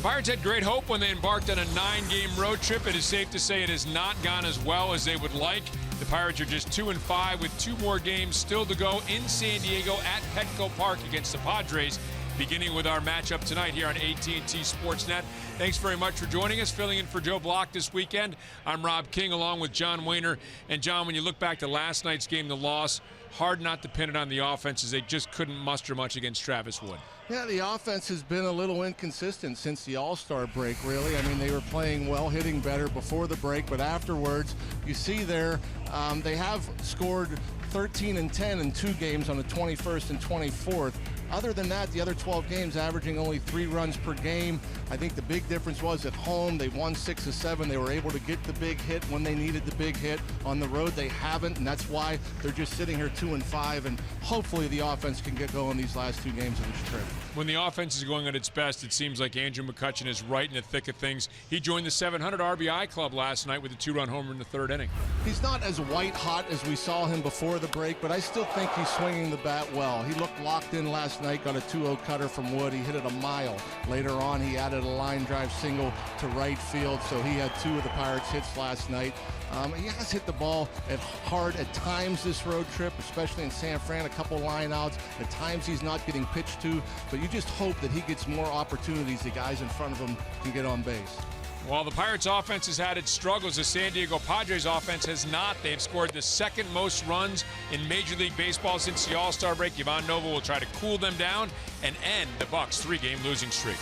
Pirates had great hope when they embarked on a 9-game road trip. It is safe to say it has not gone as well as they would like. The Pirates are just 2-5 with 2 more games still to go in San Diego at Petco Park against the Padres, beginning with our matchup tonight here on AT Sportsnet. Thanks very much for joining us, filling in for Joe Block this weekend. I'm Rob King along with John Wayner. And John, when you look back to last night's game, the loss, hard not to pin it on the offense as they just couldn't muster much against Travis Wood. Yeah, the offense has been a little inconsistent since the All-Star break, really. I mean, they were playing well, hitting better before the break, but afterwards, you see there, they have scored 13 and 10 in 2 games on the 21st and 24th. Other than that, the other 12 games averaging only 3 runs per game. I think the big difference was at home, they won 6 of 7. They were able to get the big hit when they needed the big hit. On the road, they haven't, and that's why they're just sitting here 2-5, and hopefully the offense can get going these last 2 games of this trip. When the offense is going at its best, it seems like Andrew McCutchen is right in the thick of things. He joined the 700 RBI club last night with a 2-run homer in the 3rd inning. He's not as white-hot as we saw him before the break, but I still think he's swinging the bat well. He looked locked in last night, got a 2-0 cutter from Wood. He hit it a mile. Later on, he added a line drive single to right field, so he had 2 of the Pirates' hits last night. He has hit the ball hard at times this road trip, especially in San Fran, a couple line outs. At times he's not getting pitched to, but you just hope that he gets more opportunities. The guys in front of him can get on base. While the Pirates offense has had its struggles, the San Diego Padres offense has not. They've scored the 2nd most runs in Major League Baseball since the All-Star break. Ivan Nova will try to cool them down and end the Bucs' 3-game losing streak.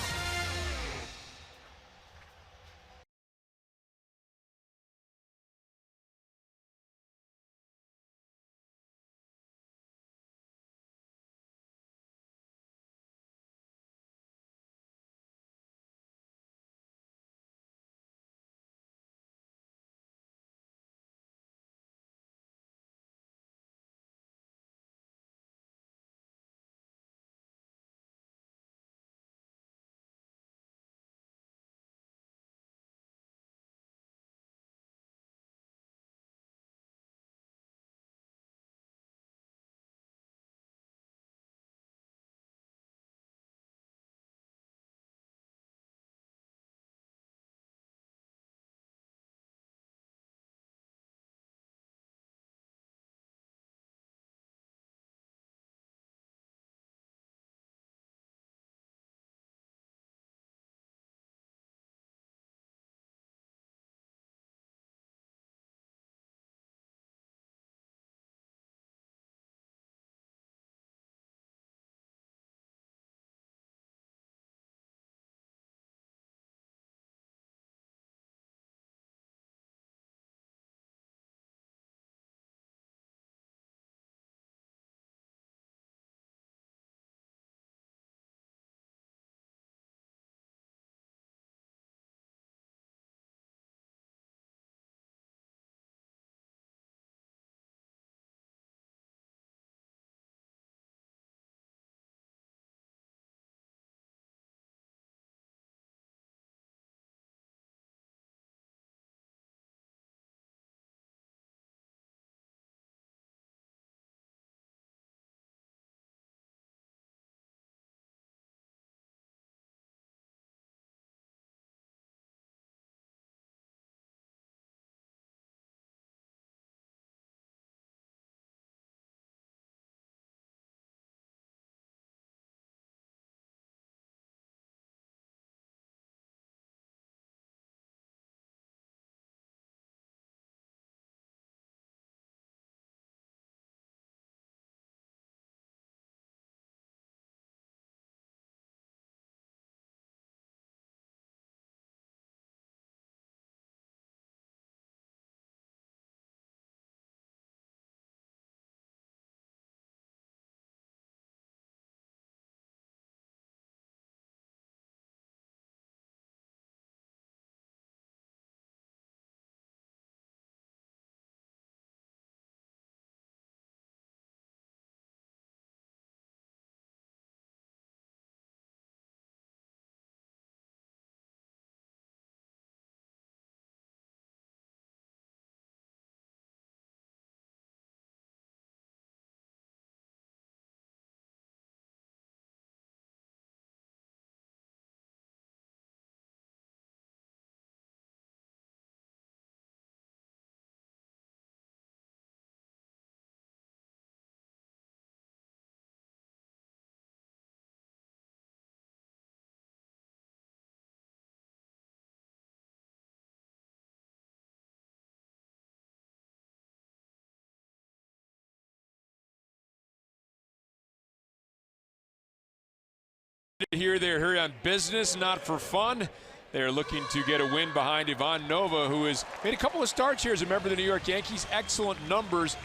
here. They're here on business, not for fun. They're looking to get a win behind Ivan Nova, who has made a couple of starts here as a member of the New York Yankees. Excellent numbers.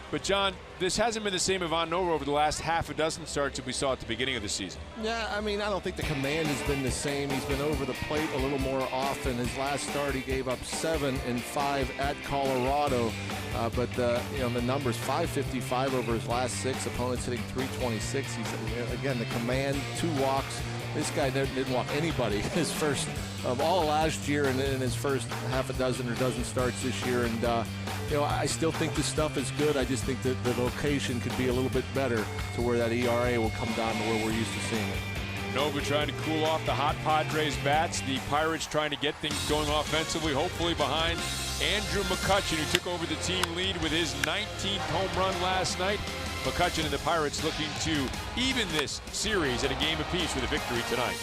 But, John, this hasn't been the same Ivan Nova over the last half a dozen starts that we saw at the beginning of the season. Yeah, I mean, I don't think the command has been the same. He's been over the plate a little more often. His last start, he gave up 7 in 5 at Colorado. But the numbers, 555 over his last 6. Opponents hitting 326. He's, again, the command, 2 walks. This guy didn't walk anybody his first of all last year and in his first half a dozen or dozen starts this year. And, I still think this stuff is good. I just think that the location could be a little bit better to where that ERA will come down to where we're used to seeing it. Nova trying to cool off the hot Padres bats. The Pirates trying to get things going offensively, hopefully behind Andrew McCutchen, who took over the team lead with his 19th home run last night. McCutchen and the Pirates looking to even this series at a game apiece with a victory tonight.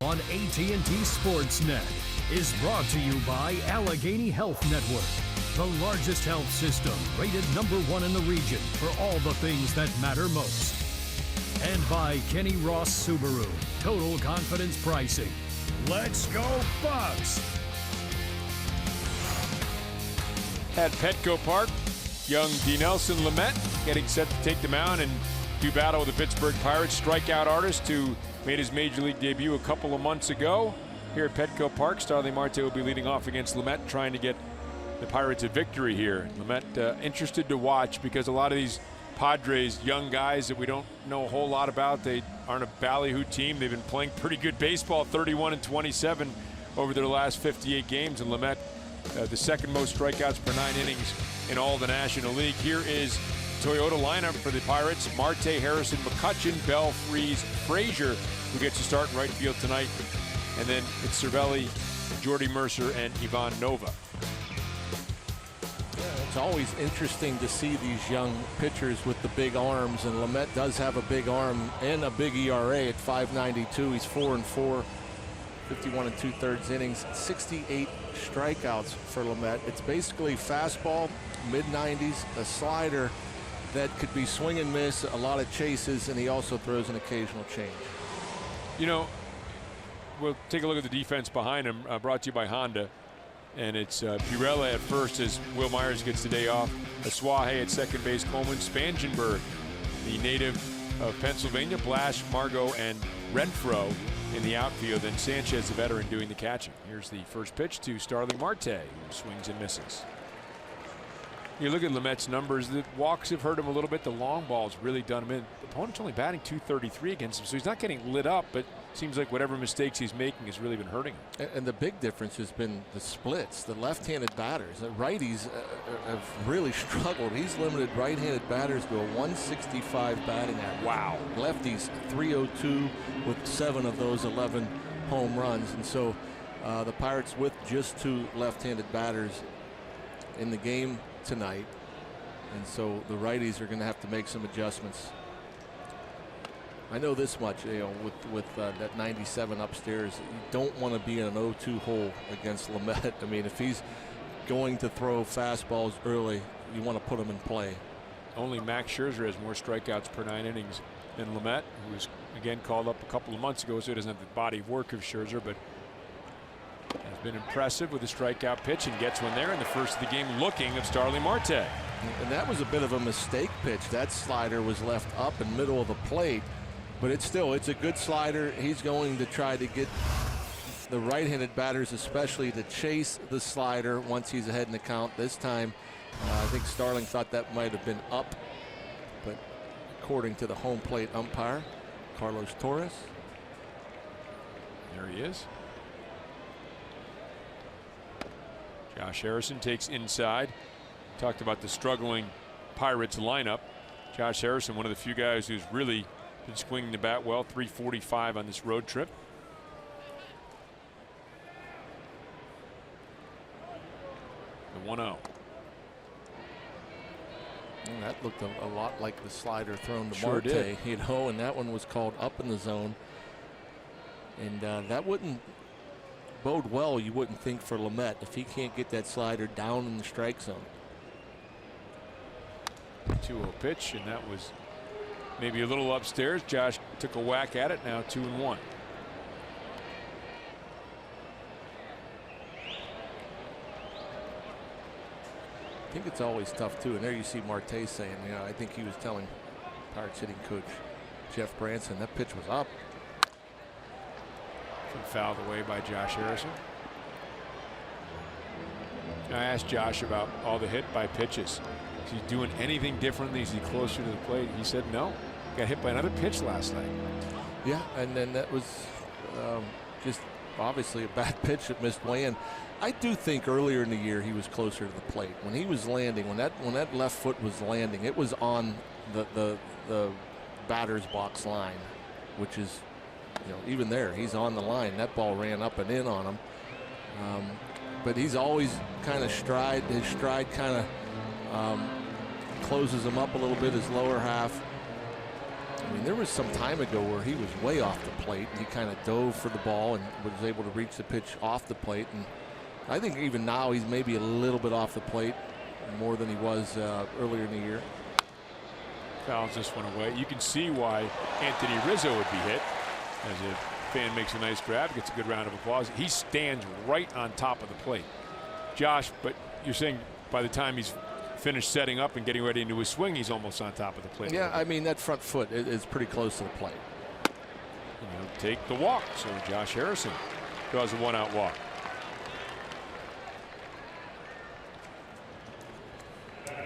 On AT&T Sportsnet is brought to you by Allegheny Health Network, the largest health system rated #1 in the region for all the things that matter most. And by Kenny Ross Subaru, total confidence pricing. Let's go Bucks! At Petco Park, young Dinelson Lamet getting set to take the mound and do battle with the Pittsburgh Pirates strikeout artist who made his major league debut a couple of months ago. Here at Petco Park, Starling Marte will be leading off against Lamet, trying to get the Pirates a victory here. Lamet interested to watch because a lot of these Padres young guys that we don't know a whole lot about, they aren't a ballyhoo team. They've been playing pretty good baseball, 31 and 27 over their last 58 games. And Lamet, the second most strikeouts per 9 innings in all the National League. Here is Toyota lineup for the Pirates: Marte, Harrison, McCutchen, Bell, Freese, Fraser, who gets to start in right field tonight. And then it's Cervelli, Jordy Mercer, and Ivan Nova. Yeah, it's always interesting to see these young pitchers with the big arms, and Lamet does have a big arm and a big ERA at 5.92. He's 4-4, 51 2/3 innings, 68 strikeouts for Lamet. It's basically fastball, mid-90s, a slider that could be swing and miss, a lot of chases, and he also throws an occasional change. You know, we'll take a look at the defense behind him, brought to you by Honda. And it's Pirella at first as Will Myers gets the day off. Aswahe at second base, Coleman, Spangenberg, the native of Pennsylvania, Blash, Margo, and Renfroe in the outfield. And Sanchez, the veteran, doing the catching. Here's the first pitch to Starling Marte, who swings and misses. You look at Lamet's numbers. The walks have hurt him a little bit. The long ball's really done him in. The opponent's only batting .233 against him, so he's not getting lit up, but seems like whatever mistakes he's making has really been hurting him. And the big difference has been the splits, the left-handed batters. The righties have really struggled. He's limited right-handed batters to a 165 batting average. Wow. Lefties 302 with 7 of those 11 home runs. And so the Pirates with just 2 left-handed batters in the game tonight, and so the righties are going to have to make some adjustments. I know this much, with that 97 upstairs, you don't want to be in an 0-2 hole against Lamet. I mean, if he's going to throw fastballs early, you want to put him in play. Only Max Scherzer has more strikeouts per 9 innings than Lamet, who was again called up a couple of months ago, so he doesn't have the body of work of Scherzer, but has been impressive with a strikeout pitch and gets one there in the first of the game, looking of Starling Marte. And that was a bit of a mistake pitch. That slider was left up in middle of the plate, but it's a good slider. He's going to try to get the right-handed batters especially to chase the slider once he's ahead in the count. This time I think Starling thought that might have been up, but according to the home plate umpire Carlos Torres, there he is. Josh Harrison takes inside. Talked about the struggling Pirates lineup. Josh Harrison, one of the few guys who's really been swinging the bat well. 345 on this road trip. The 1-0. That looked a lot like the slider thrown to Sure Marte, did. and that one was called up in the zone. And that wouldn't bode well, you wouldn't think, for Lamet if he can't get that slider down in the strike zone. 2-0 pitch, and that was maybe a little upstairs. Josh took a whack at it. Now 2-1. I think it's always tough too, and there you see Marte saying, I think he was telling Pirates hitting coach Jeff Branson that pitch was up. Fouled away by Josh Harrison. I asked Josh about all the hit by pitches. Is he doing anything differently? Is he closer to the plate? He said no. Got hit by another pitch last night. Yeah, and then that was just obviously a bad pitch that missed land. I do think earlier in the year he was closer to the plate. When he was landing, when that left foot was landing, it was on the batter's box line, which is, even there, he's on the line. That ball ran up and in on him. But he's always kind of his stride kind of closes him up a little bit, his lower half. I mean, there was some time ago where he was way off the plate, and he kind of dove for the ball and was able to reach the pitch off the plate. And I think even now he's maybe a little bit off the plate more than he was earlier in the year. Fouls this one away. You can see why Anthony Rizzo would be hit. As a fan makes a nice grab, gets a good round of applause. He stands right on top of the plate. Josh, but you're saying by the time he's finished setting up and getting ready into his swing, he's almost on top of the plate. Yeah, I mean, that front foot is pretty close to the plate. And he'll take the walk. So Josh Harrison draws a 1-out walk.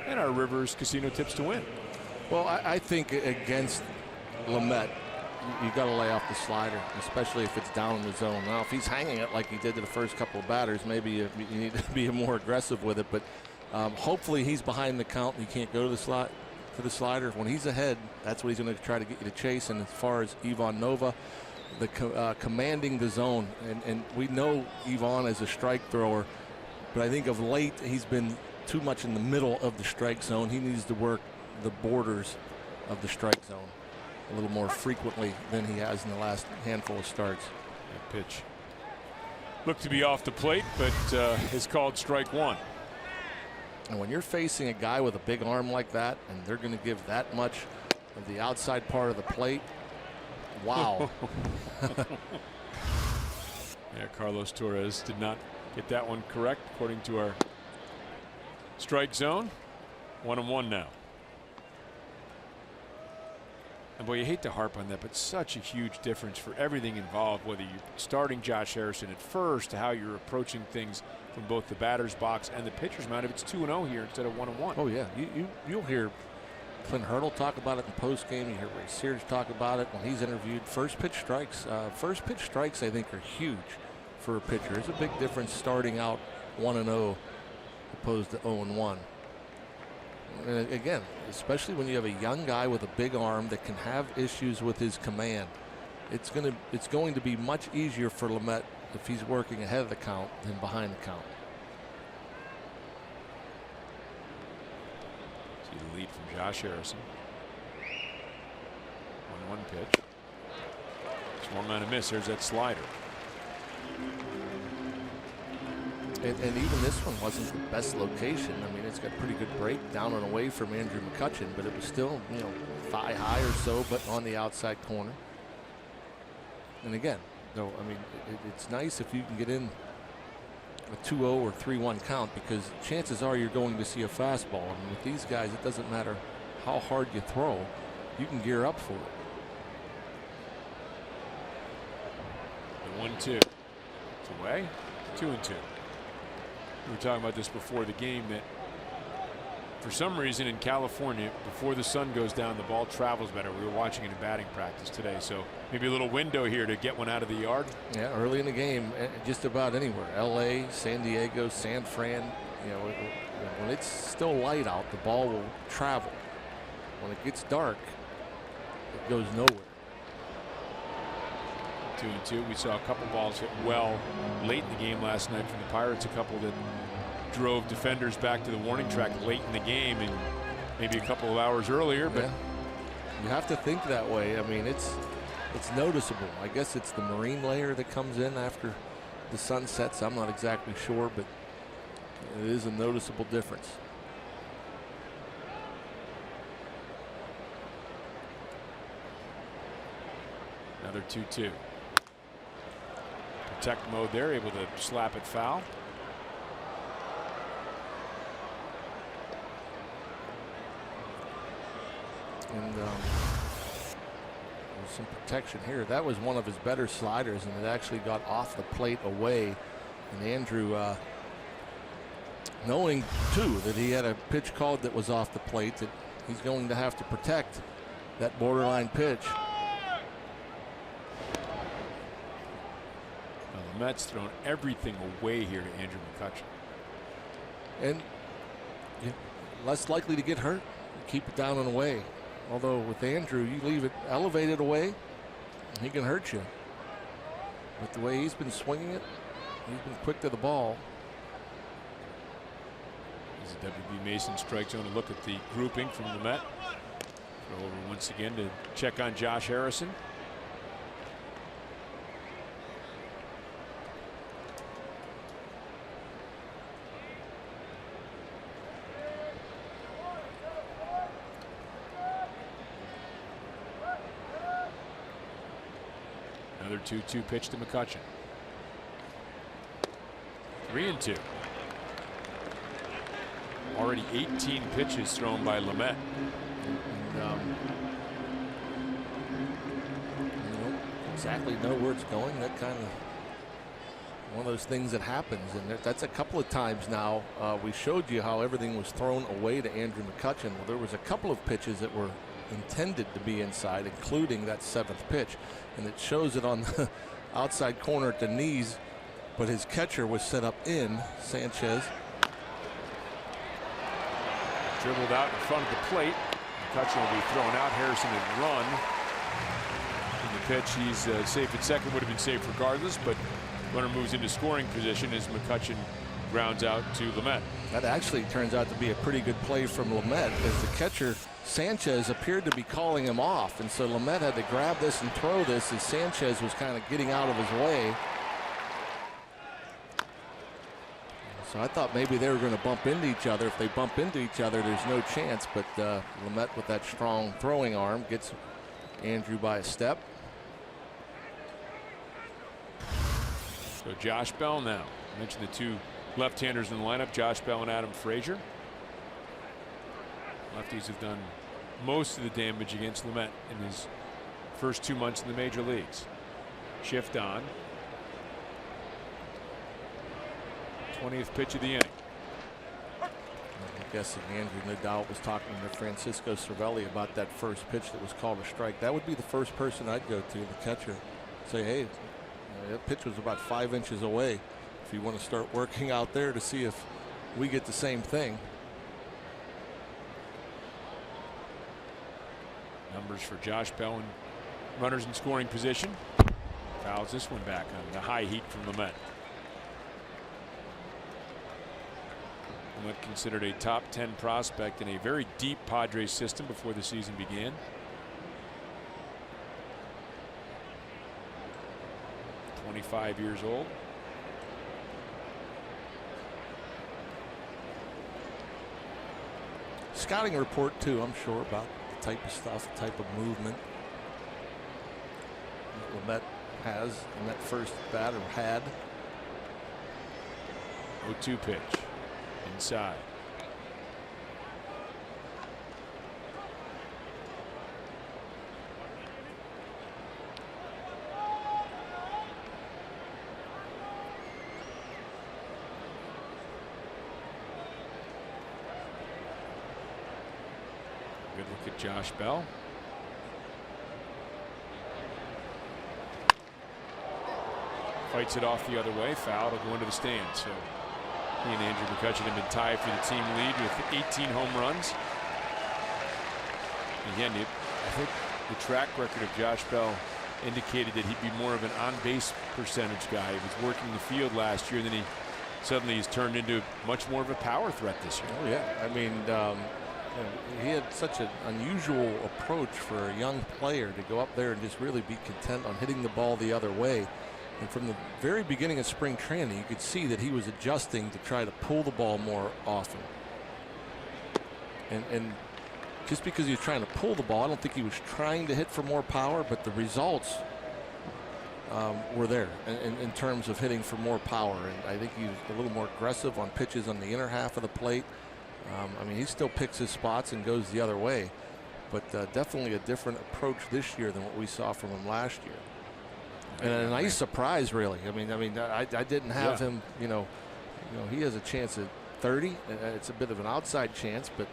And our Rivers Casino tips to win. Well, I think against Lamet, you got to lay off the slider, especially if it's down in the zone. Now, if he's hanging it like he did to the first couple of batters, maybe you need to be more aggressive with it. But hopefully he's behind the count and he can't go to the slider. When he's ahead, that's what he's going to try to get you to chase. And as far as Ivan Nova, commanding the zone, and we know Ivan as a strike thrower, but I think of late he's been too much in the middle of the strike zone. He needs to work the borders of the strike zone a little more frequently than he has in the last handful of starts. That pitch looked to be off the plate, but is called strike one. And when you're facing a guy with a big arm like that, and they're going to give that much of the outside part of the plate, wow. Yeah, Carlos Torres did not get that one correct according to our strike zone. 1-1 now. And boy, you hate to harp on that, but such a huge difference for everything involved, whether you're starting Josh Harrison at first to how you're approaching things from both the batter's box and the pitcher's mound. If it's 2-0 here instead of 1-1. Oh yeah, you'll hear Clint Hurdle talk about it in the post game. You hear Ray Sears talk about it when he's interviewed. First pitch strikes, I think are huge for a pitcher. It's a big difference starting out 1-0 opposed to 0-1. And again, especially when you have a young guy with a big arm that can have issues with his command, it's going to be much easier for Lamet if he's working ahead of the count than behind the count. See the lead from Josh Harrison. 1-1 pitch. Swung on a miss. There's that slider. And even this one wasn't the best location. I mean, it's got pretty good break down and away from Andrew McCutchen, but it was still, you know, thigh high or so, but on the outside corner. And again, though, I mean, it's nice if you can get in a 2-0 or 3-1 count, because chances are you're going to see a fastball. And with these guys, it doesn't matter how hard you throw, you can gear up for it. The 1-2. It's away. 2-2. We were talking about this before the game, that for some reason in California, before the sun goes down, the ball travels better. We were watching it in batting practice today, so maybe a little window here to get one out of the yard. Yeah, early in the game, just about anywhere. LA, San Diego, San Fran, you know, when it's still light out, the ball will travel. When it gets dark, it goes nowhere. 2-2. We saw a couple balls hit well late in the game last night from the Pirates, a couple that drove defenders back to the warning track late in the game and maybe a couple of hours earlier. But yeah, you have to think that way. I mean, it's noticeable. I guess it's the marine layer that comes in after the sun sets. I'm not exactly sure, but it is a noticeable difference. Another 2-2. Protect mode there, able to slap it foul. And there's some protection here. That was one of his better sliders, and it actually got off the plate away. And Andrew, knowing too that he had a pitch called that was off the plate, that he's going to have to protect that borderline pitch. The Mets thrown everything away here to Andrew McCutchen. And less likely to get hurt. Keep it down and away. Although with Andrew, you leave it elevated away, he can hurt you. But the way he's been swinging it, he's been quick to the ball. As the WB Mason strike zone, to look at the grouping from the Met. Throw over once again to check on Josh Harrison. Another 2-2 pitch to McCutchen. 3-2. Already 18 pitches thrown by Lamet. And, you don't exactly know where it's going. That kind of one of those things that happens, and that's a couple of times now. We showed you how everything was thrown away to Andrew McCutchen. Well, there was a couple of pitches that were intended to be inside, including that 7th pitch, and it shows it on the outside corner at the knees, but his catcher was set up in Sanchez. Dribbled out in front of the plate. McCutchen will be thrown out. Harrison had run in the pitch. He's safe at second. Would have been safe regardless, but runner moves into scoring position as McCutchen grounds out to Lamet. That actually turns out to be a pretty good play from Lamet, as the catcher Sanchez appeared to be calling him off, and so Lamet had to grab this and throw this as Sanchez was kind of getting out of his way. So I thought maybe they were going to bump into each other. If they bump into each other, there's no chance, but Lamet with that strong throwing arm gets Andrew by a step. So Josh Bell now. I mentioned the two left-handers in the lineup, Josh Bell and Adam Fraser. Lefties have done most of the damage against Lamet in his first 2 months in the major leagues. Shift on. 20th pitch of the inning. I'm guessing Andrew no doubt was talking to Francisco Cervelli about that first pitch that was called a strike. That would be the first person I'd go to, the catcher. Say, hey, that pitch was about 5 inches away. If you want to start working out there to see if we get the same thing. Numbers for Josh Bell and runners in scoring position. Fouls this one back on the high heat from Lamet. Lamet considered a top 10 prospect in a very deep Padres system before the season began. .25 years old. Scouting report too, I'm sure, about the type of stuff, the type of movement that Lamet has in that first bat or had. 0-2 pitch inside. Good look at Josh Bell. Fights it off the other way. Foul to go into the stands. So he and Andrew McCutchen have been tied for the team lead with 18 home runs. Again, I think the track record of Josh Bell indicated that he'd be more of an on-base percentage guy. He was working the field last year, and then he suddenly has turned into much more of a power threat this year. Oh yeah, I mean, he had such an unusual approach for a young player to go up there and just really be content on hitting the ball the other way. And from the very beginning of spring training, you could see that he was adjusting to try to pull the ball more often. And just because he was trying to pull the ball, I don't think he was trying to hit for more power, but the results were there in terms of hitting for more power. And I think he was a little more aggressive on pitches on the inner half of the plate. I mean, he still picks his spots and goes the other way, but definitely a different approach this year than what we saw from him last year. And a nice surprise, really. I didn't have him. You know, he has a chance at 30. It's a bit of an outside chance, but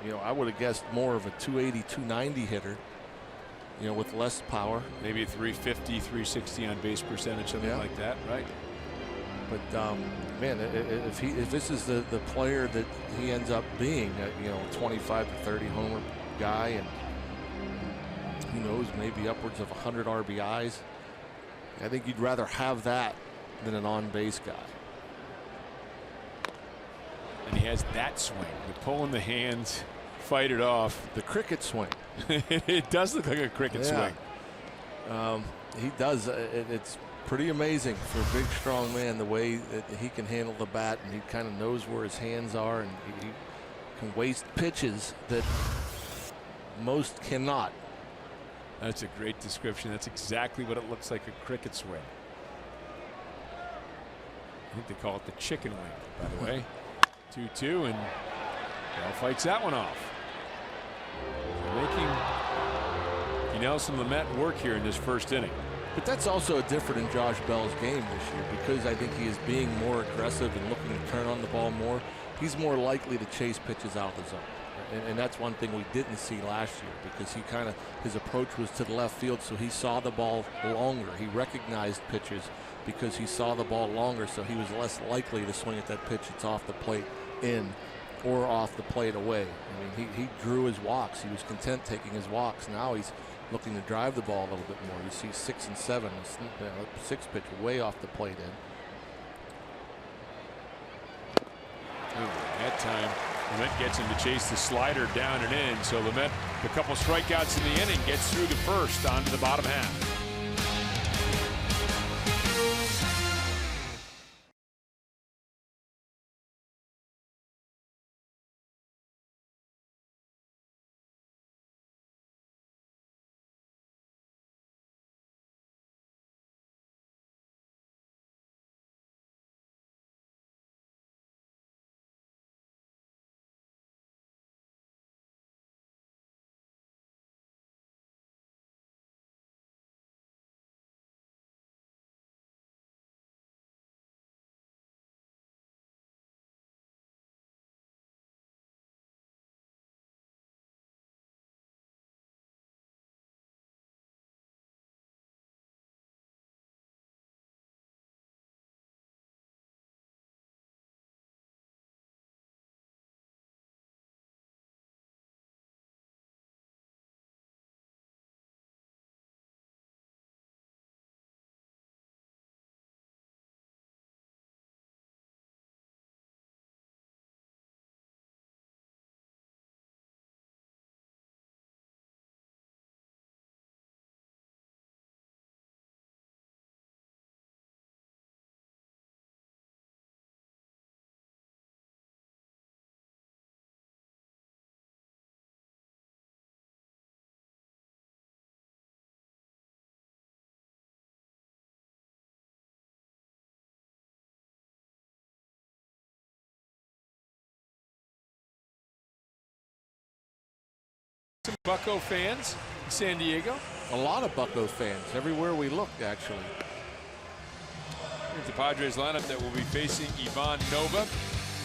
you know, I would have guessed more of a 280, 290 hitter. You know, with less power. Maybe a 350, 360 on base percentage, something like that, right? But man, if this is the player that he ends up being, you know, 25 to 30 homer guy, and who knows, maybe upwards of 100 RBIs. I think you'd rather have that than an on-base guy. And he has that swing, the pull in the hands, fight it off. The cricket swing. It does look like a cricket swing. He does. It's pretty amazing for a big, strong man, the way that he can handle the bat, and he kind of knows where his hands are, and he can waste pitches that most cannot. That's a great description. That's exactly what it looks like, a cricket swing. I think they call it the chicken wing, by the way. 2-2, and Bell fights that one off. Making Nelson Lamet work here in this first inning. But that's also different in Josh Bell's game this year, because I think he is being more aggressive and looking to turn on the ball more. He's more likely to chase pitches out of the zone. And that's one thing we didn't see last year, because he his approach was to the left field, so he saw the ball longer. He recognized pitches because he saw the ball longer, so he was less likely to swing at that pitch that's off the plate in or off the plate away. I mean, he drew his walks. He was content taking his walks. Now he's looking to drive the ball a little bit more. You see 6 and 7, 6 pitch way off the plate in. That time, Lamet gets him to chase the slider down and in. So Lamet, a couple strikeouts in the inning, gets through the first onto the bottom half. Some Bucco fans in San Diego. A lot of Bucco fans everywhere we looked, actually. Here's the Padres lineup that will be facing Ivan Nova.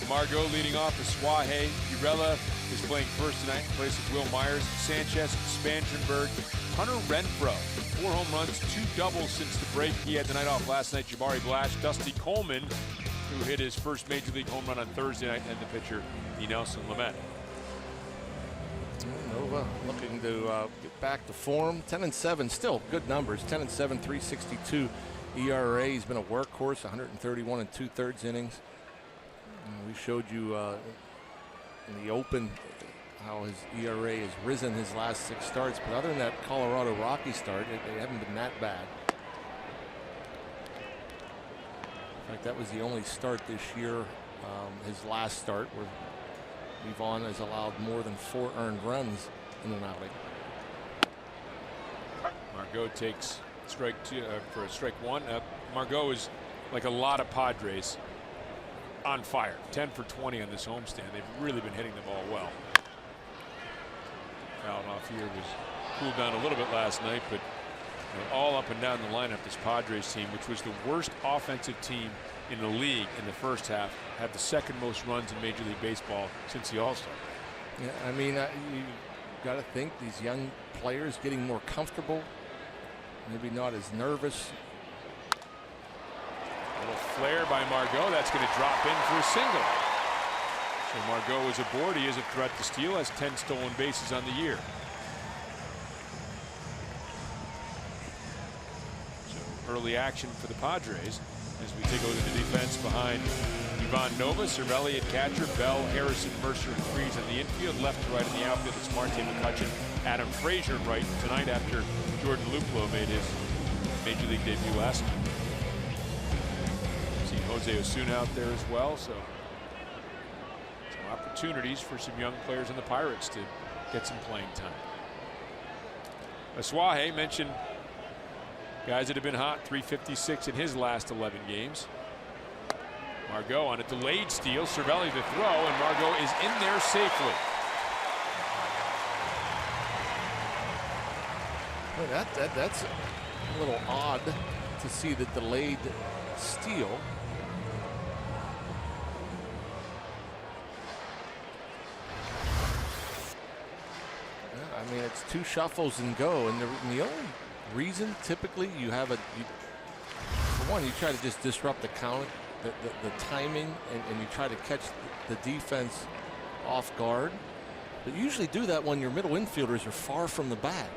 Margo leading off as Suaje. Urella is playing first tonight in place of Will Myers. Sanchez, Spangenberg, Hunter Renfroe. 4 home runs, 2 doubles since the break. He had the night off last night. Jabari Blash, Dusty Coleman, who hit his first Major League home run on Thursday night, and the pitcher, Nelson Lamet. Nova looking to get back to form. 10-7, still good numbers. 10-7, 3.62 ERA. He's been a workhorse, 131 2/3 innings. We showed you in the open how his ERA has risen his last 6 starts, but other than that Colorado Rockies start, they haven't been that bad. In fact, that was the only start this year, his last start, where Ivan has allowed more than 4 earned runs in an outing. Margo takes strike 2 for a strike 1. Margo is, like a lot of Padres, on fire. 10 for 20 on this homestand. They've really been hitting the ball well. Fouled off here was cooled down a little bit last night, but all up and down the lineup, this Padres team, which was the worst offensive team in the league in the first half, had the 2nd most runs in Major League Baseball since the All-Star. Yeah, I mean, you got to think these young players getting more comfortable, maybe not as nervous. A little flare by Margo. That's going to drop in for a single. So Margo is aboard. He is a threat to steal. Has 10 stolen bases on the year. So early action for the Padres as we take a look at the defense behind Ivan Nova. Cervelli at catcher. Bell, Harrison, Mercer, and Freese on the infield. Left to right in the outfield. It's Marte McCutcheon. Adam Fraser right tonight after Jordan Luplow made his Major League debut last night. Jose Osuna out there as well, so some opportunities for some young players in the Pirates to get some playing time. Suaje mentioned guys that have been hot, 356 in his last 11 games. Margo on a delayed steal, Cervelli the throw, and Margo is in there safely. Well, that's a little odd to see the delayed steal. I mean, it's 2 shuffles and go, and the only reason typically you have for one, you try to just disrupt the count, the timing, and you try to catch the defense off guard. But you usually do that when your middle infielders are far from the bag.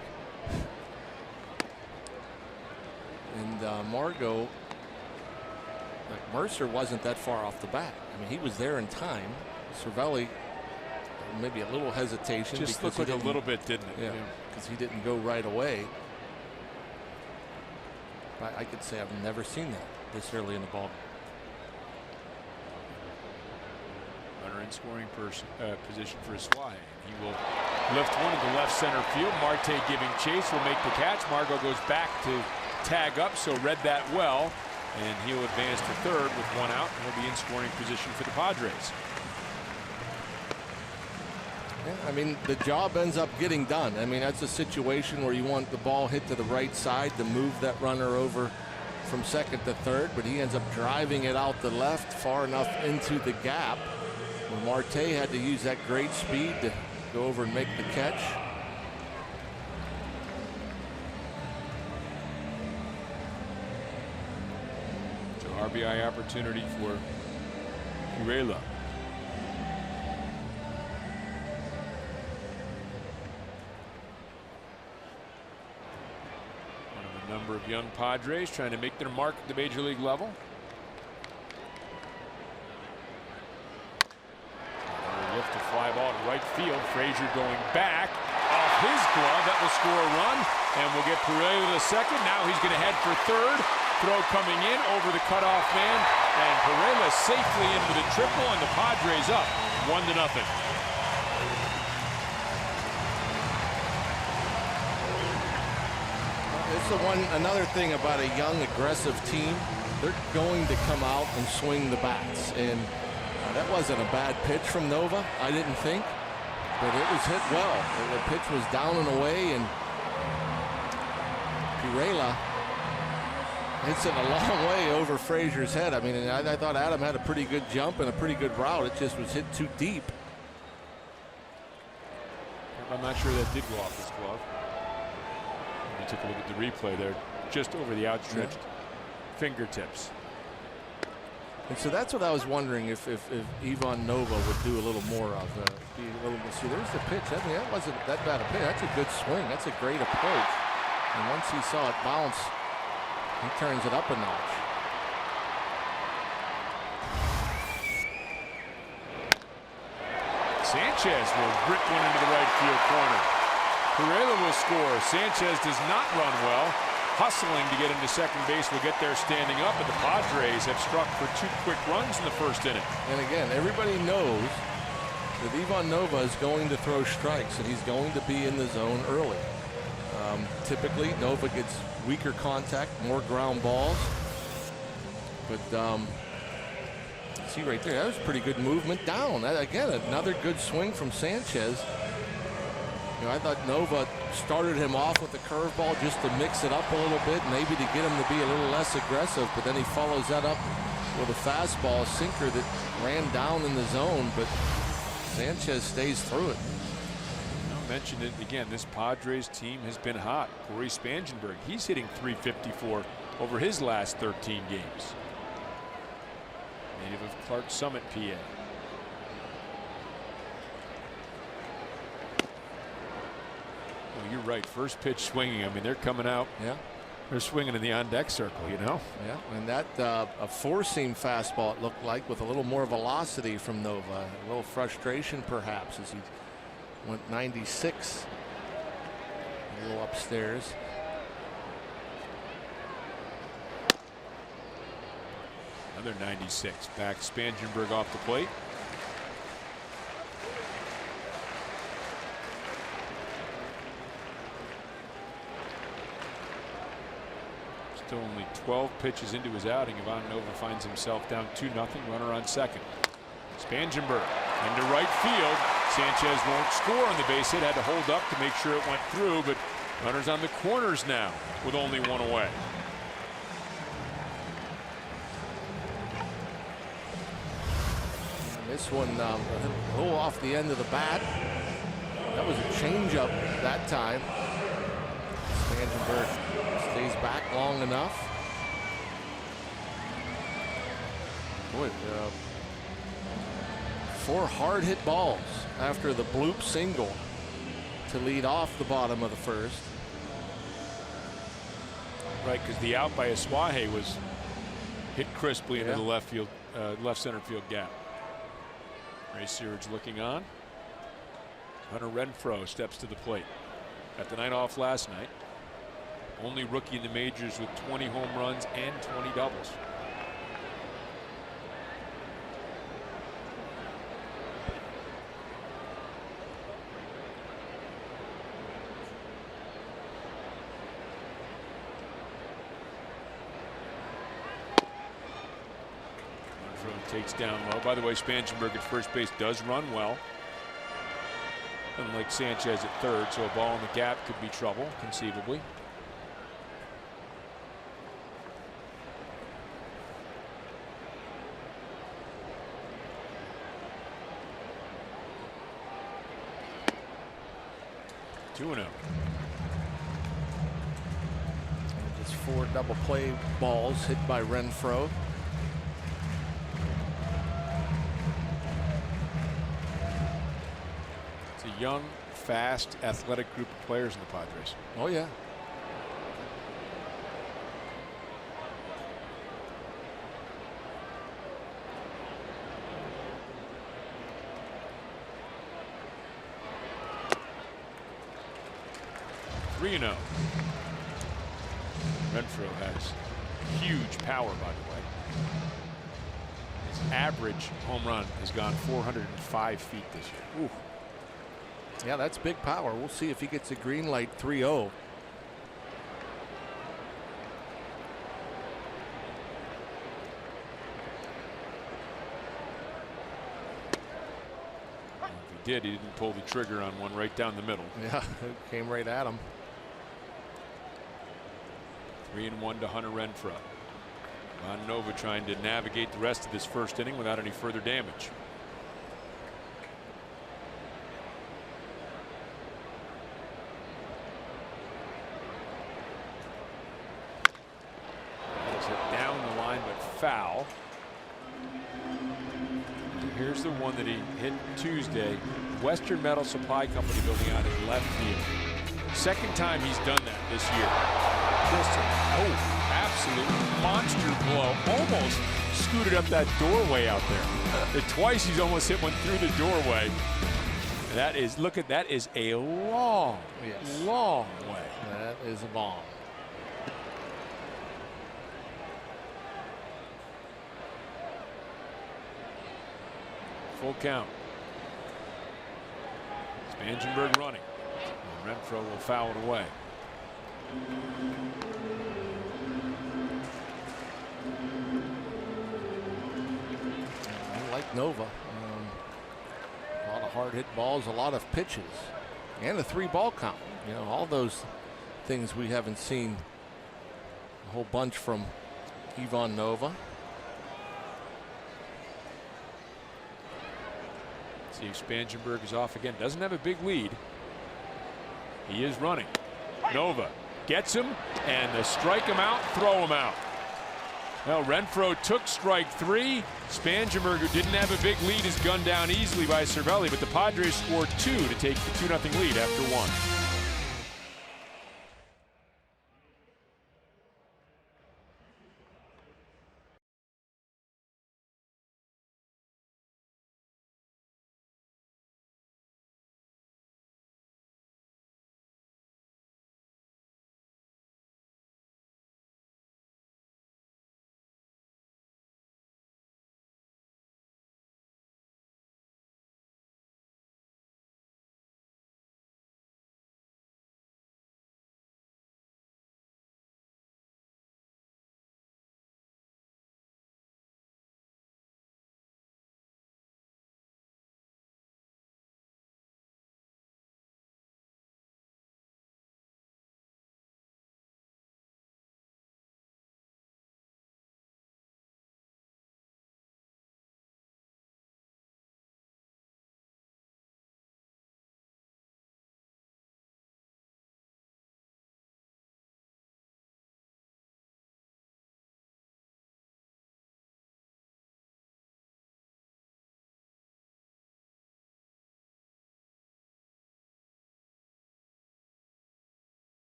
And Margo, like Mercer, wasn't that far off the bat. I mean, he was there in time. Cervelli, maybe a little hesitation. Just looked like a little bit, didn't it? Yeah, because he didn't go right away. I could say I've never seen that this early in the ball. Runner in scoring position for Suaje. He will lift one into left center field. Marte giving chase will make the catch. Margo goes back to tag up, so read that well, and he'll advance to third with 1 out, and he'll be in scoring position for the Padres. I mean, the job ends up getting done. I mean, that's a situation where you want the ball hit to the right side to move that runner over from second to third, but he ends up driving it out the left far enough into the gap where Marte had to use that great speed to go over and make the catch. So RBI opportunity for Urella. Number of young Padres trying to make their mark at the major league level. Lift a fly ball to right field. Fraser going back off his glove. That will score a run, and we'll get Pereira to second. Now he's going to head for third. Throw coming in over the cutoff man, and Pereira safely into the triple, and the Padres up 1-0. Another thing about a young, aggressive team, they're going to come out and swing the bats. And that wasn't a bad pitch from Nova, I didn't think. but it was hit well. The pitch was down and away, and Pirela hits it a long way over Fraser's head. I mean, I thought Adam had a pretty good jump and a pretty good route. It just was hit too deep. I'm not sure that did go off his glove. We took a look at the replay there, just over the outstretched fingertips. And so that's what I was wondering if Ivan Nova would do a little more of. See, there's the pitch. I mean, that wasn't that bad a pitch. That's a good swing. That's a great approach. And once he saw it bounce, he turns it up a notch. Sanchez will rip one into the right field corner. Pirela will score. Sanchez does not run well. Hustling to get into second base will get there standing up, but the Padres have struck for 2 quick runs in the first inning. And again, everybody knows that Ivan Nova is going to throw strikes, and he's going to be in the zone early. Typically, Nova gets weaker contact, more ground balls. But see right there, that was pretty good movement down. Again, another good swing from Sanchez. You know, I thought Nova started him off with the curveball just to mix it up a little bit, maybe to get him to be a little less aggressive, but then he follows that up with a fastball sinker that ran down in the zone, but Sanchez stays through it. I mentioned it again, this Padres team has been hot. Corey Spangenberg, he's hitting .354 over his last 13 games. Native of Clark Summit, PA. Well, you're right. First pitch swinging. I mean, they're coming out. Yeah. They're swinging in the on-deck circle, you know? Yeah, and that a four-seam fastball, it looked like, with a little more velocity from Nova. A little frustration, perhaps, as he went 96. A little upstairs. Another 96. Back Spangenberg off the plate. Still only 12 pitches into his outing. Ivan Nova finds himself down 2-0. Runner on second. Spangenberg into right field. Sanchez won't score on the base hit. Had to hold up to make sure it went through, but runners on the corners now with only one away. This one a little off the end of the bat. That was a changeup that time. Spangenberg stays back long enough. Boy, 4 hard hit balls after the bloop single to lead off the bottom of the first. Right, because the out by Asuaje was hit crisply into the left center field gap. Ray Searage looking on. Hunter Renfroe steps to the plate. Got the night off last night. Only rookie in the majors with 20 home runs and 20 doubles. Takes down low. By the way, Spangenberg at first base does run well. Unlike Sanchez at third, so a ball in the gap could be trouble, conceivably. Two-0. Just 4 double play balls hit by Renfroe. Young, fast, athletic group of players in the Padres. Oh, yeah. Renfroe has huge power, by the way. His average home run has gone 405 feet this year. Ooh. Yeah, that's big power. We'll see if he gets a green light. 3-0. If he did. He didn't pull the trigger on one right down the middle. Yeah, it came right at him. 3-1 to Hunter Renfroe. Ron Nova trying to navigate the rest of this first inning without any further damage. That is it down the line, but foul. Here's the one that he hit Tuesday. Western Metal Supply Company building out in left field. Second time he's done that this year. Just absolute monster blow. Almost scooted up that doorway out there. Twice he's almost hit one through the doorway. That is, look at that, is a long, long way. That is a bomb. Full count. Spangenberg running. And Renfroe will foul it away. I like Nova. A lot of hard hit balls, a lot of pitches, and a 3-ball count. You know, all those things we haven't seen a whole bunch from Ivan Nova. See if Spangenberg is off again. Doesn't have a big lead. He is running. Nova gets him, and the strike him out, throw him out. Well, Renfroe took strike 3. Spangenberg, who didn't have a big lead, is gunned down easily by Cervelli, but the Padres scored 2 to take the 2-0 lead after 1.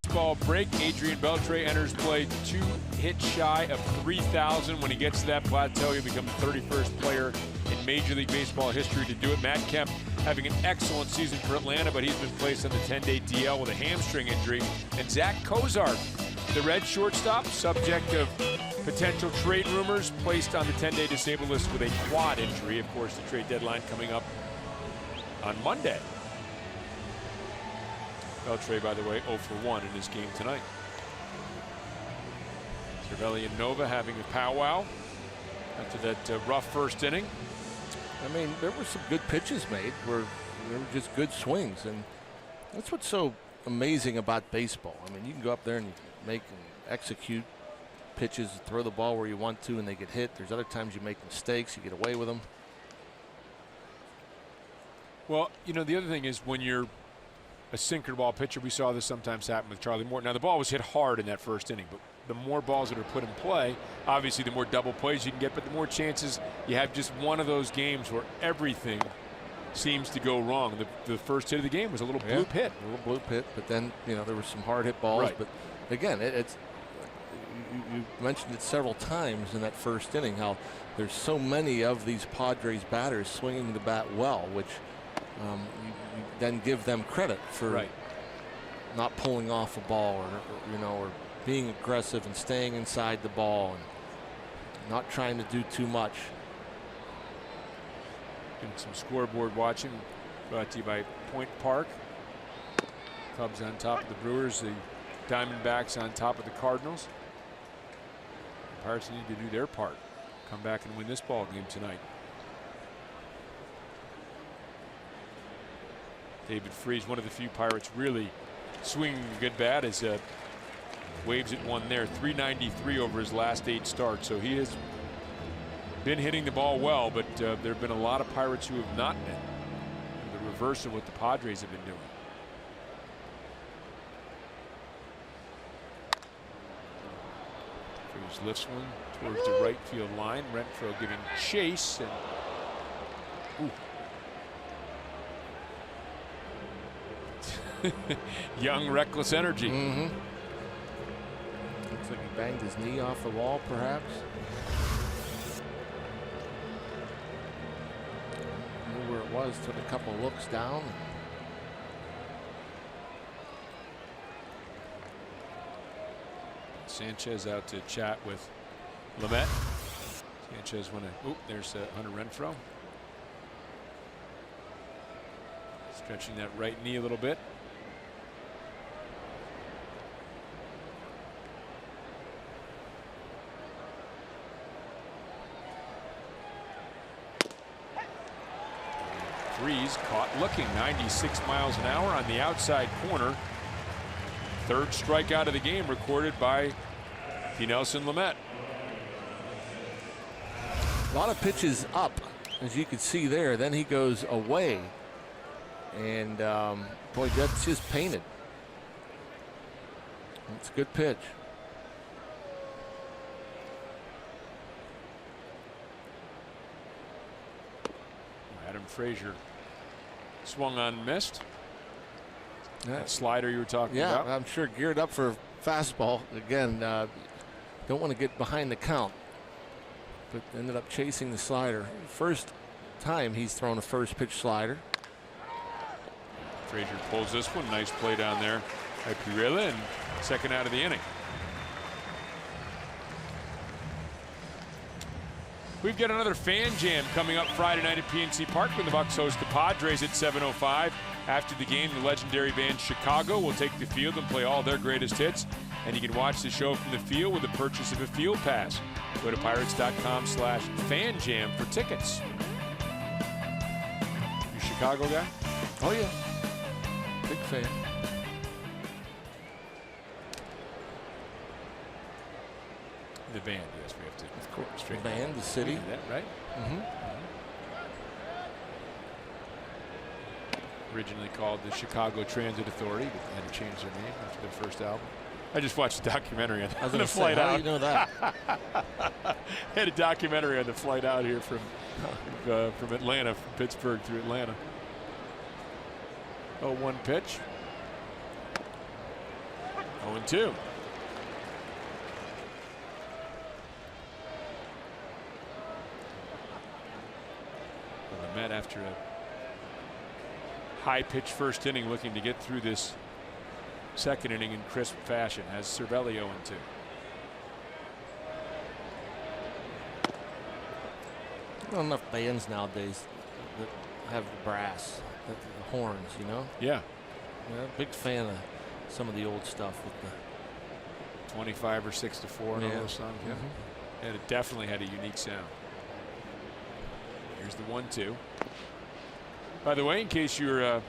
Baseball break. Adrian Beltre enters play 2 hits shy of 3,000. When he gets to that plateau, he'll become the 31st player in Major League Baseball history to do it. Matt Kemp having an excellent season for Atlanta, but he's been placed on the 10-day DL with a hamstring injury. And Zach Kozart, the Red shortstop, subject of potential trade rumors, placed on the 10-day disabled list with a quad injury. Of course, the trade deadline coming up on Monday. Beltre, by the way, 0 for 1 in his game tonight. Cervelli and Nova having a powwow after that rough first inning. I mean, there were some good pitches made where there were just good swings, and that's what's so amazing about baseball. I mean, you can go up there and make and execute pitches, throw the ball where you want to, and they get hit. There's other times you make mistakes, you get away with them. Well, you know, the other thing is when you're a sinker ball pitcher, we saw this sometimes happen with Charlie Morton. Now, the ball was hit hard in that first inning, but the more balls that are put in play, obviously the more double plays you can get, but the more chances you have just one of those games where everything seems to go wrong. The first hit of the game was a little bloop hit. A little bloop hit, but then, you know, there were some hard hit balls. Right. But again, it's you mentioned it several times in that first inning, how there's so many of these Padres batters swinging the bat well, which you then give them credit for not pulling off a ball, or being aggressive and staying inside the ball and not trying to do too much. Doing some scoreboard watching brought to you by Point Park. Cubs on top of the Brewers, the Diamondbacks on top of the Cardinals. The Pirates need to do their part, come back and win this ball game tonight. David Freese, one of the few Pirates really swinging a good bat, as waves at one there. 393 over his last 8 starts, so he has been hitting the ball well, but there have been a lot of Pirates who have not been. The reverse of what the Padres have been doing. Freese lifts one towards the right field line. Renfroe giving chase, and young, reckless energy. Looks like he banged his knee off the wall, perhaps. Knew where it was, took a couple looks down. Sanchez out to chat with Lamet. Sanchez went to, there's Hunter Renfroe. Stretching that right knee a little bit. Freese caught looking. 96 miles an hour on the outside corner. Third strikeout of the game recorded by Dinelson Lamet. A lot of pitches up, as you can see there. Then he goes away. And boy, that's just painted. It's a good pitch. Adam Fraser swung on and missed. That slider you were talking about. Yeah, I'm sure geared up for fastball. Again, don't want to get behind the count. But ended up chasing the slider. First time he's thrown a first pitch slider. Fraser pulls this one. Nice play down there by Pirela, and second out of the inning. We've got another fan jam coming up Friday night at PNC Park when the Bucks host the Padres at 7:05. After the game, the legendary band Chicago will take the field and play all their greatest hits. And you can watch the show from the field with the purchase of a field pass. Go to pirates.com/fanjam for tickets. You a Chicago guy? Oh yeah, big fan. The band, yes, we have to. Of course, straight the band, the city. That right? Originally called the Chicago Transit Authority, but had to change their name after their first album. I just watched a documentary on the flight out. How do you know that? Had a documentary on the flight out here from Atlanta, from Pittsburgh through Atlanta. 0-1 pitch. 0-2. Met after a high pitch first inning, looking to get through this second inning in crisp fashion, has Cervelli 0-2. Not enough bands nowadays that have brass, the horns, you know? Yeah. Big fan of some of the old stuff with the 25 or 6-4 and all those songs. Yeah. And it definitely had a unique sound. Here's the 1-2. By the way, in case you're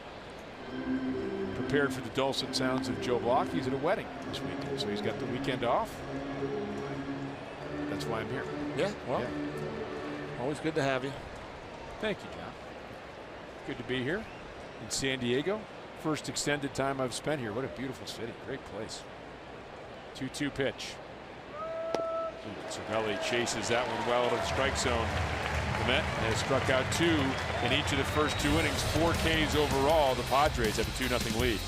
prepared for the dulcet sounds of Joe Block, he's at a wedding this weekend, so he's got the weekend off. That's why I'm here. Yeah, well, always good to have you. Thank you, John. Good to be here in San Diego. First extended time I've spent here. What a beautiful city. Great place. 2-2 pitch. Cervelli chases that one well out of the strike zone. Lamet has struck out 2 in each of the first 2 innings. 4 Ks overall. The Padres have a 2-0 lead.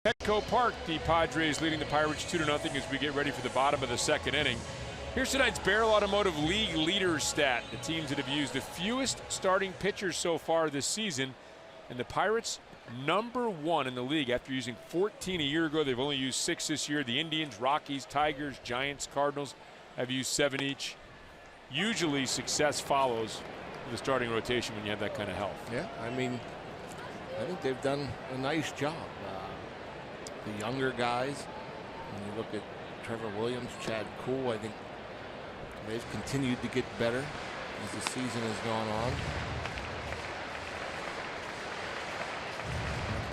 Petco Park, the Padres leading the Pirates 2-0 as we get ready for the bottom of the second inning. Here's tonight's Barrel Automotive League leader stat. The teams that have used the fewest starting pitchers so far this season. And the Pirates, #1 in the league after using 14 a year ago. They've only used 6 this year. The Indians, Rockies, Tigers, Giants, Cardinals have used 7 each. Usually success follows the starting rotation when you have that kind of health. Yeah, I mean, I think they've done a nice job. The younger guys, when you look at Trevor Williams, Chad Kuhl, I think they've continued to get better as the season has gone on.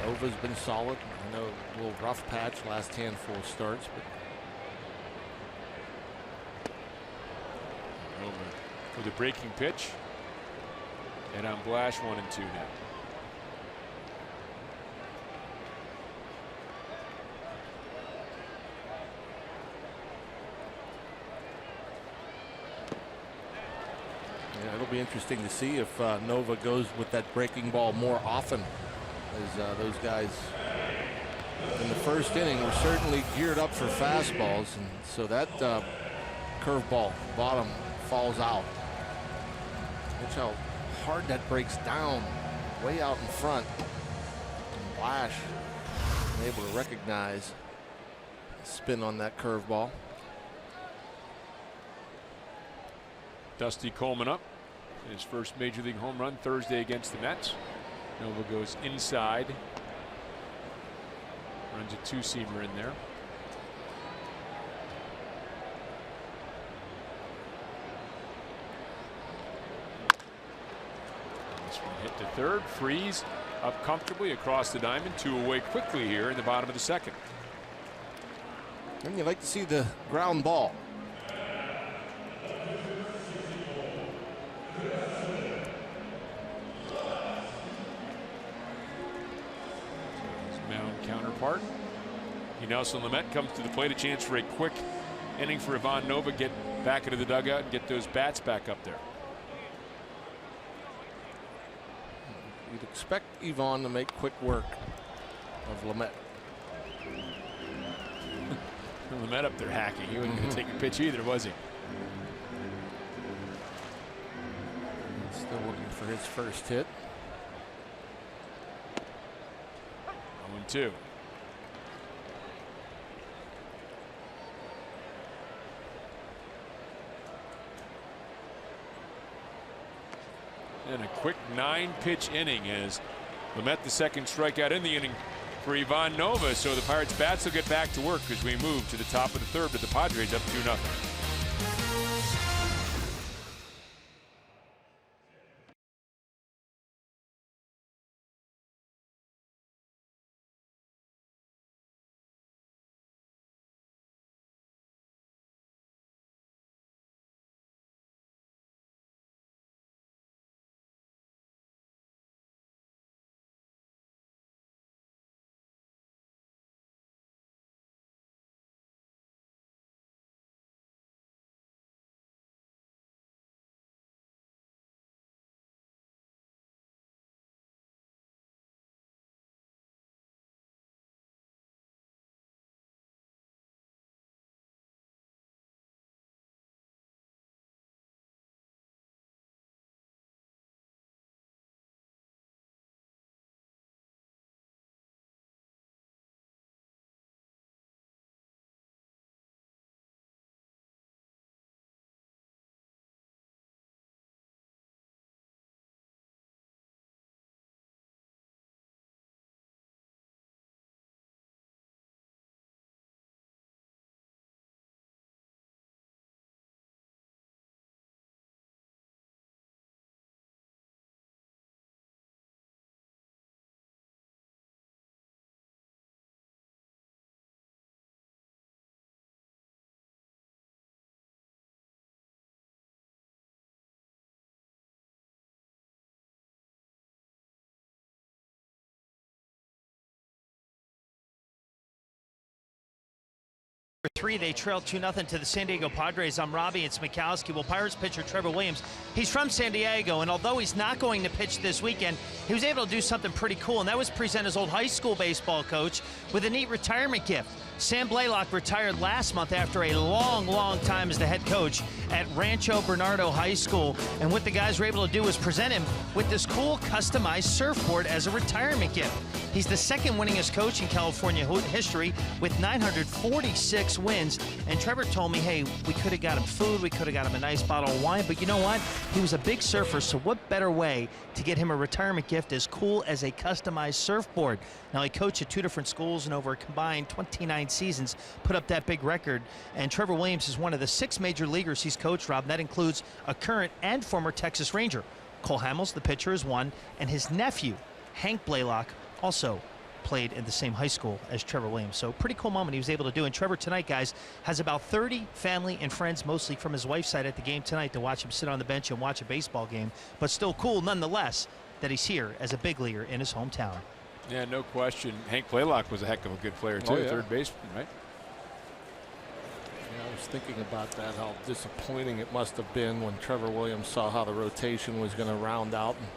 Nova's been solid. I know a little rough patch last handful of starts, but Nova with a breaking pitch. And on Blash 1-2 now. yeah, it'll be interesting to see if Nova goes with that breaking ball more often, as those guys in the first inning were certainly geared up for fastballs, and so that curveball bottom falls out. Watch how hard that breaks down way out in front. And Blash able to recognize the spin on that curveball. Dusty Coleman up. His first major league home run Thursday against the Mets. Nova goes inside. Runs a 2-seamer in there. This one hit to third. Freeze up comfortably across the diamond. 2 away quickly here in the bottom of the second. And you like to see the ground ball. Counterpart. Nelson Lamet comes to the plate. A chance for a quick inning for Ivan Nova. Get back into the dugout and get those bats back up there. You'd expect Ivan to make quick work of Lamet. Lamet up there hacking. He wasn't going to take a pitch either, was he? Still looking for his first hit. 0-2. And a quick 9-pitch inning as Lamet the second strikeout in the inning for Ivan Nova. So the Pirates bats will get back to work as we move to the top of the third with the Padres up 2-0. 3, they trailed 2-0 to the San Diego Padres. I'm Robbie, it's Mikowski. Well, Pirates pitcher Trevor Williams, he's from San Diego, and although he's not going to pitch this weekend, he was able to do something pretty cool, and that was present his old high school baseball coach with a neat retirement gift. Sam Blaylock retired last month after a long time as the head coach at Rancho Bernardo High School, and what the guys were able to do was present him with this cool customized surfboard as a retirement gift. He's the second winningest coach in California history with 946 wins, and Trevor told me, hey, we could have got him food, we could have got him a nice bottle of wine, but you know what? He was a big surfer, so what better way to get him a retirement gift as cool as a customized surfboard? Now, he coached at 2 different schools and over a combined 29 seasons put up that big record, and Trevor Williams is one of the 6 major leaguers he's coached, Rob, and that includes a current and former Texas Ranger. Cole Hamels, the pitcher, is one, and his nephew, Hank Blaylock, also played in the same high school as Trevor Williams. So pretty cool moment he was able to do. And Trevor tonight, guys, has about 30 family and friends, mostly from his wife's side, at the game tonight to watch him sit on the bench and watch a baseball game. But still cool nonetheless that he's here as a big leaguer in his hometown. Yeah, no question. Hank Blaylock was a heck of a good player too, third baseman, right? Yeah, I was thinking about that, how disappointing it must have been when Trevor Williams saw how the rotation was going to round out, and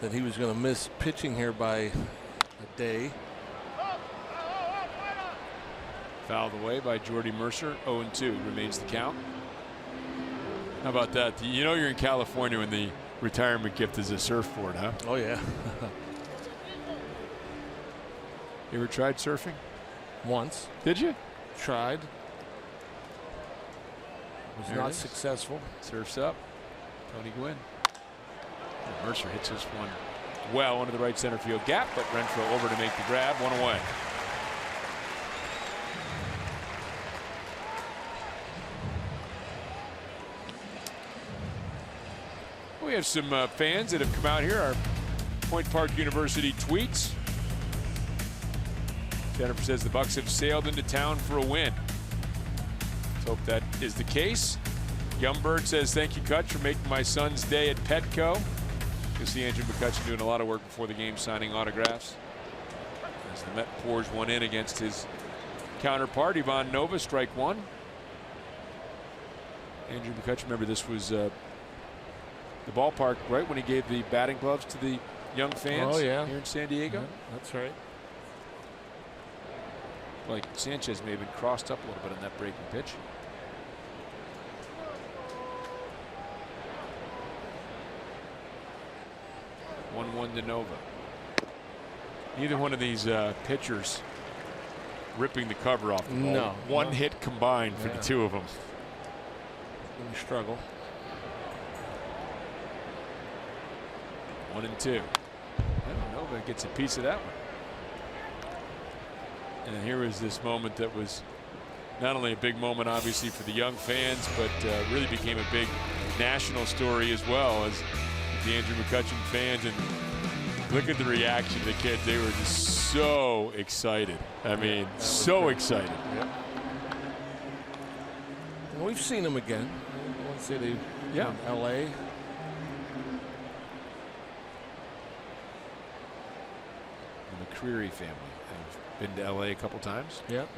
that he was going to miss pitching here by a day. Fouled away by Jordy Mercer. 0-2 remains the count. How about that? You know you're in California when the retirement gift is a surfboard, huh? Oh, yeah. You ever tried surfing? Once. Did you? Tried. Was not successful. Surfs up. Tony Gwynn. Mercer hits this one well into the right center field gap, but Renfroe over to make the grab. 1 away. We have some fans that have come out here. Our Point Park University tweets. Jennifer says the Bucks have sailed into town for a win. Let's hope that is the case. Youngbird says, thank you, Kutch, for making my son's day at Petco. You'll see Andrew McCutcheon doing a lot of work before the game, signing autographs. As the Met pours one in against his counterpart, Ivan Nova, strike 1. Andrew McCutcheon, remember this was the ballpark right when he gave the batting gloves to the young fans here in San Diego. Yeah, that's right. Like Sanchez may have been crossed up a little bit on that breaking pitch. 1-1 to Nova. Neither one of these pitchers ripping the cover off the ball. No. One hit combined for the two of them. Gonna struggle. 1-2. Nova gets a piece of that one. And here is this moment that was not only a big moment, obviously, for the young fans, but really became a big national story as well, as the Andrew McCutcheon fans. And look at the reaction of the kids. They were just so excited. I mean, so excited. Yep. And we've seen them again. One city, L.A. The McCreary family have been to L.A. a couple times. Yep.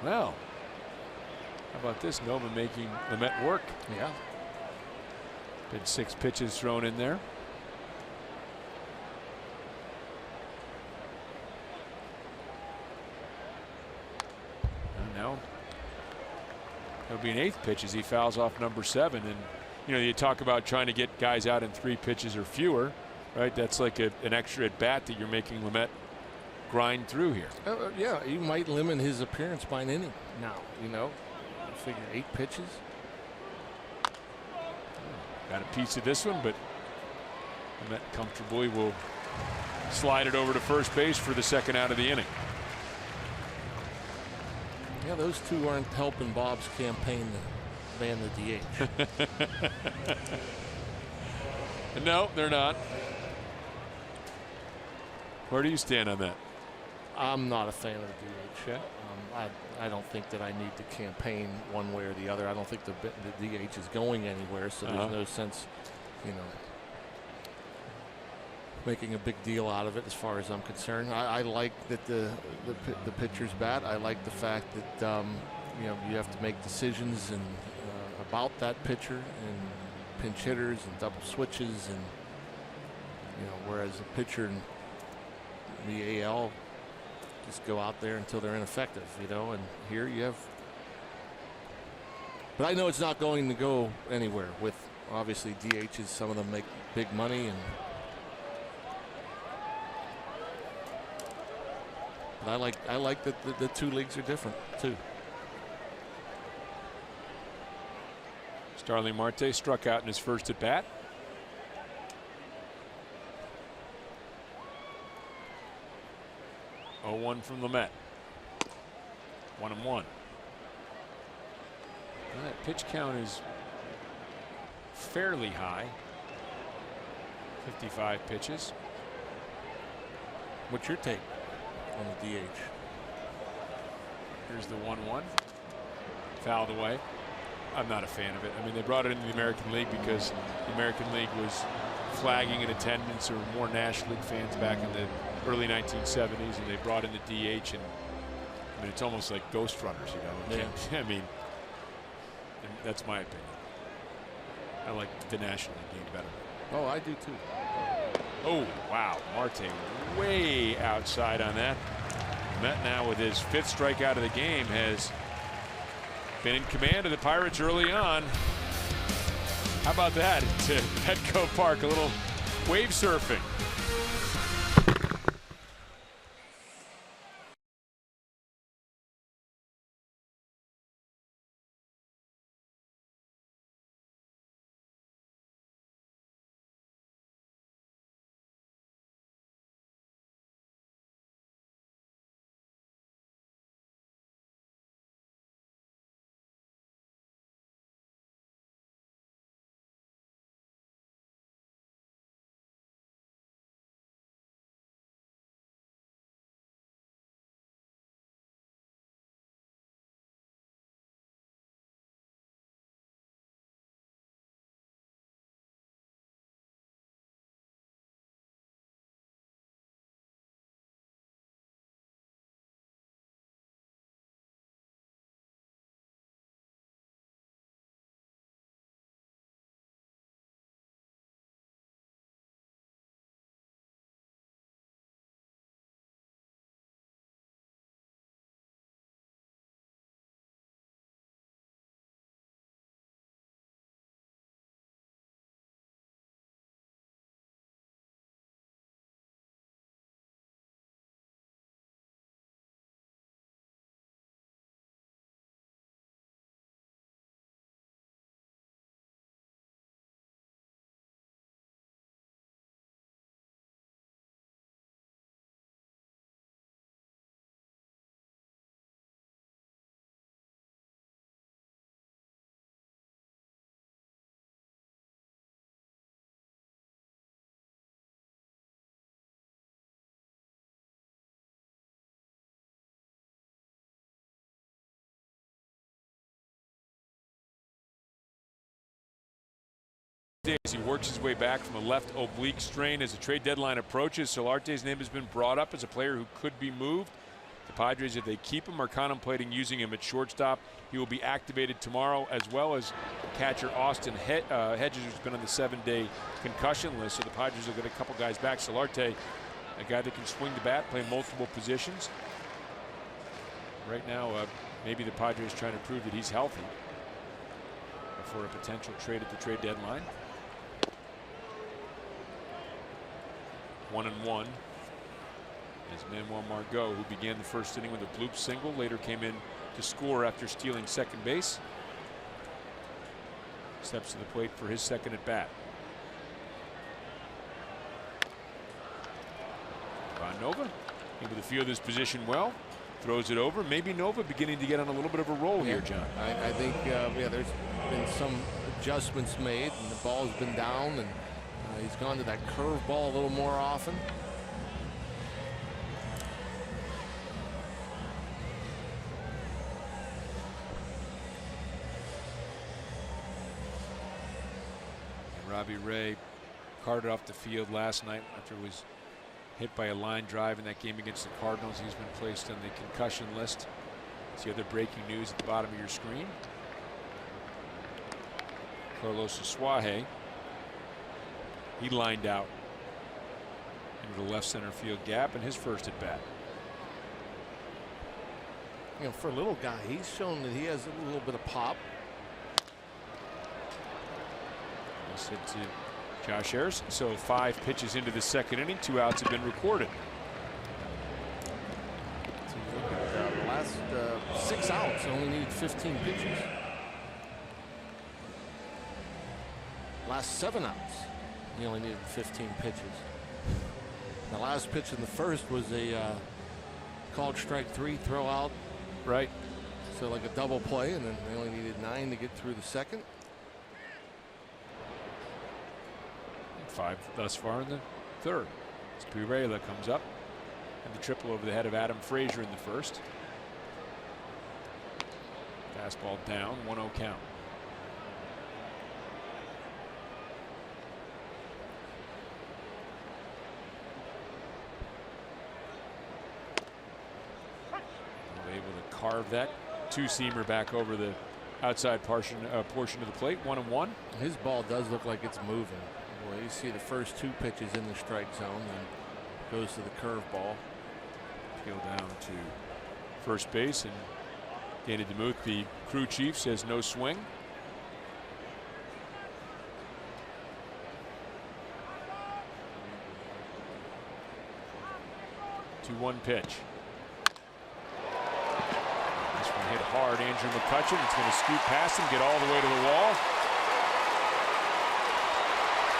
Well, how about this? Nova making Lamet work. Yeah. Been 6 pitches thrown in there. And now there'll be an 8th pitch as he fouls off number 7. And you know, you talk about trying to get guys out in 3 pitches or fewer, right? That's like an extra at bat that you're making Lamet grind through here. Yeah, you might limit his appearance by an inning now. You know, I figure 8 pitches. Got a piece of this one, but Lamet comfortably will slide it over to first base for the 2nd out of the inning. Yeah, those two aren't helping Bob's campaign to ban the DH. No, they're not. Where do you stand on that? I'm not a fan of the DH. Okay. I don't think that I need to campaign one way or the other. I don't think the DH is going anywhere, so there's no sense, you know. making a big deal out of it as far as I'm concerned. I like that the pitchers bat. I like the fact that you have to make decisions and about that pitcher and pinch hitters and double switches, and whereas a pitcher in the AL just go out there until they're ineffective, and here you have. But I know it's not going to go anywhere with obviously DHs. Some of them make big money, but I like that the two leagues are different too. Starling Marte struck out in his first at bat. Oh, 0-1 from Lamet. 1-1. That pitch count is fairly high. 55 pitches. What's your take on the DH? Here's the 1-1. Fouled away. I'm not a fan of it. I mean, they brought it into the American League because the American League was flagging in attendance, or more National League fans back in the early 1970s, and they brought in the DH, and I mean, it's almost like ghost runners, Yeah. I mean, that's my opinion. I like the National League game better. Oh, I do too. Oh, wow. Marte way outside on that. Met now with his 5th strikeout of the game has been in command of the Pirates early on. How about that to Petco Park, a little wave surfing. He works his way back from a left oblique strain as the trade deadline approaches. Solarte's name has been brought up as a player who could be moved. The Padres, if they keep him, are contemplating using him at shortstop. He will be activated tomorrow, as well as catcher Austin Hedges, who's been on the 7-day concussion list. So the Padres will get a couple guys back. Solarte, a guy that can swing the bat, play multiple positions. Right now, maybe the Padres trying to prove that he's healthy for a potential trade at the trade deadline. 1-1 is Manuel Margo, who began the first inning with a bloop single, later came in to score after stealing second base. Steps to the plate for his second at bat. Nova able to field his position well, throws it over. Maybe Nova beginning to get on a little bit of a roll here, John. I think there's been some adjustments made, and the ball's been down, and he's gone to that curve ball a little more often. And Robbie Ray carted off the field last night after he was hit by a line drive in that game against the Cardinals. He's been placed on the concussion list. It's the other breaking news at the bottom of your screen. Carlos Asuaje, he lined out into the left center field gap in his first at bat. You know, for a little guy, he's shown that he has a little bit of pop. That's it to Josh Harrison. So 5 pitches into the second inning, 2 outs have been recorded. So you look at the last 6 outs, only needed 15 pitches. Last 7 outs, he only needed 15 pitches. The last pitch in the first was a called strike 3 throw out. Right. So like a double play, and then they only needed 9 to get through the second. 5 thus far in the third. As Pirela comes up and the triple over the head of Adam Fraser in the first. Fastball down, 1-0 count. Carve that two-seamer back over the outside portion of the plate. 1-1. His ball does look like it's moving. Well, you see the first 2 pitches in the strike zone, then goes to the curveball. Go down to first base, and Danny DeMuth, the crew chief, says no swing. To 1 pitch. Hit hard, Andrew McCutchen. It's going to scoot past him, get all the way to the wall.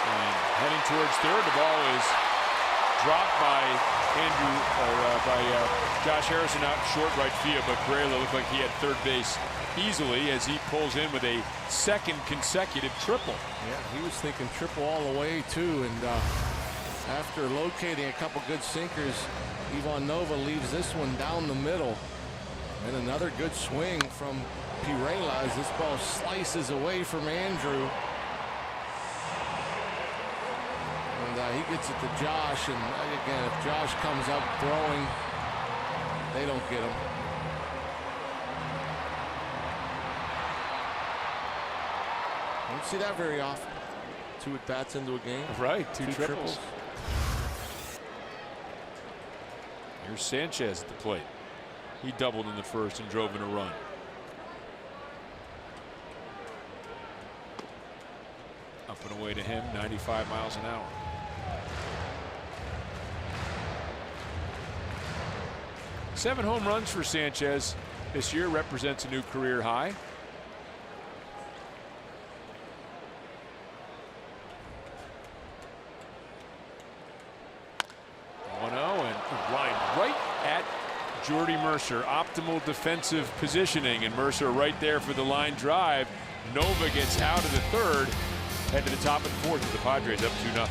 And heading towards third, the ball is dropped by Josh Harrison out in short right field, but Pirela looked like he had third base easily as he pulls in with a second consecutive triple. Yeah, he was thinking triple all the way too, and after locating a couple good sinkers, Ivan Nova leaves this one down the middle. And another good swing from Pirela as this ball slices away from Andrew. And he gets it to Josh. And again, if Josh comes up throwing, they don't get him. Don't see that very often. 2 at-bats into a game. Right, 2 triples. Here's Sanchez at the plate. He doubled in the first and drove in a run. Up and away to him, 95 miles an hour. Seven home runs for Sanchez this year represents a new career high. And line right at Jordy Mercer. Optimal defensive positioning, and Mercer right there for the line drive. Nova gets out of the third, head to the top of the fourth with the Padres up 2-0.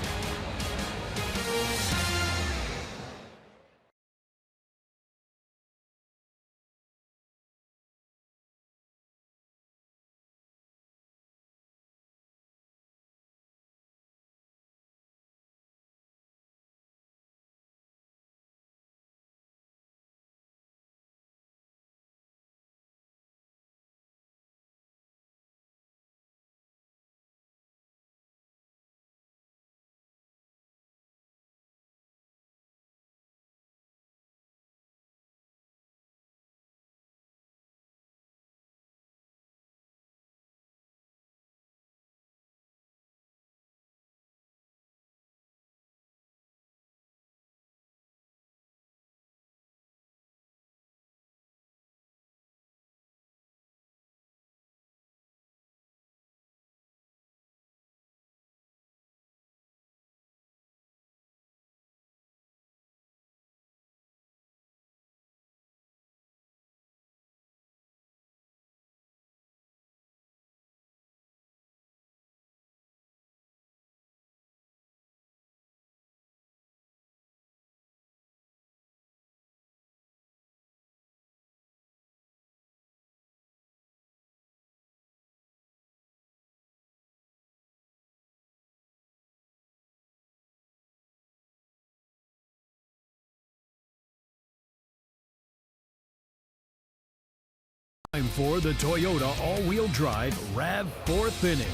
Time for the Toyota all-wheel drive RAV4th inning.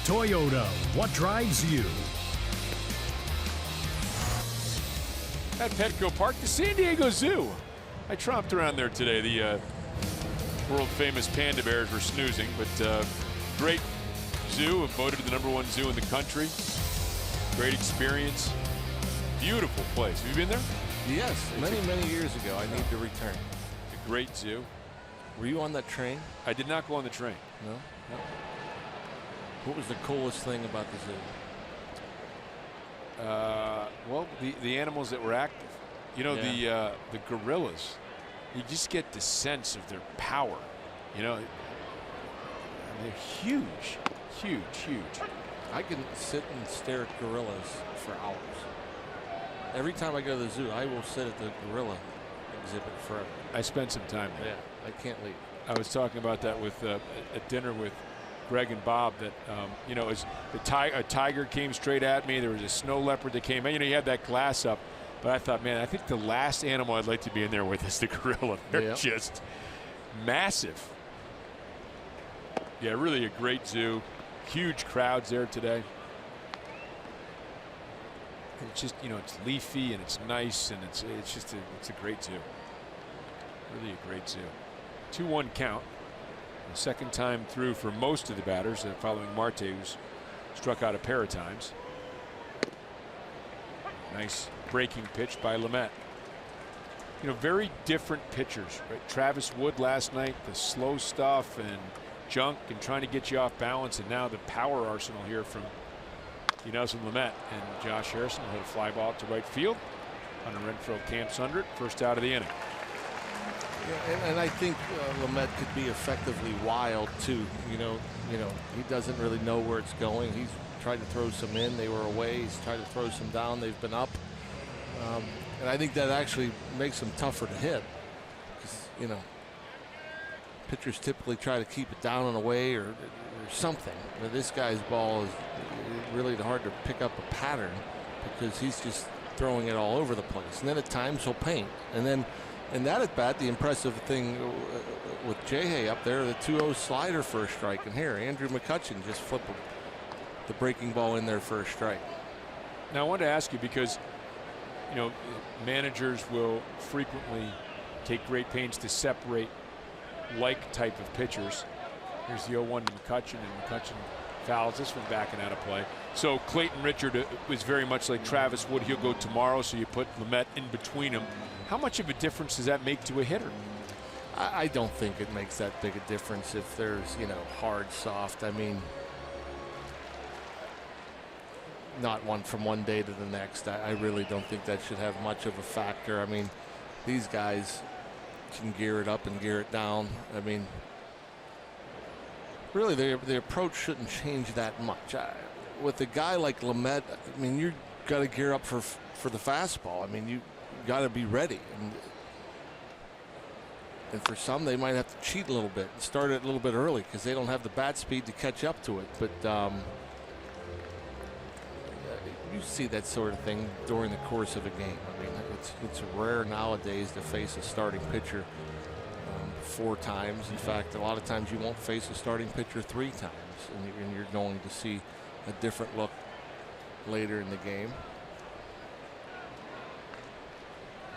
Toyota, what drives you? At Petco Park, the San Diego Zoo. I tromped around there today. The world-famous panda bears were snoozing, but great zoo, voted the #1 zoo in the country. Great experience. Beautiful place. Have you been there? Yes, many years ago. I need to return. A great zoo. Were you on that train? I did not go on the train. No? What was the coolest thing about the zoo? Well, the animals that were active. You know, the gorillas. You just get the sense of their power. You know, they're huge, huge. I can sit and stare at gorillas for hours. Every time I go to the zoo, I will sit at the gorilla exhibit forever. I spent some time there. Yeah, I can't leave. I was talking about that with at dinner with Greg and Bob, that you know, as a tiger came straight at me, there was a snow leopard that came in. You know, you had that glass up, but I thought, man, I think the last animal I'd like to be in there with is the gorilla. They're just massive. Yeah, really a great zoo. Huge crowds there today. It's just, you know, it's leafy and it's nice, and it's just it's a great zoo. Really a great zoo. 2-1 count. The second time through for most of the batters, following Marte, who's struck out a pair of times. Nice breaking pitch by Lamet. You know, very different pitchers, right? Travis Wood last night, the slow stuff and junk and trying to get you off balance, and now the power arsenal here from Nelson Lamet. And Josh Harrison hit a fly ball to right field. Hunter Renfroe camps under it. First out of the inning. Yeah, and I think Lamet could be effectively wild too. You know, he doesn't really know where it's going. He's tried to throw some in. They were away. He's tried to throw some down. They've been up. And I think that actually makes him tougher to hit. You know, pitchers typically try to keep it down and away or something. But this guy's ball is really hard to pick up a pattern because he's just throwing it all over the place. And then at times he'll paint. And then in that at bat, the impressive thing with Jay up there, the 2-0 slider for a strike. And here, Andrew McCutchen just flipped the breaking ball in there for a strike. Now I wanted to ask you, because you know, managers will frequently take great pains to separate like type of pitchers. Here's the 0-1 to McCutchen, and McCutchen fouls this one backing out of play. So Clayton Richard was very much like Travis Wood. He'll go tomorrow, so you put Lamet in between them. How much of a difference does that make to a hitter? I don't think it makes that big a difference if there's, you know, hard, soft. I mean, not one from one day to the next. I really don't think that should have much of a factor. I mean, these guys can gear it up and gear it down. I mean, really, the approach shouldn't change that much. With a guy like Lamet, I mean, you got to gear up for the fastball. I mean, you got to be ready. And for some, they might have to cheat a little bit and start it a little bit early because they don't have the bat speed to catch up to it. But you see that sort of thing during the course of a game. I mean, it's rare nowadays to face a starting pitcher 4 times. In fact, a lot of times you won't face a starting pitcher 3 times, and you're going to see a different look later in the game.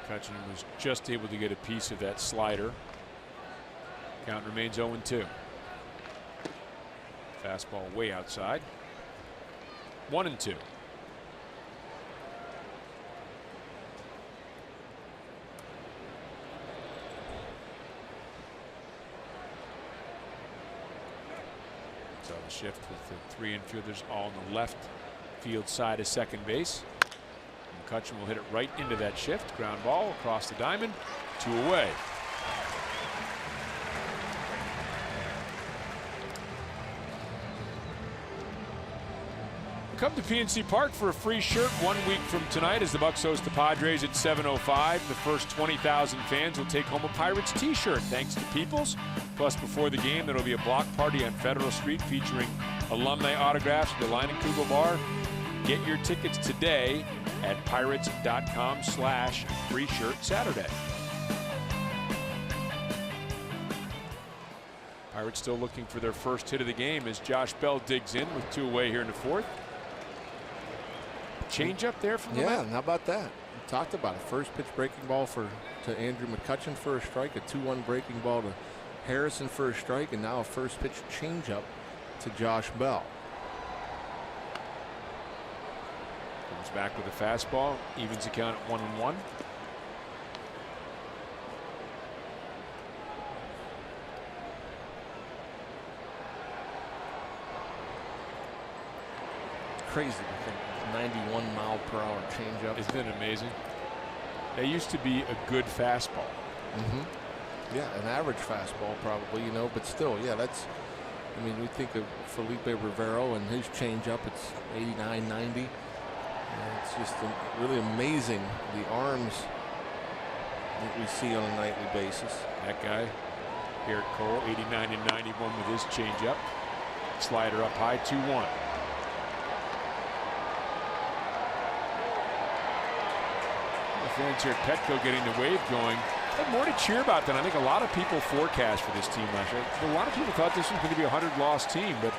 McCutchen was just able to get a piece of that slider. Count remains 0-2. Fastball way outside. 1-2. So the shift with the 3 infielders all on the left field side of second base. McCutchen will hit it right into that shift. Ground ball across the diamond. 2 away. Come to PNC Park for a free shirt 1 week from tonight as the Bucks host the Padres at 7:05. The first 20,000 fans will take home a Pirates t-shirt thanks to Peoples. Plus, before the game, there will be a block party on Federal Street featuring alumni autographs at the Line and Kugel Bar. Get your tickets today at pirates.com/free shirt Saturday. Pirates still looking for their first hit of the game as Josh Bell digs in with 2 away here in the 4th. Change up there from the yeah, how about that? We talked about it. First pitch breaking ball to Andrew McCutchen for a strike, a 2-1 breaking ball to Harrison for a strike, and now a first pitch changeup to Josh Bell. Comes back with a fastball, evens the count at 1-1. Crazy to think 91-mile-per-hour changeup. Isn't it amazing? They used to be a good fastball. Yeah, an average fastball probably, you know, but still, yeah, that's, I mean, we think of Felipe Rivero and his changeup, it's 89, 90. It's just really amazing, the arms that we see on a nightly basis. That guy, Garrett Cole, 89 and 91 with his changeup. Slider up high, 2-1. Fans here at Petco getting the wave going. Had more to cheer about than I think a lot of people forecast for this team last year. A lot of people thought this was going to be a 100-loss team, but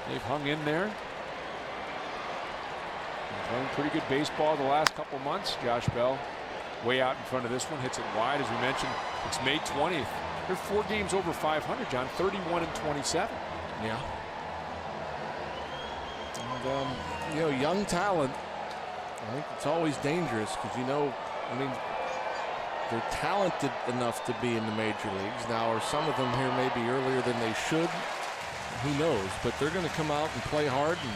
they've hung in there. Been playing pretty good baseball the last couple months. Josh Bell way out in front of this one, hits it wide. As we mentioned, it's May 20th. They're 4 games over 500, John, 31 and 27. Yeah. And, you know, young talent, I think it's always dangerous because, you know, I mean, they're talented enough to be in the major leagues. Now, are some of them here maybe earlier than they should? Who knows? But they're going to come out and play hard and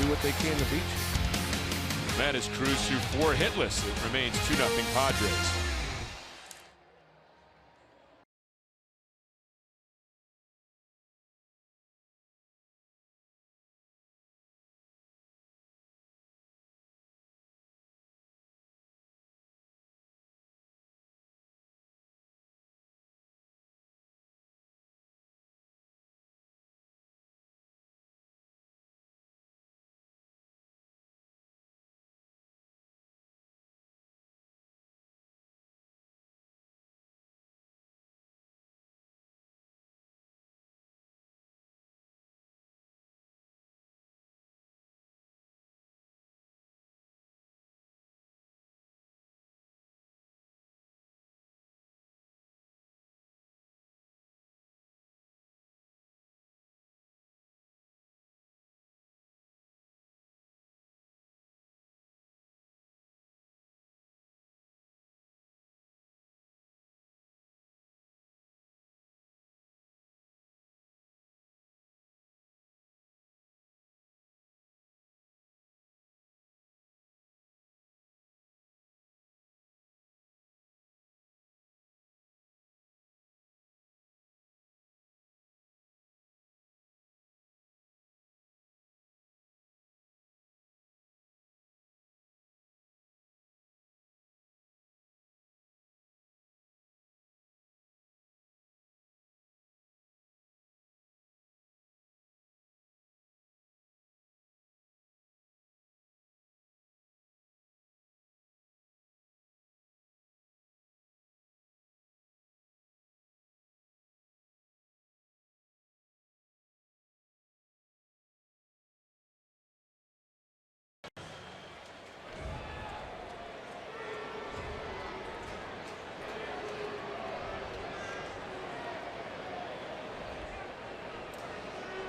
do what they can to beat you. That is Cruz through 4 hitless. It remains 2-0 Padres.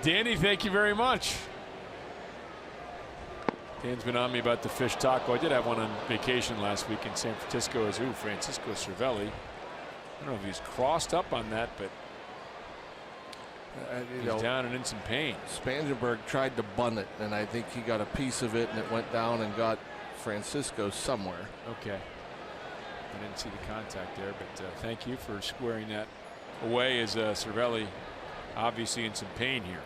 Danny, thank you very much. Dan's been on me about the fish taco. I did have one on vacation last week in San Francisco as Francisco Cervelli. I don't know if he's crossed up on that, but he's down and in some pain. Spangenberg tried to bun it, and I think he got a piece of it, and it went down and got Francisco somewhere. Okay. I didn't see the contact there, but thank you for squaring that away as Cervelli obviously in some pain here.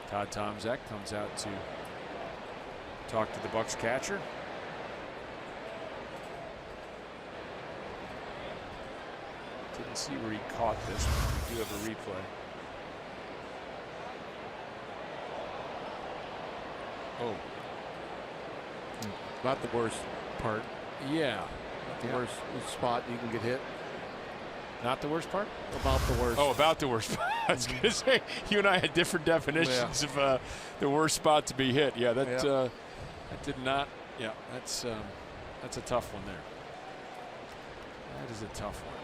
Todd Tomzak comes out to talk to the Bucs catcher. Didn't see where he caught this, but we do have a replay. Oh. Not the worst part. Yeah. The worst spot you can get hit. Not the worst part? About the worst. Oh, about the worst part. I was going to say, you and I had different definitions of the worst spot to be hit. Yeah, that did not. Yeah, that's a tough one there. That is a tough one.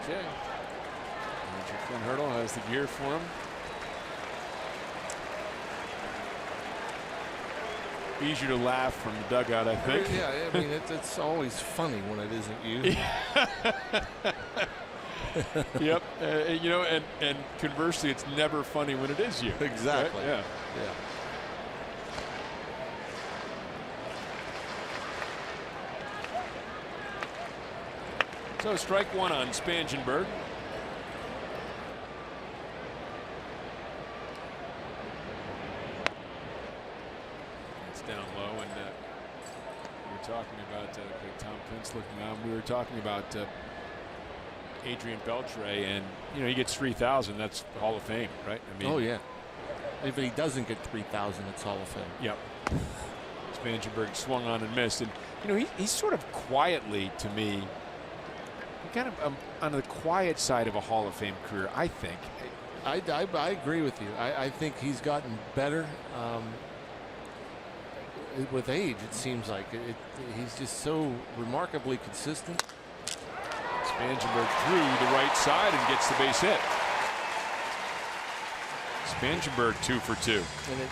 Okay. Clint Hurdle has the gear for him. Easier to laugh from the dugout, I think. Yeah, I mean, it's always funny when it isn't you. Yep. You know, and conversely, it's never funny when it is you. Exactly. Right? Yeah. So strike one on Spangenberg. It's down low, and we were talking about Tom Pence looking on. We were talking about Adrian Beltre, and you know he gets 3,000. That's Hall of Fame, right? I mean, oh yeah. If he doesn't get 3,000, it's Hall of Fame. Yep. Spangenberg swung on and missed, and you know he's sort of quietly, to me, kind of on the quiet side of a Hall of Fame career, I think. I agree with you. I think he's gotten better with age. It seems like he's just so remarkably consistent. Spangenberg through the right side and gets the base hit. Spangenberg 2 for 2.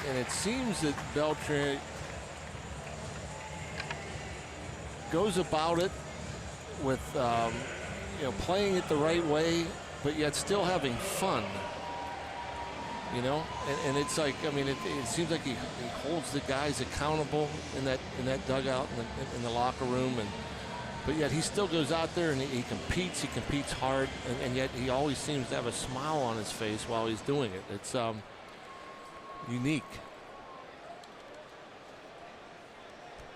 And it seems that Beltre goes about it with you know, playing it the right way, but yet still having fun. You know, and it's like, I mean, it seems like he holds the guys accountable in that dugout in the locker room, but yet he still goes out there and he competes hard, and yet he always seems to have a smile on his face while he's doing it. It's unique.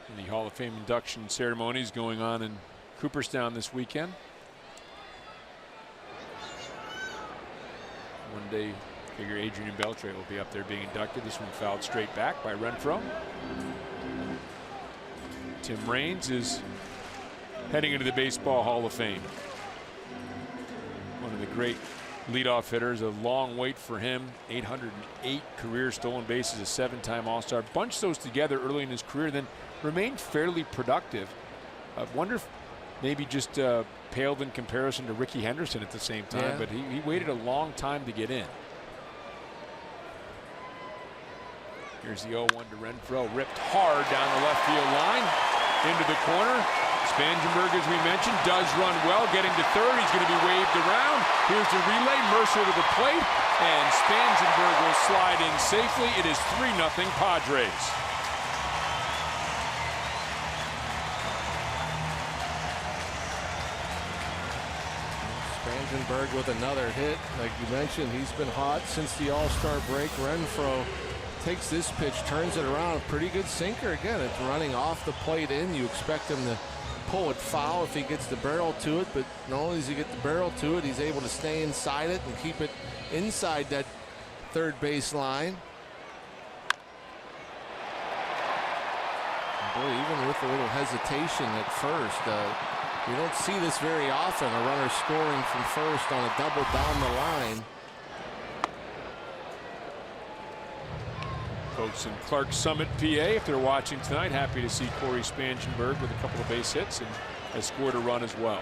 And the Hall of Fame induction ceremonies going on in Cooperstown this weekend. One day, figure Adrian Beltre will be up there being inducted. This one fouled straight back by Renfroe. Tim Raines is heading into the Baseball Hall of Fame. One of the great leadoff hitters. A long wait for him. 808 career stolen bases, a 7-time All-Star. Bunched those together early in his career, then remained fairly productive. I wonder if maybe just paled in comparison to Ricky Henderson at the same time, but he waited a long time to get in. Here's the 0-1 to Renfroe, ripped hard down the left field line into the corner. Spangenberg, as we mentioned, does run well, getting to third. He's going to be waved around. Here's the relay, Mercer to the plate, and Spangenberg will slide in safely. It is 3-0 Padres. Spangenberg with another hit. Like you mentioned, he's been hot since the All-Star break. Renfroe takes this pitch, turns it around. A pretty good sinker. Again, it's running off the plate in. You expect him to pull it foul if he gets the barrel to it, but not only does he get the barrel to it, he's able to stay inside it and keep it inside that third base line. Boy, even with a little hesitation at first, you don't see this very often, a runner scoring from first on a double down the line. Folks in Clark Summit, PA, if they're watching tonight, happy to see Corey Spangenberg with a couple of base hits and has scored a run as well.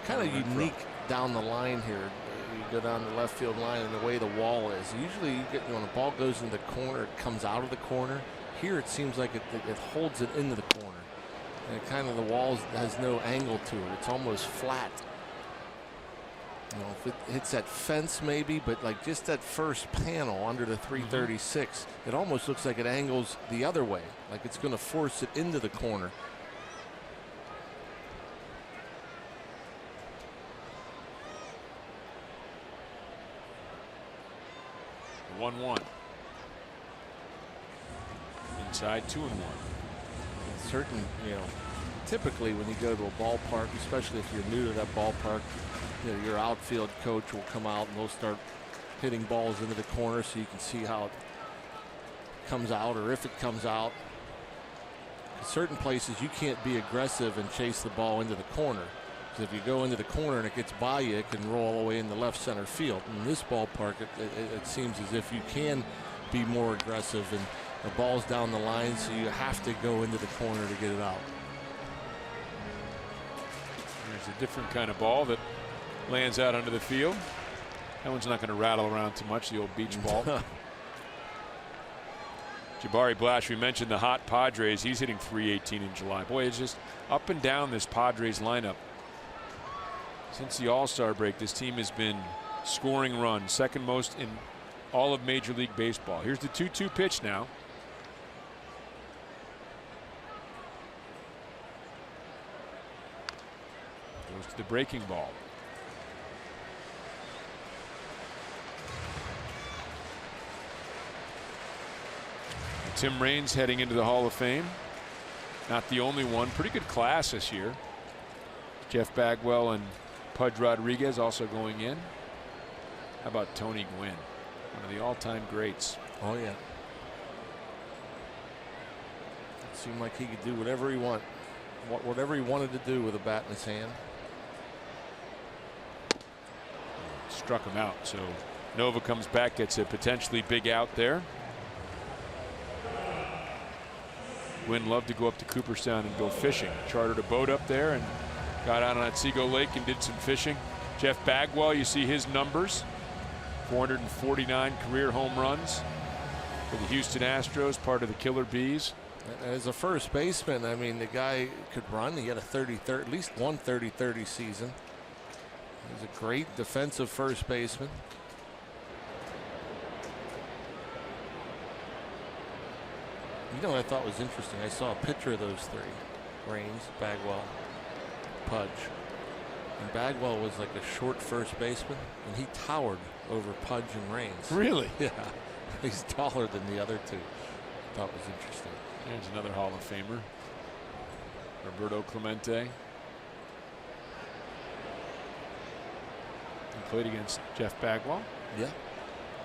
Kind of unique down the line here. You go down the left field line and the way the wall is. Usually you get, when the ball goes in the corner, it comes out of the corner. Here it seems like it holds it into the corner. And it kind of, the wall has no angle to it. It's almost flat. You know, if it hits that fence maybe, but like just that first panel under the 336, it almost looks like it angles the other way, like it's going to force it into the corner. inside, 2-1. Certain, typically when you go to a ballpark, especially if you're new to that ballpark, your outfield coach will come out and they'll start hitting balls into the corner so you can see how it comes out or if it comes out. In certain places you can't be aggressive and chase the ball into the corner, because if you go into the corner and it gets by you, it can roll all the way into left center field. In this ballpark, it seems as if you can be more aggressive, and the ball's down the line, so you have to go into the corner to get it out. There's a different kind of ball that lands out onto the field. That one's not going to rattle around too much, the old beach ball. Jabari Blash, we mentioned the hot Padres. He's hitting .318 in July. Boy, it's just up and down this Padres lineup. Since the All-Star break, this team has been scoring runs, second most in all of Major League Baseball. Here's the 2-2 pitch now. Goes to the breaking ball. Tim Raines heading into the Hall of Fame. Not the only one. Pretty good class this year. Jeff Bagwell and Pudge Rodriguez also going in. How about Tony Gwynn, one of the all-time greats? Oh yeah. It seemed like he could do whatever he wanted to do with a bat in his hand. Struck him out. So Nova comes back, gets a potentially big out there. Gwynn loved to go up to Cooperstown and go fishing. Chartered a boat up there and got out on Otsego Lake and did some fishing. Jeff Bagwell, you see his numbers. 449 career home runs for the Houston Astros, part of the Killer Bees. As a first baseman, I mean, the guy could run. He had a at least one 30-30 season. He's a great defensive first baseman. You know what I thought was interesting? I saw a picture of those three. Raines, Bagwell, Pudge. And Bagwell was like a short first baseman, and he towered over Pudge and Raines. Really? Yeah. He's taller than the other two. Thought was interesting. There's another Hall of Famer. Roberto Clemente. He played against Jeff Bagwell. Yeah.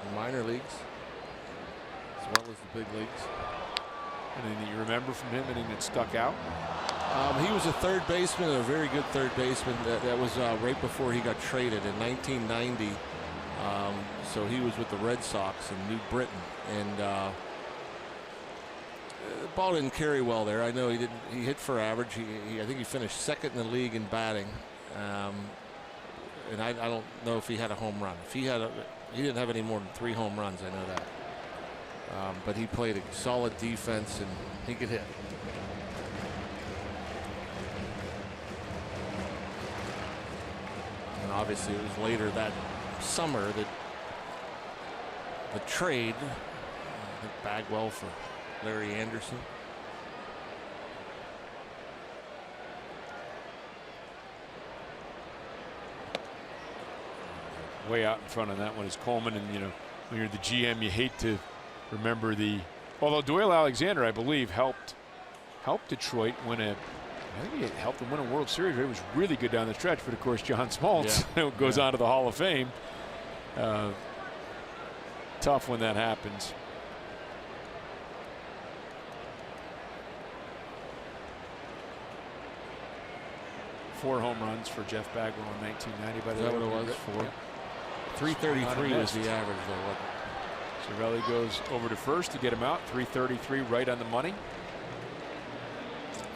In minor leagues, as well as the big leagues. Anything that you remember from him? Anything that stuck out? He was a third baseman, a very good third baseman. That was right before he got traded in 1990. So he was with the Red Sox in New Britain, and the ball didn't carry well there. I know he didn't. He hit for average. I think he finished second in the league in batting, and I don't know if he had a home run. If he didn't have any more than 3 home runs. I know that. But he played a solid defense, and he could hit. And obviously it was later that summer that the trade, I think Bagwell for Larry Anderson. Way out in front on that one is Coleman, and when you're the GM, you hate to remember although Doyle Alexander, I believe, helped Detroit win I think he helped them win a World Series. He was really good down the stretch, but of course John Smoltz goes on to the Hall of Fame. Tough when that happens. Four home runs for Jeff Bagwell in 1990. By the way, what it was? 4. Yeah. 333 was the average, though, wasn't it? Cervelli goes over to first to get him out. 333 right on the money.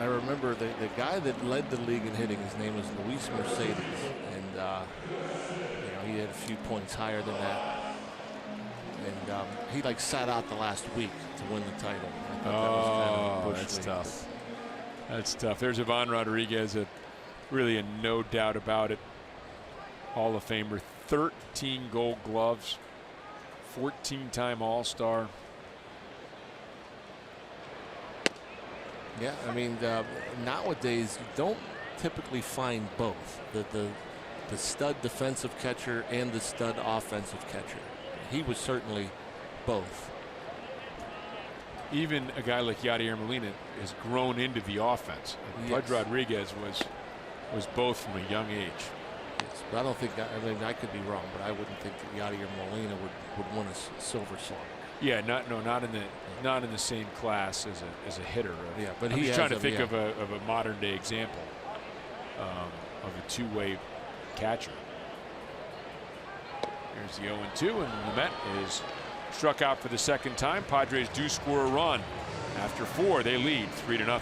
I remember the guy that led the league in hitting, his name was Luis Mercedes, and he had a few points higher than that, and he sat out the last week to win the title. I thought that was kind of that's tough. That's tough. There's Ivan Rodriguez, really a no doubt about it. Hall of Famer, 13 Gold Gloves, 14-time All-Star. Yeah, I mean, nowadays you don't typically find both the stud defensive catcher and the stud offensive catcher. He was certainly both. even a guy like Yadier Molina has grown into the offense. Bud Rodriguez was both from a young age. Yes, but I don't think, I mean, I could be wrong, but I wouldn't think that Yadier Molina would win a Silver Slugger. Yeah, not in the same class as a hitter. Yeah, but I'm just trying to think yeah. of a modern day example of a two-way catcher. Here's the 0-2, and Lamet is struck out for the second time. Padres do score a run. After 4, they lead 3-0.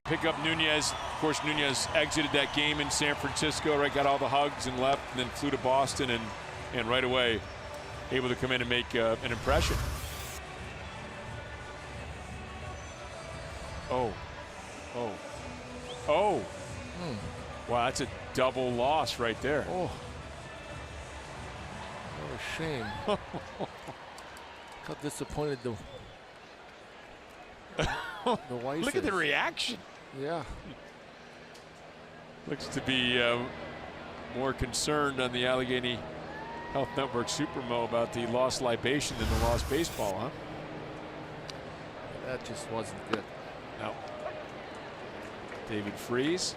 Pick up Nunez. Of course, Nunez exited that game in San Francisco, right? Got all the hugs and left, and then flew to Boston, and right away able to come in and make an impression. Oh. Wow, that's a double loss right there. Oh. What a shame. How disappointed the wife Look at the reaction. Yeah. Looks to be more concerned on the Allegheny Health Network Supermo about the lost libation than the lost baseball, huh? That just wasn't good. No. David Freese,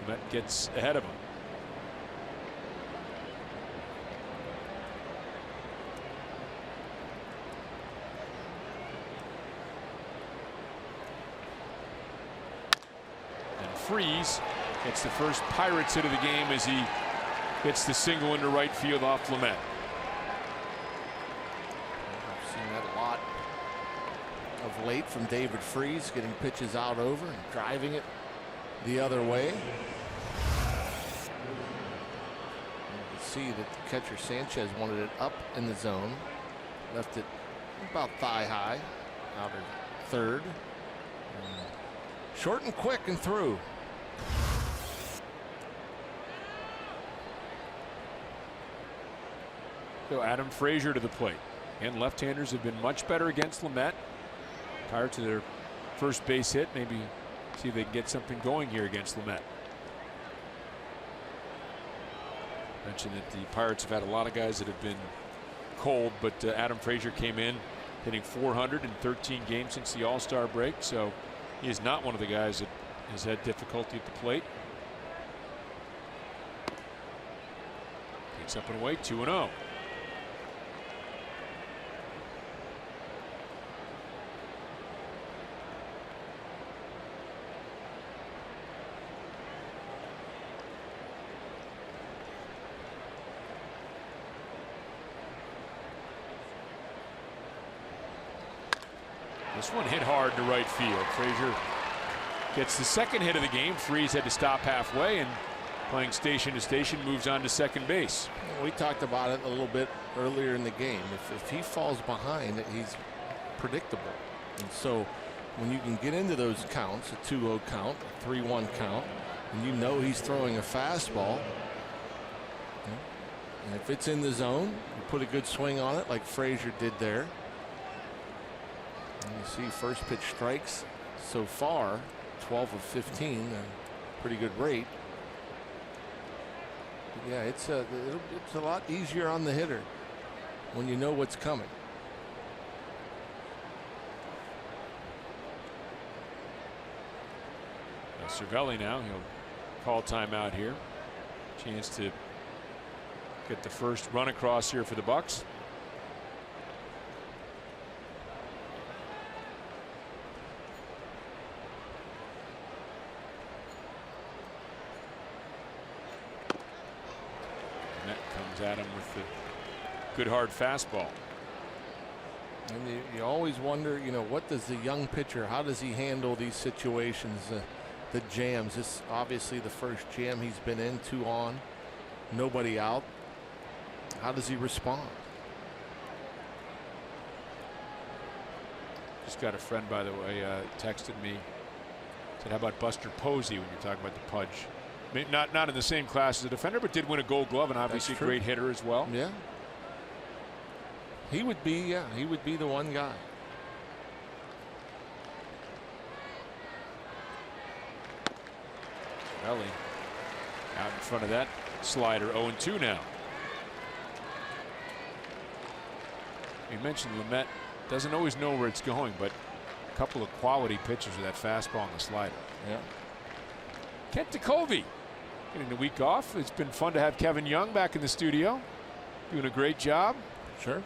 that gets ahead of him. Freese gets the first Pirates hit of the game as he hits the single into right field off Lamet. I've seen that a lot of late from David Freese, getting pitches out over and driving it the other way. And you can see that the catcher Sanchez wanted it up in the zone, left it about thigh high, out at third. Short and quick and through. So Adam Fraser to the plate. And left-handers have been much better against Lamet. Prior to their first base hit, maybe see if they can get something going here against Lamet. Mentioned that the Pirates have had a lot of guys that have been cold, but Adam Fraser came in hitting 400 in 13 games since the All-Star break, so he is not one of the guys that has had difficulty at the plate. Takes up and away, 2-0. This one hit hard to right field. Fraser gets the second hit of the game. Freese had to stop halfway, and playing station to station moves on to second base. We talked about it a little bit earlier in the game. If he falls behind, he's predictable. And so when you can get into those counts, a 2-0 count, a 3-1 count, and you know he's throwing a fastball, and if it's in the zone, you put a good swing on it like Fraser did there. And you see first pitch strikes so far, 12 of 15, a pretty good rate. But yeah, it's a lot easier on the hitter when you know what's coming. Cervelli now, he'll call timeout here. Chance to get the first run across here for the Bucks. Met comes at him with the good hard fastball. And you always wonder, you know, what does the young pitcher, how does he handle these situations, the jams? This obviously the first jam he's been in, 2 on, nobody out. How does he respond? Just got a friend, by the way, texted me, said, how about Buster Posey when you're talking about the Pudge? I mean, not in the same class as a defender, but did win a Gold Glove, and obviously a great hitter as well. Yeah. He would be the one guy. Ellie out in front of that slider. 0-2 now. You mentioned Lamet doesn't always know where it's going, but a couple of quality pitches with that fastball and the slider. Yeah. Kent DeCovey getting the week off. It's been fun to have Kevin Young back in the studio, doing a great job. Sure.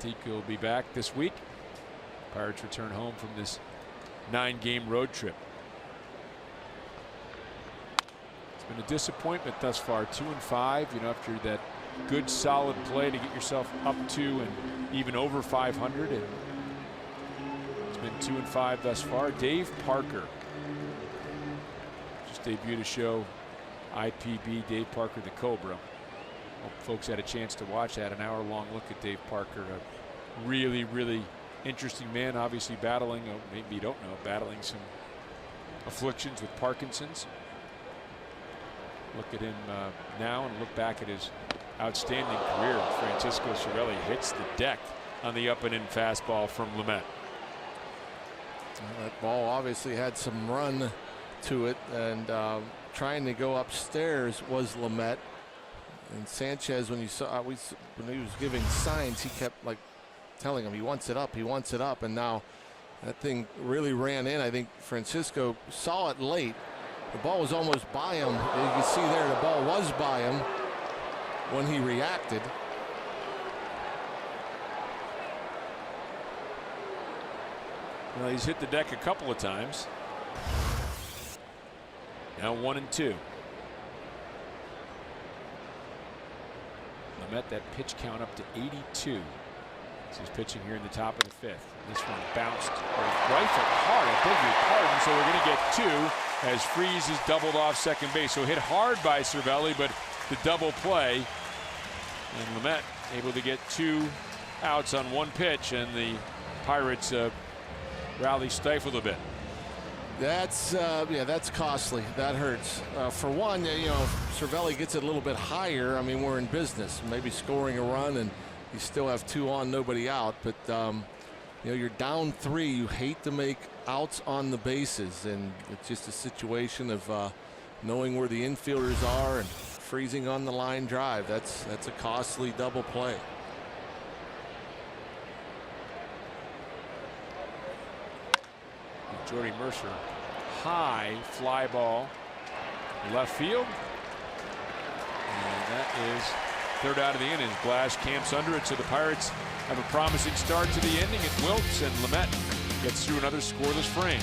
Tika will be back this week. Pirates return home from this 9-game road trip. It's been a disappointment thus far. 2-5. You know, after that good solid play to get yourself up to and even over 500, and it's been 2-5 thus far. Dave Parker just debuted a show, IPB. Dave Parker, the Cobra. Hope folks had a chance to watch that. An hour-long look at Dave Parker. A really, really interesting man, obviously battling, maybe you don't know, battling some afflictions with Parkinson's. Look at him now and look back at his outstanding career. Francisco Cervelli hits the deck on the up and in fastball from Lamet. Well, that ball obviously had some run to it, and trying to go upstairs was Lamet. And Sanchez, when you saw when he was giving signs, he kept like telling him he wants it up, and now that thing really ran in. I think Francisco saw it late. The ball was almost by him. You can see there the ball was by him when he reacted. Well, he's hit the deck a couple of times. Now 1-2. Lamet, that pitch count up to 82. So he's pitching here in the top of the 5th. This one bounced rifled hard. I beg your pardon. So we're going to get 2 as Freese is doubled off second base. So hit hard by Cervelli, but the double play. And Lamet able to get 2 outs on 1 pitch, and the Pirates rally stifled a bit. That's that's costly. That hurts. For one, you know, if Cervelli gets it a little bit higher, I mean, we're in business. Maybe scoring a run and you still have 2 on, nobody out. But you know, you're down 3. You hate to make outs on the bases, and it's just a situation of knowing where the infielders are and freezing on the line drive. That's a costly double play. Jordy Mercer, high fly ball left field, and that is 3rd out of the inning. Glass camps under it, so the Pirates have a promising start to the inning. It wilts, and Lamet gets through another scoreless frame.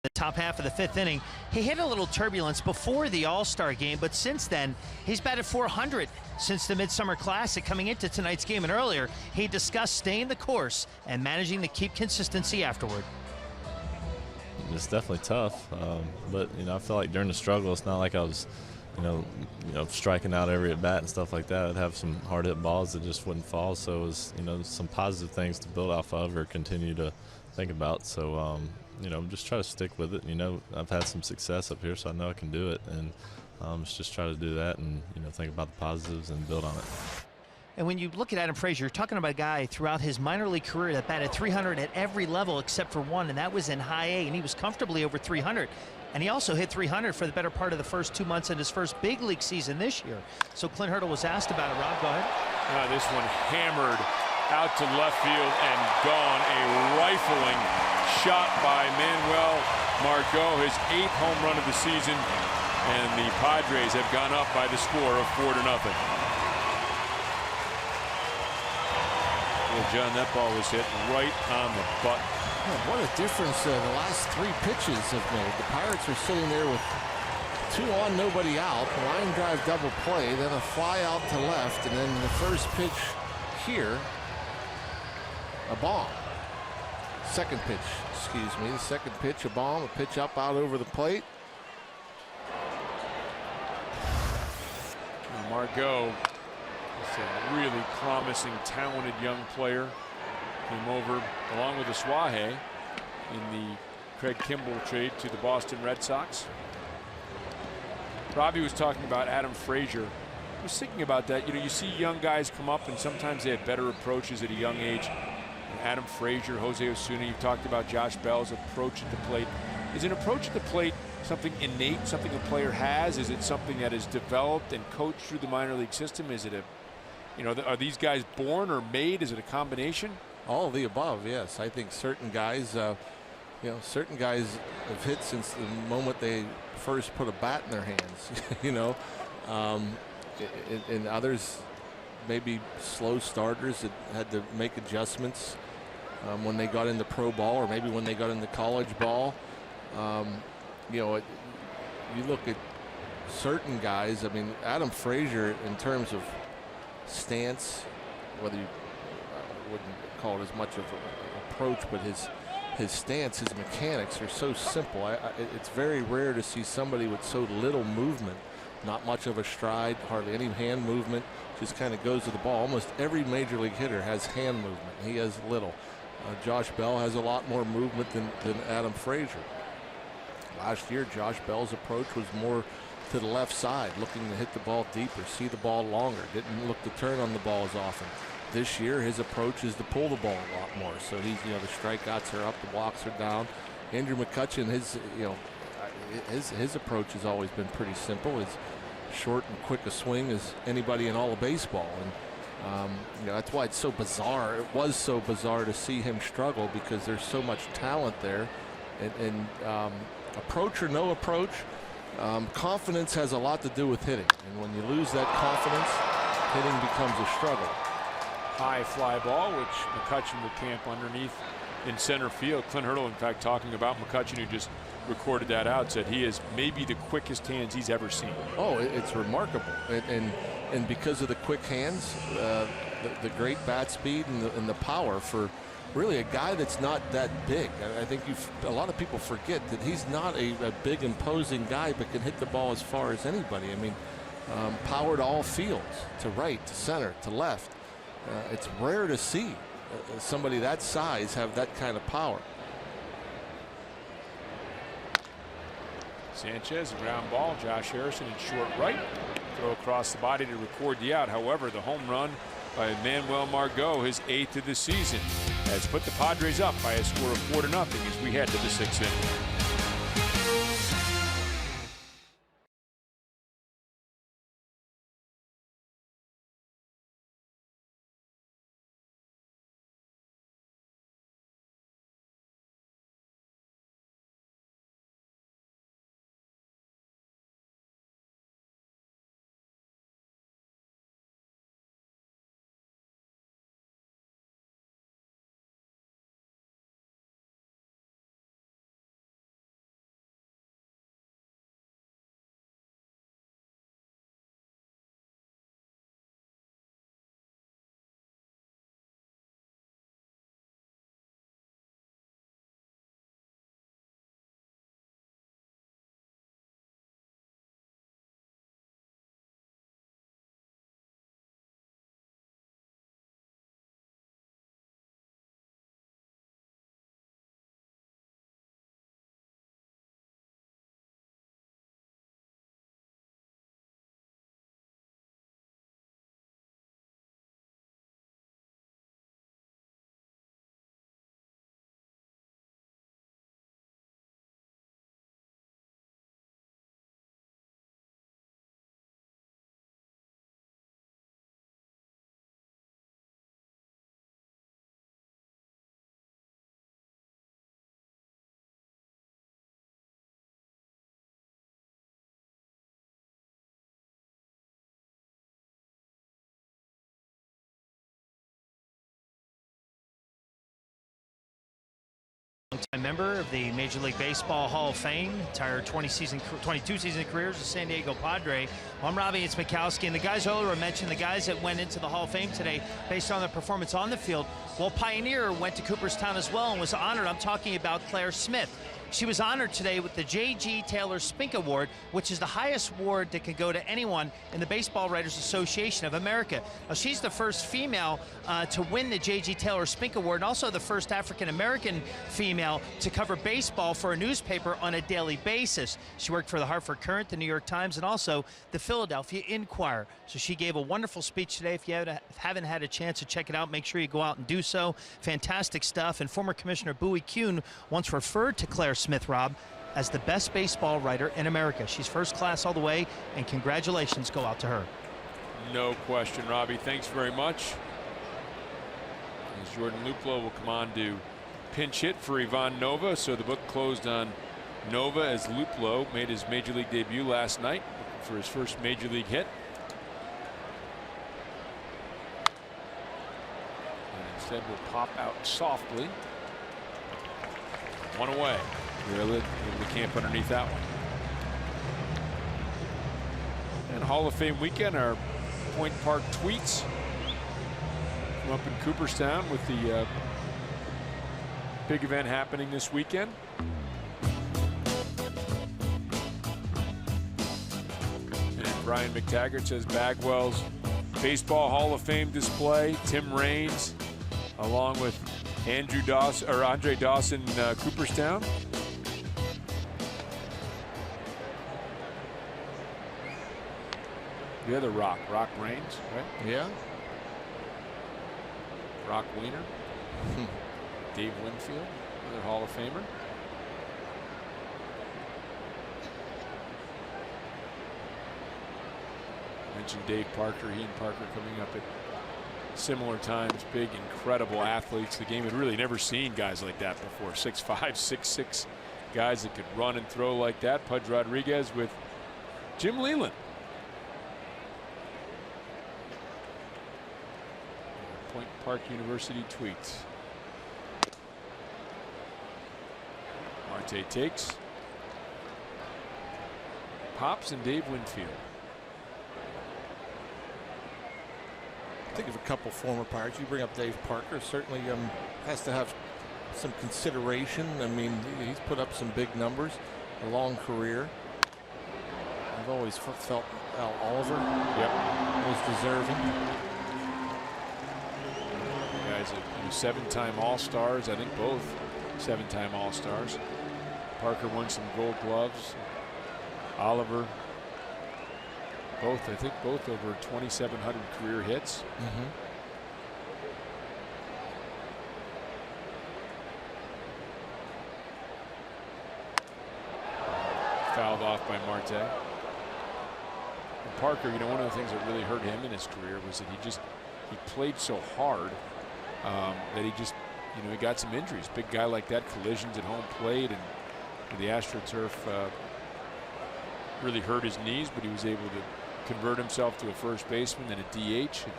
the top half of the 5th inning. He hit a little turbulence before the All-Star game, but since then, he's batted .400 since the Midsummer Classic coming into tonight's game. And earlier, he discussed staying the course and managing to keep consistency afterward. It's definitely tough, but I feel like during the struggle, it's not like I was, striking out every at bat and stuff like that. I'd have some hard hit balls that just wouldn't fall. So it was, some positive things to build off of or continue to think about. So, just try to stick with it. I've had some success up here, so I know I can do it, and just try to do that and think about the positives and build on it. And when you look at Adam Fraser, you're talking about a guy throughout his minor league career that batted .300 at every level except for one, and that was in high A, and he was comfortably over .300. And he also hit .300 for the better part of the first 2 months in his first big league season this year. So Clint Hurdle was asked about it. Rob, go ahead. This one hammered out to left field and gone. A rifling shot by Manuel Margo, his 8th home run of the season, and the Padres have gone up by the score of 4-0. Well, John, that ball was hit right on the button. What a difference the last 3 pitches have made. The Pirates were sitting there with 2 on, nobody out. Line drive double play, then a fly out to left, and then the first pitch here, a bomb. Second pitch, excuse me. The second pitch, a bomb. A pitch up out over the plate. Margo, a really promising, talented young player, came over along with Aswahe in the Craig Kimball trade to the Boston Red Sox. Robbie was talking about Adam Fraser. I was thinking about that. You see young guys come up, and sometimes they have better approaches at a young age. Adam Fraser, Jose Osuna, you talked about Josh Bell's approach at the plate. Is an approach at the plate something innate, something a player has? Is it something that is developed and coached through the minor league system? Is it are these guys born or made? Is it a combination? All of the above, yes. I think certain guys, certain guys have hit since the moment they first put a bat in their hands, and others maybe slow starters that had to make adjustments when they got into pro ball, or maybe when they got into college ball. You look at certain guys. I mean, Adam Fraser, in terms of stance, whether you wouldn't call it as much of an approach, but his stance, his mechanics are so simple. It's very rare to see somebody with so little movement, not much of a stride, hardly any hand movement, just kind of goes to the ball. Almost every major league hitter has hand movement. He has little. Josh Bell has a lot more movement than Adam Fraser. Last year, Josh Bell's approach was more to the left side, looking to hit the ball deeper, see the ball longer, didn't look to turn on the ball as often. This year, his approach is to pull the ball a lot more. So he's, the strikeouts are up, the walks are down. Andrew McCutchen, his approach has always been pretty simple. As short and quick a swing as anybody in all of baseball, and that's why it's so bizarre. It was so bizarre to see him struggle, because there's so much talent there, and approach or no approach, confidence has a lot to do with hitting, and when you lose that confidence, hitting becomes a struggle. High fly ball, which McCutchen would camp underneath in center field. Clint Hurdle, in fact, talking about McCutchen, who just recorded that out, said he is maybe the quickest hands he's ever seen. Oh, it's remarkable, and because of the quick hands, the great bat speed and the power for really a guy that's not that big. I think a lot of people forget that he's not a big, imposing guy, but can hit the ball as far as anybody. I mean, power to all fields, to right, to center, to left. It's rare to see somebody that size have that kind of power. Sanchez, a ground ball. Josh Harrison in short right. Throw across the body to record the out. However, the home run by Manuel Margo, his 8th of the season, has put the Padres up by a score of 4-0 as we head to the 6th inning. longtime member of the Major League Baseball Hall of Fame, entire 22 season career as a San Diego Padre. I'm Robbie Yates Mikowski, and the guys earlier mentioned the guys that went into the Hall of Fame today based on their performance on the field. Well, Pioneer went to Cooperstown as well and was honored. I'm talking about Claire Smith. She was honored today with the J.G. Taylor Spink Award, which is the highest award that can go to anyone in the Baseball Writers Association of America. Now, she's the first female to win the J.G. Taylor Spink Award, and also the first African-American female to cover baseball for a newspaper on a daily basis. She worked for the Hartford Courant, the New York Times, and also the Philadelphia Inquirer. So she gave a wonderful speech today. If you haven't had a chance to check it out, make sure you go out and do so. Fantastic stuff. And former Commissioner Bowie Kuhn once referred to Claire Smith, Rob, as the best baseball writer in America. She's first class all the way, and congratulations go out to her. No question, Robbie. Thanks very much. As Jordan Luplow will come on to pinch hit for Ivan Nova. So the book closed on Nova as Luplow made his Major League debut last night for his first Major League hit. And instead will pop out softly. One away. Really able to camp underneath that one. And Hall of Fame weekend, our Point Park tweets from up in Cooperstown with the big event happening this weekend. And Brian McTaggart says Bagwell's Baseball Hall of Fame display. Tim Raines along with Andre Dawson, Cooperstown. The other Rock Raines, right? Yeah. Rock Wiener. Dave Winfield, another Hall of Famer. Mentioned Dave Parker. He and Parker coming up at similar times. Big, incredible athletes. The game had really never seen guys like that before. 6'5", 6'6" guys that could run and throw like that. Pudge Rodriguez with Jim Leland. Point Park University tweets. Marte takes. Pops and Dave Winfield. Think of a couple former Pirates. You bring up Dave Parker. Certainly has to have some consideration. I mean, he's put up some big numbers, a long career. I've always felt Al Oliver was deserving. Guys, 7-time All-Stars. I think both 7-time All-Stars. Parker won some Gold Gloves. Oliver, I think both over 2,700 career hits. Fouled off by Marte. And Parker, one of the things that really hurt him in his career was that he played so hard that he just, he got some injuries. Big guy like that, collisions at home plate, and the AstroTurf really hurt his knees, but he was able to convert himself to a first baseman, then a DH, and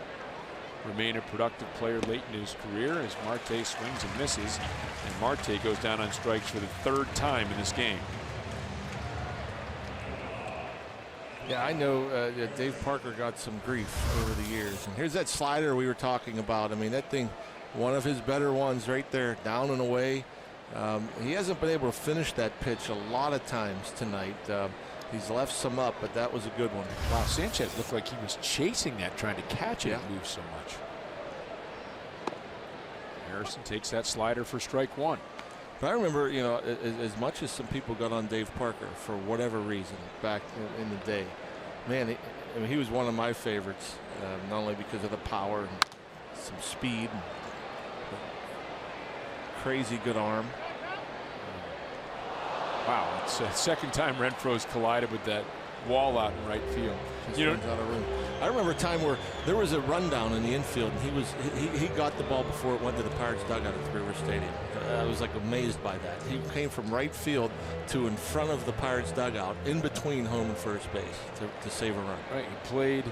remain a productive player late in his career as Marte swings and misses, and Marte goes down on strikes for the 3rd time in this game. Yeah, I know Dave Parker got some grief over the years. And here's that slider we were talking about. I mean, that thing, one of his better ones right there, down and away. He hasn't been able to finish that pitch a lot of times tonight. He's left some up, but that was a good one. Wow, Sanchez looked like he was chasing that, trying to catch it. It moved so much. Harrison takes that slider for strike one. But I remember, as much as some people got on Dave Parker for whatever reason back in the day, man, he was one of my favorites, not only because of the power and some speed, but crazy good arm. Wow, it's the 2nd time Renfroe's collided with that wall out in right field. I remember a time where there was a rundown in the infield, and he got the ball before it went to the Pirates dugout at the Brewers Stadium. I was like amazed by that. He came from right field to in front of the Pirates dugout, in between home and first base, to save a run. Right, he played.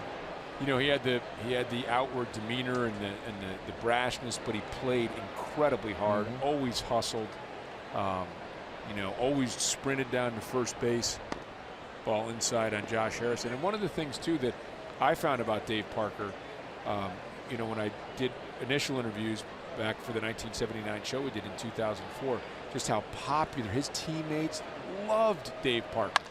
He had the outward demeanor and the brashness, but he played incredibly hard. Always hustled. You know, always sprinted down to first base. Ball inside on Josh Harrison. And one of the things too that I found about Dave Parker, you know, when I did initial interviews back for the 1979 show we did in 2004, just how popular his teammates loved Dave Parker.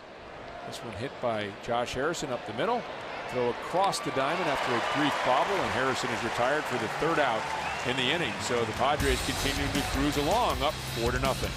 This one hit by Josh Harrison up the middle. Throw across the diamond after a brief bobble, and Harrison is retired for the 3rd out in the inning. So the Padres continue to cruise along, up 4-0.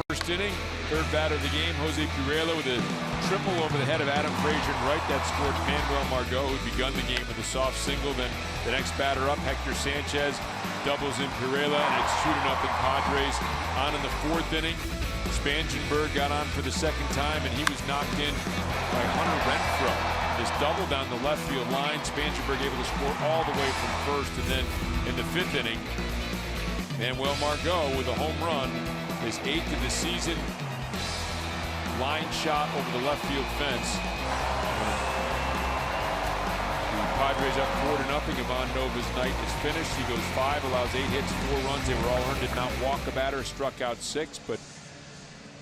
First inning, 3rd batter of the game, Jose Pirela with a triple over the head of Adam Frazier and right. That scored Manuel Margo, who'd begun the game with a soft single. Then the next batter up, Hector Sanchez, doubles in Pirela, and it's 2-0 Padres. On in the 4th inning, Spangenberg got on for the 2nd time, and he was knocked in by Hunter Renfroe. This double down the left field line. Spangenberg able to score all the way from first, and then in the 5th inning, Manuel Margo with a home run. His 8th of the season. Line shot over the left field fence. The Padres up 4-0. Ivan Nova's night is finished. He goes 5, allows 8 hits, 4 runs. They were all earned, did not walk a batter, struck out 6, but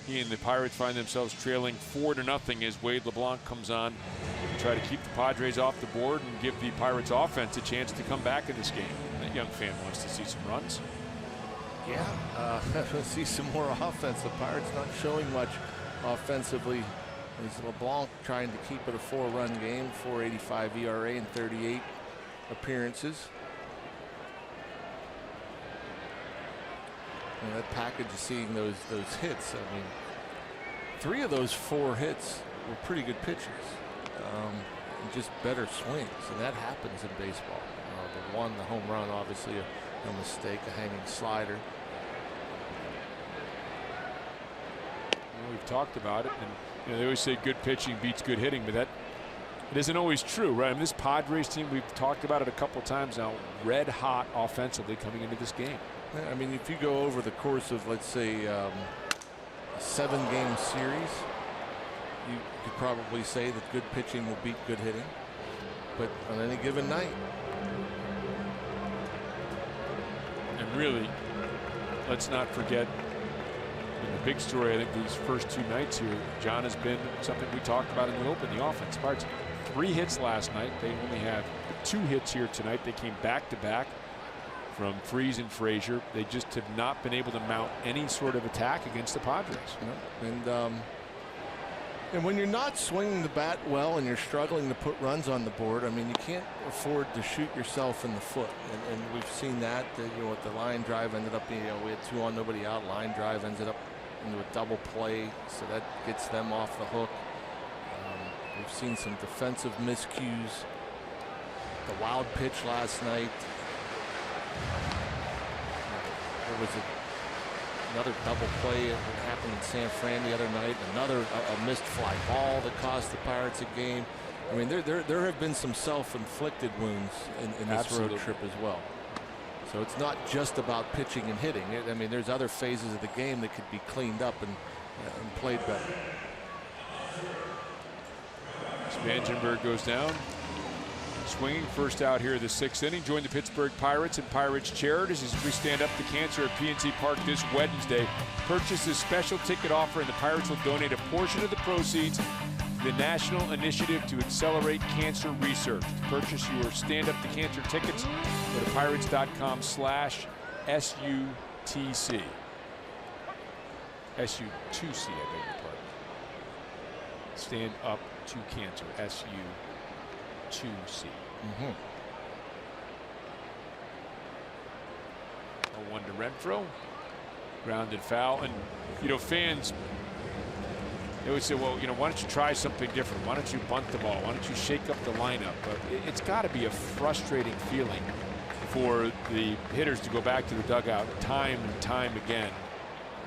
he and the Pirates find themselves trailing 4-0 as Wade LeBlanc comes on to try to keep the Padres off the board and give the Pirates offense a chance to come back in this game. That young fan wants to see some runs. Yeah, see some more offense. The Pirates not showing much offensively. Is LeBlanc trying to keep it a 4-run game, 4.85 ERA in 38 appearances. And that package of seeing those hits. I mean, 3 of those 4 hits were pretty good pitches, and just better swings, and that happens in baseball. The home run, obviously a mistake, a hanging slider. We've talked about it, and you know, they always say good pitching beats good hitting, but that it isn't always true, right? I mean, this Padres team, we've talked about it a couple times now, red hot offensively coming into this game. I mean, if you go over the course of, let's say, a 7-game series, you could probably say that good pitching will beat good hitting, but on any given night. And really, let's not forget, the big story, I think, these first 2 nights here, John, has been something we talked about in the open, the offense. Pirates 3 hits last night. They only have 2 hits here tonight. They came back-to-back from Freese and Fraser. They just have not been able to mount any sort of attack against the Padres. No. And when you're not swinging the bat well and you're struggling to put runs on the board, I mean, you can't afford to shoot yourself in the foot. And we've seen that. You know, what the line drive ended up being, we had 2 on, nobody out. Line drive ended up into a double play, so that gets them off the hook. We've seen some defensive miscues. The wild pitch last night. There was Another double play that happened in San Fran the other night. Another a missed fly ball that cost the Pirates a game. I mean, there have been some self-inflicted wounds in this road trip as well. So it's not just about pitching and hitting. I mean, there's other phases of the game that could be cleaned up and played better. Spangenberg goes down. Swinging first out here of the 6th inning. Join the Pittsburgh Pirates and Pirates Charities as we stand up to cancer at PNC Park this Wednesday. Purchase this special ticket offer and the Pirates will donate a portion of the proceeds to the National Initiative to Accelerate Cancer Research. To purchase your Stand Up to Cancer tickets, go to pirates.com/SUTC. SU2C, I beg your pardon. Stand Up to Cancer, SU2C. 0-1 to Renfroe. Grounded foul. And, you know, fans, they would say, well, you know, why don't you try something different? Why don't you bunt the ball? Why don't you shake up the lineup? But it's got to be a frustrating feeling for the hitters to go back to the dugout time and time again,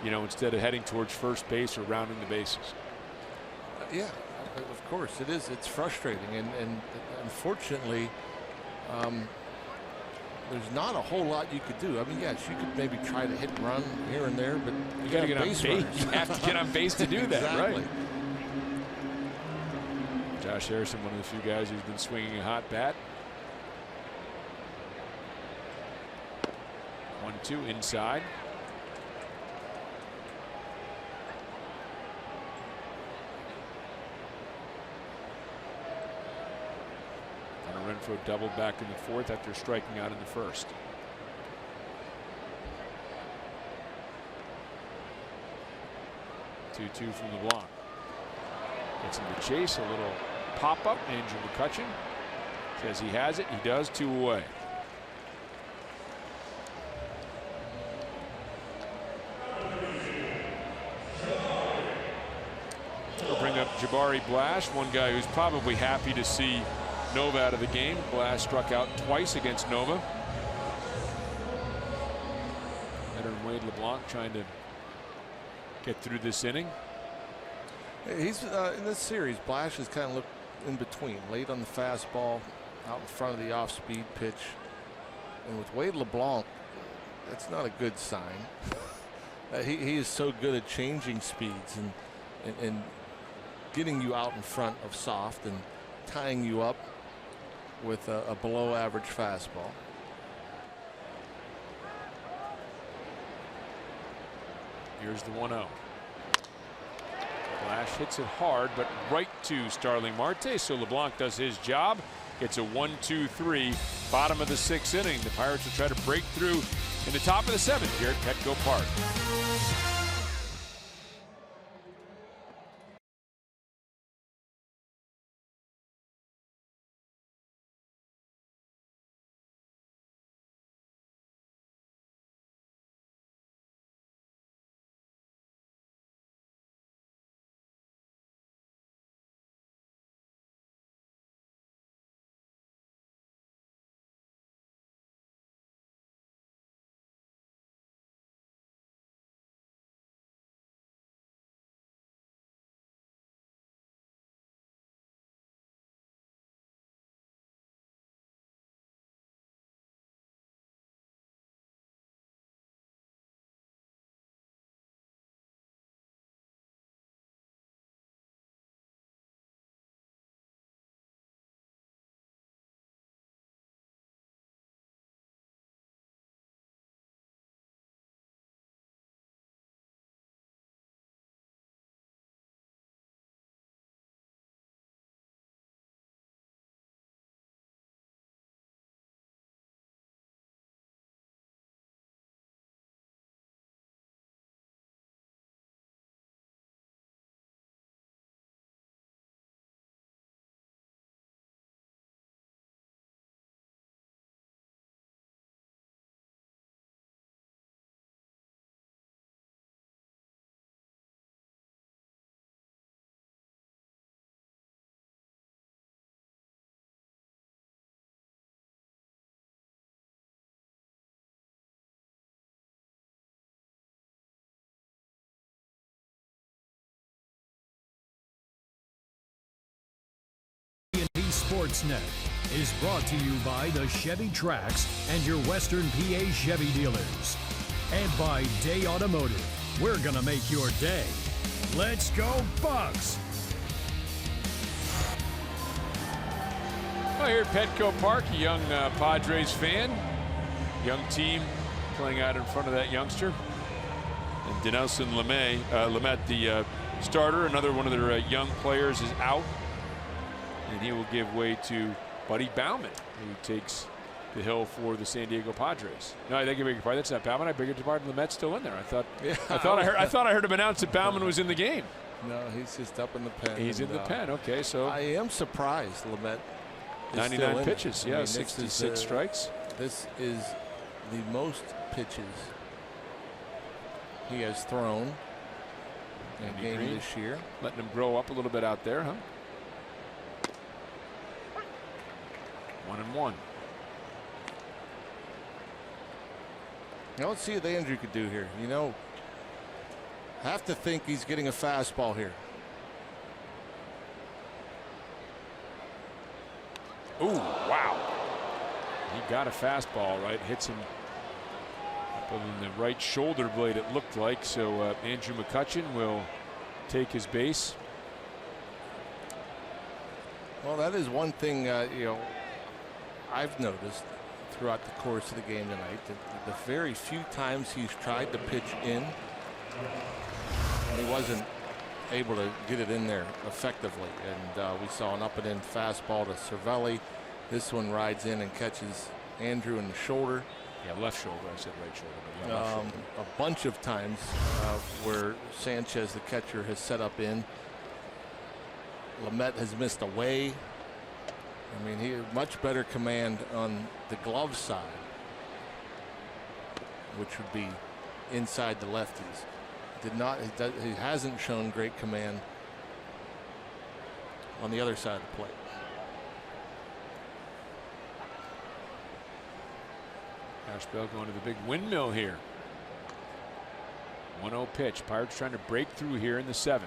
you know, instead of heading towards first base or rounding the bases. Yeah, of course it is. It's frustrating, and unfortunately, there's not a whole lot you could do. I mean, yes, you could maybe try to hit and run here and there, but you got to get on base. You have to get on base to do that, exactly. Right? Josh Harrison, one of the few guys who's been swinging a hot bat. 1-2 inside. Renfroe doubled back in the 4th after striking out in the 1st. 2-2 from LeBlanc. Gets him to chase, a little pop-up. Andrew McCutchen says he has it. He does. 2 away. We'll bring up Jabari Blash, one guy who's probably happy to see Nova out of the game. Blash struck out twice against Nova. Veteran Wade LeBlanc trying to get through this inning. He's in this series. Blash has kind of looked in between, late on the fastball, out in front of the off-speed pitch, and with Wade LeBlanc, that's not a good sign. He is so good at changing speeds and getting you out in front of soft and tying you up with a below average fastball. Here's the 1-0. Blash hits it hard, but right to Starling Marte. So LeBlanc does his job. It's a 1-2-3, bottom of the 6th inning. The Pirates will try to break through in the top of the 7th here at Petco Park. Sportsnet is brought to you by the Chevy Trax and your Western PA Chevy dealers. And by Day Automotive. We're going to make your day. Let's go, Bucks! Well, here at Petco Park, a young Padres fan. Young team playing out in front of that youngster. And Dinelson Lamet, the starter, another one of their young players, is out. And he will give way to Buddy Baumann, who takes the hill for the San Diego Padres. No, I think I beg your pardon. That's not Baumann. I beg your pardon. Lamet's still in there. I thought I heard him announce that Baumann was in the game. No, he's just up in the pen. He's in the pen. Okay, so I am surprised Lamet. 99 pitches. Yeah, 66 strikes. This is the most pitches he has thrown in a game this year. Letting him grow up a little bit out there, huh? 1-1. Now let's see what Andrew could do here. You know, have to think he's getting a fastball here. Ooh, wow. He got a fastball, right? Hits him up on the right shoulder blade, it looked like. So Andrew McCutchen will take his base. Well, that is one thing, you know, I've noticed throughout the course of the game tonight, that the very few times he's tried to pitch in, he wasn't able to get it in there effectively. And we saw an up and in fastball to Cervelli. This one rides in and catches Andrew in the shoulder. Yeah, left shoulder. I said right shoulder. But yeah, left shoulder. A bunch of times where Sanchez, the catcher, has set up in. Lamet has missed away. I mean, he had much better command on the glove side, which would be inside the lefties. He hasn't shown great command on the other side of the plate. Josh Bell going to the big windmill here. 1-0 pitch. Pirates trying to break through here in the 7th.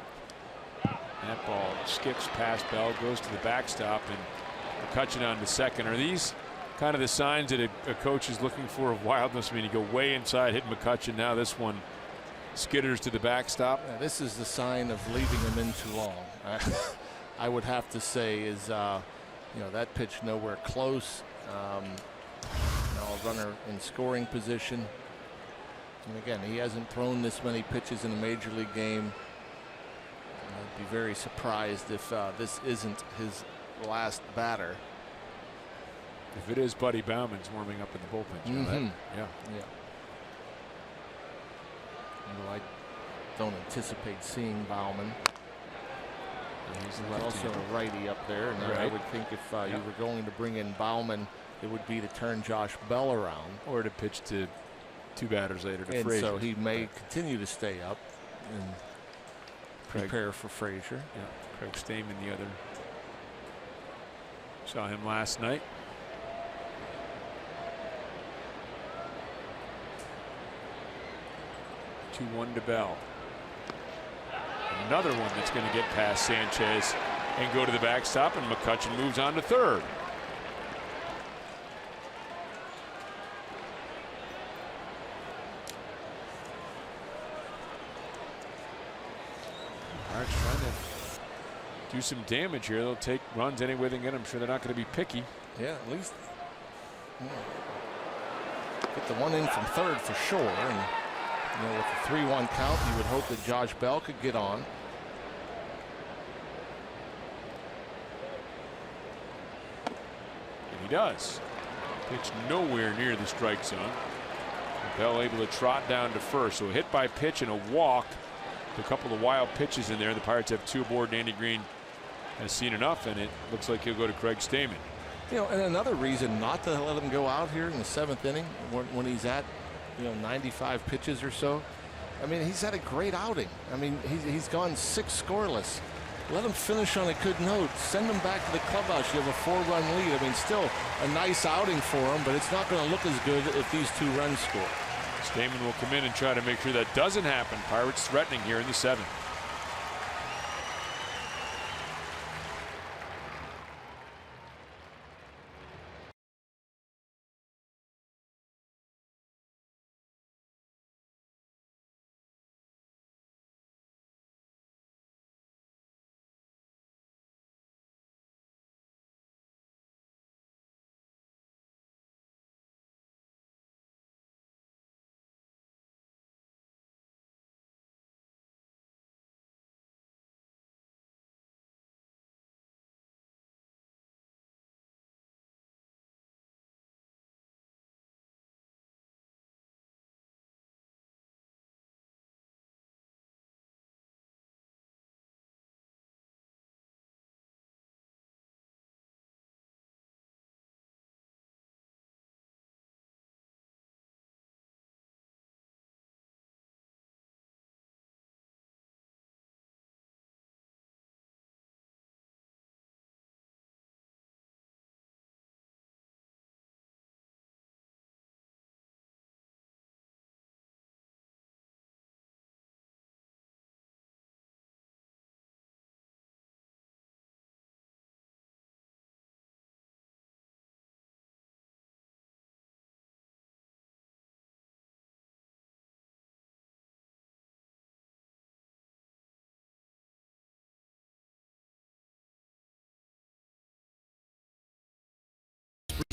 That ball skips past Bell, goes to the backstop, and McCutchen on to second. Are these kind of the signs that a coach is looking for of wildness? I mean, you go way inside, hit McCutchen. Now this one skitters to the backstop. Yeah, this is the sign of leaving him in too long. I would have to say is, you know, that pitch nowhere close. You know, a runner in scoring position. And again, he hasn't thrown this many pitches in a major league game. I'd be very surprised if this isn't his last batter. If it is, Buddy Baumann's warming up in the bullpen. You know that? Yeah. Although I don't anticipate seeing Baumann. He's also a righty up there, and I would think if you were going to bring in Baumann, it would be to turn Josh Bell around, or to pitch to 2 batters later to and Fraser. So he may continue to stay up and prepare for Fraser. Yeah, Craig Stamen, the other. Saw him last night. Two 2-1 to Bell. Another one that's going to get past Sanchez and go to the backstop, and McCutchen moves on to third. Pirates trying to do some damage here. They'll take runs any way they can get. I'm sure they're not going to be picky. Yeah, at least get the one in from third for sure. And you know, with the 3-1 count, you would hope that Josh Bell could get on. And he does. Pitch nowhere near the strike zone. Bell able to trot down to first. So a hit by pitch and a walk. A couple of wild pitches in there. The Pirates have 2 aboard. And Andy Green has seen enough, and it looks like he'll go to Craig Stamen. You know, and another reason not to let him go out here in the 7th inning when he's at, you know, 95 pitches or so. I mean, he's had a great outing. I mean, he's gone 6 scoreless. Let him finish on a good note. Send him back to the clubhouse. You have a 4-run lead. I mean, still a nice outing for him, but it's not going to look as good if these 2 runs score. Stamen will come in and try to make sure that doesn't happen. Pirates threatening here in the 7th.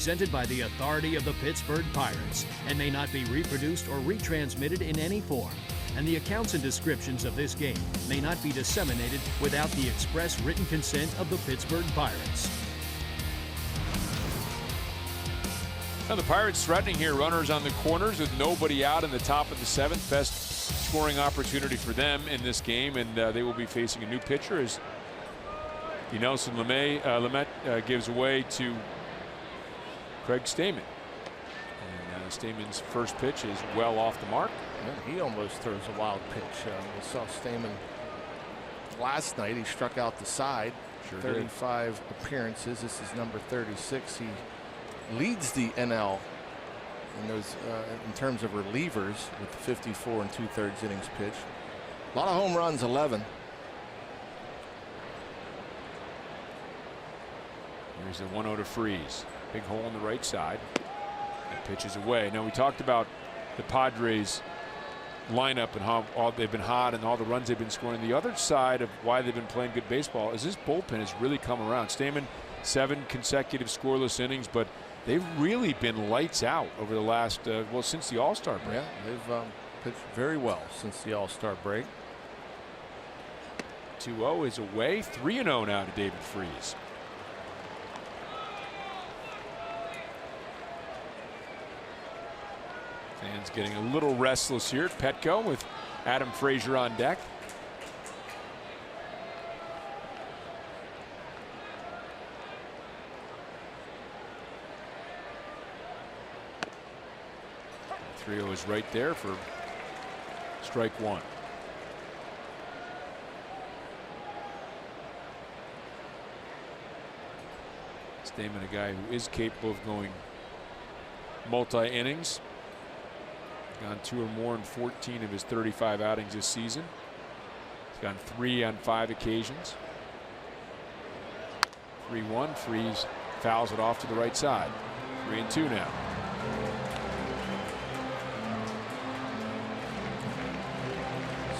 Presented by the authority of the Pittsburgh Pirates and may not be reproduced or retransmitted in any form. And the accounts and descriptions of this game may not be disseminated without the express written consent of the Pittsburgh Pirates. Now the Pirates threatening here, runners on the corners with nobody out in the top of the 7th. Best scoring opportunity for them in this game, and they will be facing a new pitcher as Nelson Lamet gives away to Craig Stamen. And Stamen's first pitch is well off the mark. And he almost throws a wild pitch. We saw Stamen last night. He struck out the side. Sure 35 did. appearances. This is number 36. He leads the NL in those in terms of relievers with 54 and 2/3 innings pitched. A lot of home runs, 11. Here's the 1-0 to Freese. Big hole on the right side. And pitches away. Now we talked about the Padres lineup and how they've been hot and all the runs they've been scoring. The other side of why they've been playing good baseball is this bullpen has really come around. Stamen, 7 consecutive scoreless innings, but they've really been lights out over the last well, since the All-Star break. Yeah, they've pitched very well since the All-Star break. 2-0 is away. 3-0 now to David Freese. Fans getting a little restless here at Petco with Adam Fraser on deck. The 3-0 is right there for strike 1. Stamen, a guy who is capable of going multi-innings. Gone 2 or more in 14 of his 35 outings this season. He's gone 3 on 5 occasions. 3-1. Freese fouls it off to the right side. 3-2 now.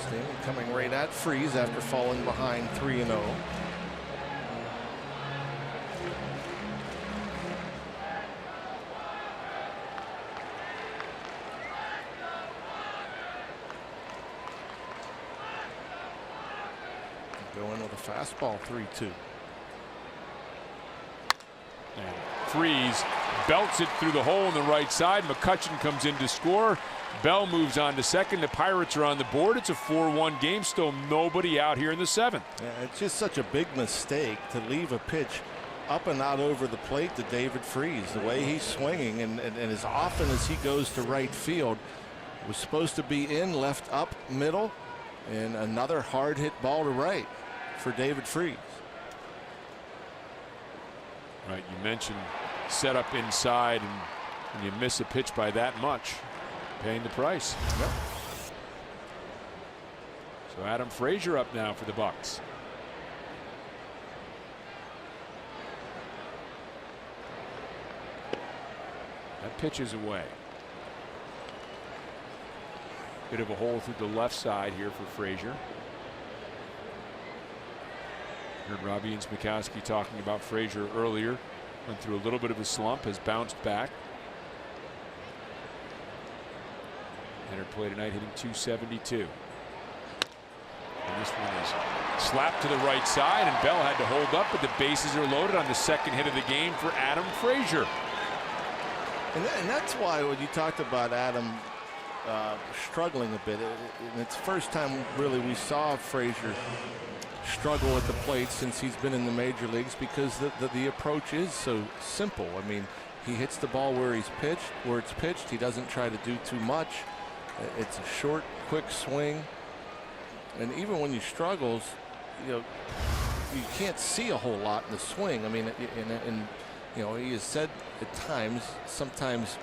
Stamen coming right at Freese after falling behind 3-0. Going with a fastball, 3-2. And Freese belts it through the hole in the right side. McCutchen comes in to score. Bell moves on to second. The Pirates are on the board. It's a 4-1 game. Still nobody out here in the 7th. Yeah, it's just such a big mistake to leave a pitch up and out over the plate to David Freese. The way he's swinging and as often as he goes to right field, was supposed to be in, left up middle, and another hard hit ball to right for David Freese. Right, you mentioned set up inside, and when you miss a pitch by that much, paying the price. Yep. So Adam Fraser up now for the Bucks. That pitch is away. Bit of a hole through the left side here for Fraser. Heard Robbie and Smikowski talking about Fraser earlier. Went through a little bit of a slump, has bounced back. Entered play tonight hitting .272. And this one is slapped to the right side, and Bell had to hold up, but the bases are loaded on the second hit of the game for Adam Fraser. And that's why when you talked about Adam struggling a bit, and it's the first time really we saw Fraser struggle at the plate since he's been in the major leagues, because the approach is so simple. I mean, he hits the ball where it's pitched. He doesn't try to do too much. It's a short, quick swing. And even when he struggles, you can't see a whole lot in the swing. I mean, he has said at times, sometimes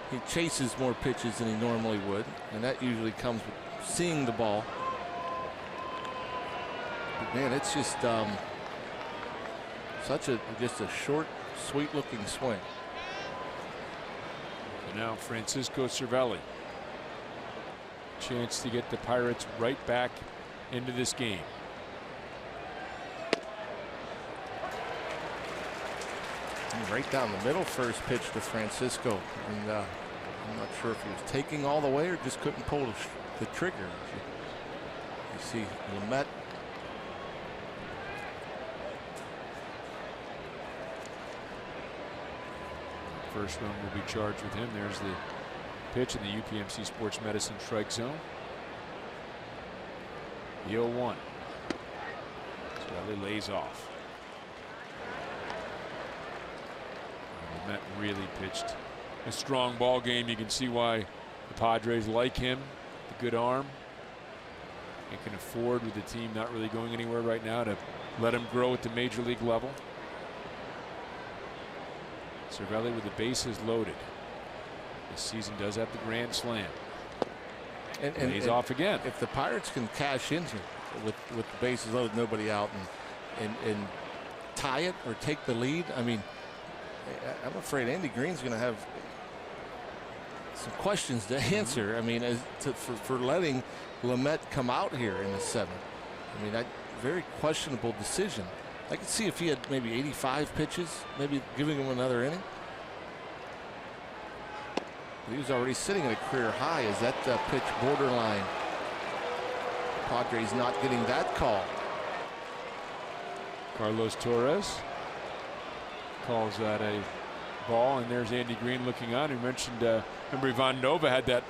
he chases more pitches than he normally would, and that usually comes with seeing the ball. But man, it's just just a short, sweet-looking swing. And now Francisco Cervelli. Chance to get the Pirates right back into this game. Right down the middle, first pitch to Francisco, and I'm not sure if he was taking all the way or just couldn't pull the trigger. You see Lamet. First run will be charged with him. There's the pitch in the UPMC Sports Medicine strike zone. The 0-1. Cervelli lays off. Lamet really pitched a strong ball game. You can see why the Padres like him. The good arm. And can afford, with the team not really going anywhere right now, to let him grow at the major league level. Cervelli with the bases loaded. This season does have the grand slam. And he's off again. If the Pirates can cash into with the bases loaded, nobody out, and tie it or take the lead, I mean, I'm afraid Andy Green's going to have some questions to answer. I mean, for letting Lamet come out here in the 7th. I mean, very questionable decision. I could see if he had maybe 85 pitches, maybe giving him another inning. But he was already sitting at a career high. Is that pitch borderline? Padres not getting that call. Carlos Torres calls that a ball, and there's Andy Green looking on. He mentioned, remember Ivan Nova had that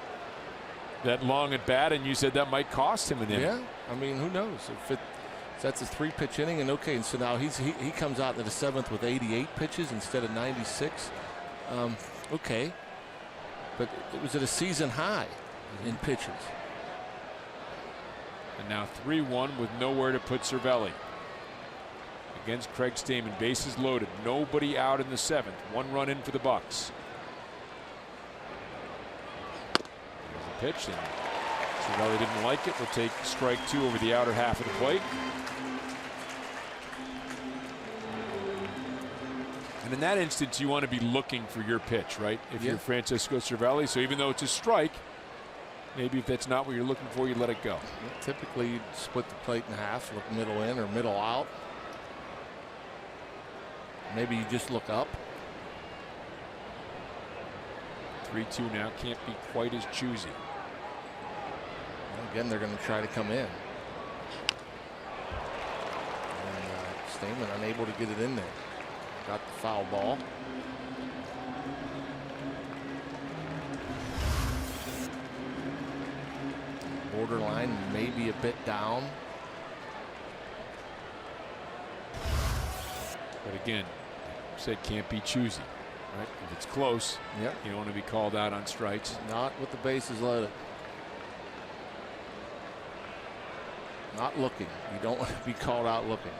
long at bat, and you said that might cost him an inning. Yeah, I mean, who knows if that's a 3-pitch inning, and okay, and so now he comes out into the 7th with 88 pitches instead of 96. Okay, but it was at a season high in pitches. And now 3-1 with nowhere to put Cervelli. Against Craig Stamen, bases loaded, nobody out in the 7th. 1 run in for the Bucks. There's the pitch, and Cervelli didn't like it. Will take strike 2 over the outer half of the plate. And in that instance, you want to be looking for your pitch, right? If you're Francisco Cervelli. So even though it's a strike, maybe if that's not what you're looking for, you let it go. Typically, you'd split the plate in half, look middle in or middle out. Maybe you just look up. 3-2 now, can't be quite as choosy. Again, they're going to try to come in. And Stamen unable to get it in there. Got the foul ball. Borderline, maybe a bit down. But again, said can't be choosy, right? If it's close, you don't want to be called out on strikes. Not with the bases loaded. Not looking. You don't want to be called out looking.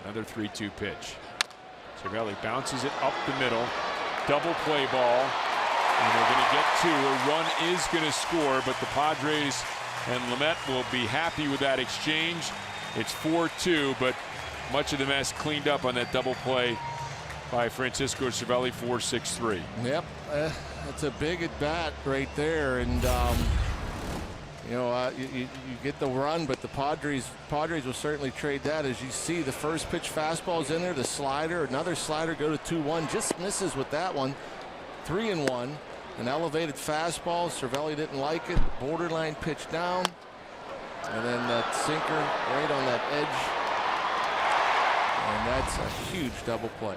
Another 3-2 pitch. Cervelli bounces it up the middle. Double play ball. And they're going to get 2. A run is going to score, but the Padres and Lamet will be happy with that exchange. It's 4-2, but much of the mess cleaned up on that double play by Francisco Cervelli. 4-6-3. Yep, that's a big at bat right there, and you know, you get the run, but the Padres will certainly trade that. As you see, the first pitch fastball is in there, the slider, another slider, go to 2-1, just misses with that one. 3-1, an elevated fastball. Cervelli didn't like it. Borderline pitch down, and then that sinker right on that edge, and that's a huge double play.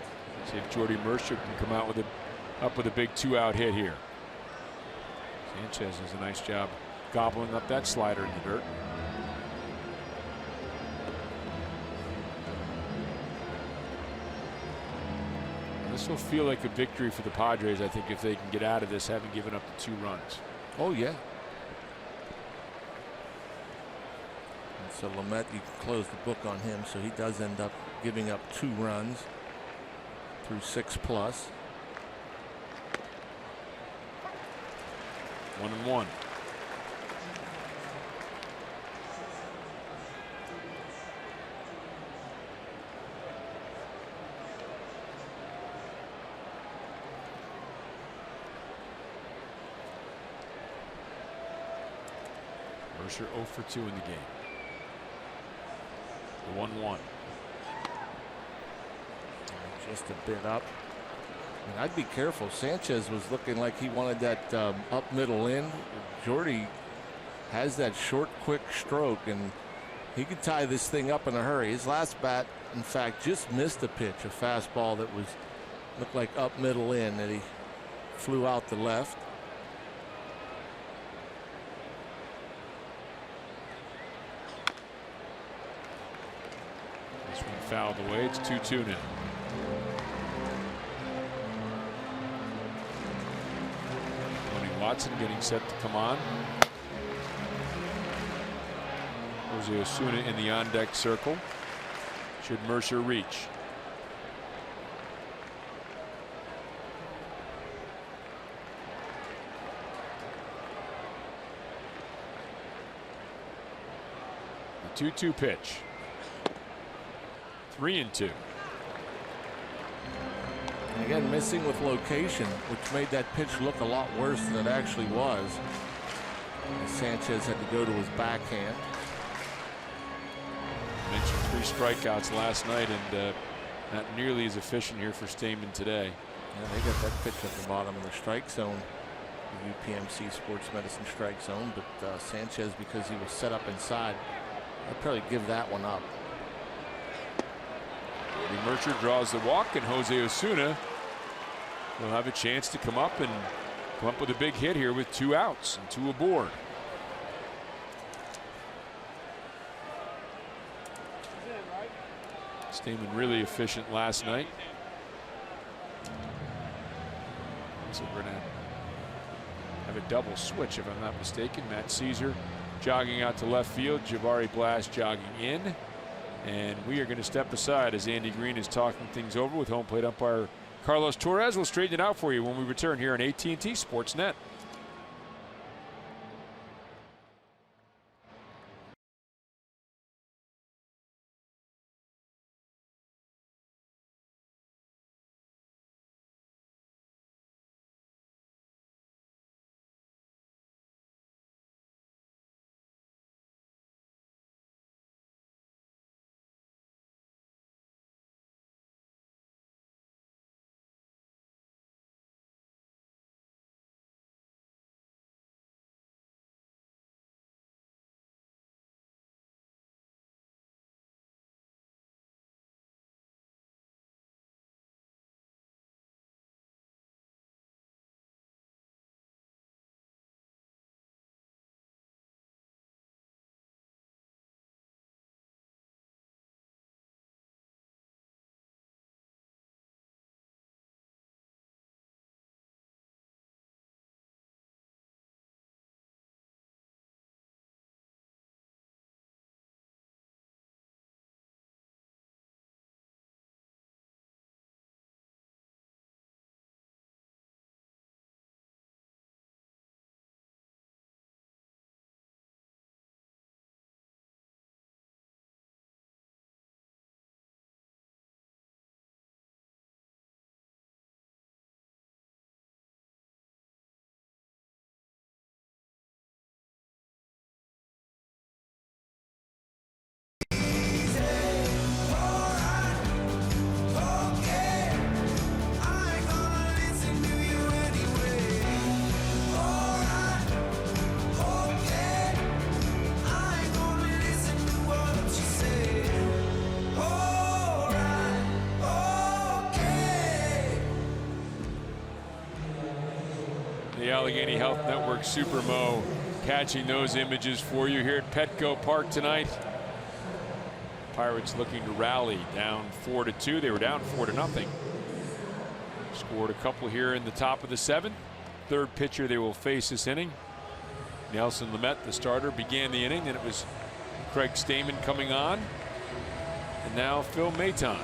See if Jordy Mercer can come out with a big 2-out hit here. Sanchez does a nice job gobbling up that slider in the dirt. And this will feel like a victory for the Padres, I think, if they can get out of this having given up the 2 runs. Oh yeah. And so Lamet, you can close the book on him, so he does end up giving up 2 runs through 6+. 1-1. Mercer 0 for 2 in the game. The 1-1. Just a bit up. And I'd be careful. Sanchez was looking like he wanted that up middle in. Jordy has that short, quick stroke, and he could tie this thing up in a hurry. His last bat, in fact, just missed a pitch, a fastball that looked like up middle in, that he flew out the left. This one fouled away. It's 2-2 now. Watson getting set to come on. Jose Osuna in the on-deck circle. Should Mercer reach? The 2-2 pitch. 3-2. And again, missing with location, which made that pitch look a lot worse than it actually was. And Sanchez had to go to his backhand. Mentioned 3 strikeouts last night, and not nearly as efficient here for Stamen today. Yeah, they got that pitch at the bottom of the strike zone, the UPMC Sports Medicine strike zone. But Sanchez, because he was set up inside, I'd probably give that one up. Mercer draws the walk, and Jose Osuna will have a chance to come up with a big hit here with 2 outs and 2 aboard. Stamen really efficient last night. So we're going to have a double switch, if I'm not mistaken. Matt Caesar jogging out to left field, Jabari Blast jogging in. And we are going to step aside as Andy Green is talking things over with home plate umpire Carlos Torres. We'll straighten it out for you when we return here on AT Sportsnet. The Allegheny Health Network Super Mo catching those images for you here at Petco Park tonight. Pirates looking to rally, down 4-2. They were down 4-0. Scored a couple here in the top of the 7th. Third pitcher they will face this inning. Nelson Lamet, the starter, began the inning. Then it was Craig Stamen coming on. And now Phil Maton.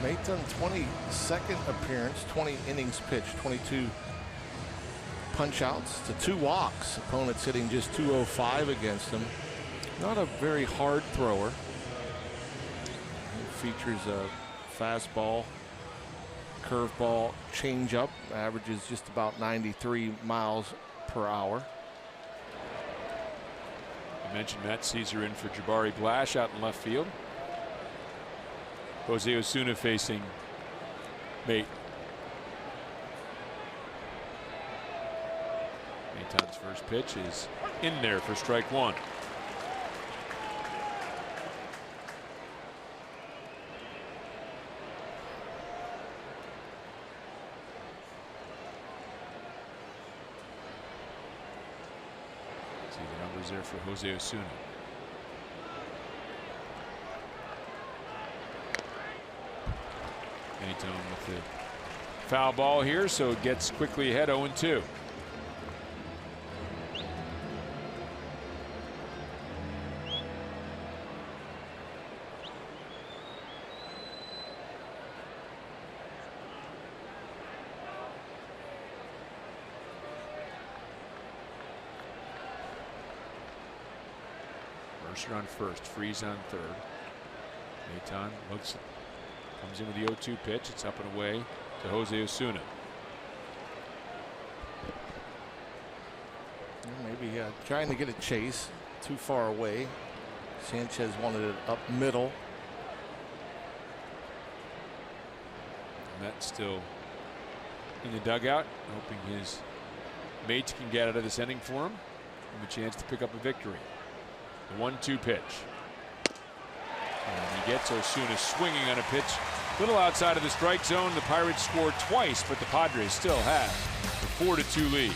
Maton, 22nd appearance, 20 innings pitched, 22 punch outs to 2 walks. Opponents hitting just 205 against him. Not a very hard thrower. He features a fastball, curveball, changeup, averages just about 93 miles per hour. I mentioned Matt Caesar in for Jabari Blash out in left field. Jose Osuna facing Mate. Maton's first pitch is in there for strike one. See the numbers there for Jose Osuna. Maton with the foul ball here, so it gets quickly ahead 0-2. Mercer on first, Freeze on third. Maton looks, comes in with the 0-2 pitch. It's up and away to Jose Osuna. Maybe trying to get a chase too far away. Sanchez wanted it up middle. And that's still in the dugout, hoping his mates can get out of this inning for him. Give him a chance to pick up a victory. The 1-2 pitch. And he gets Osuna swinging on a pitch a little outside of the strike zone. The Pirates scored twice, but the Padres still have the 4-2 lead.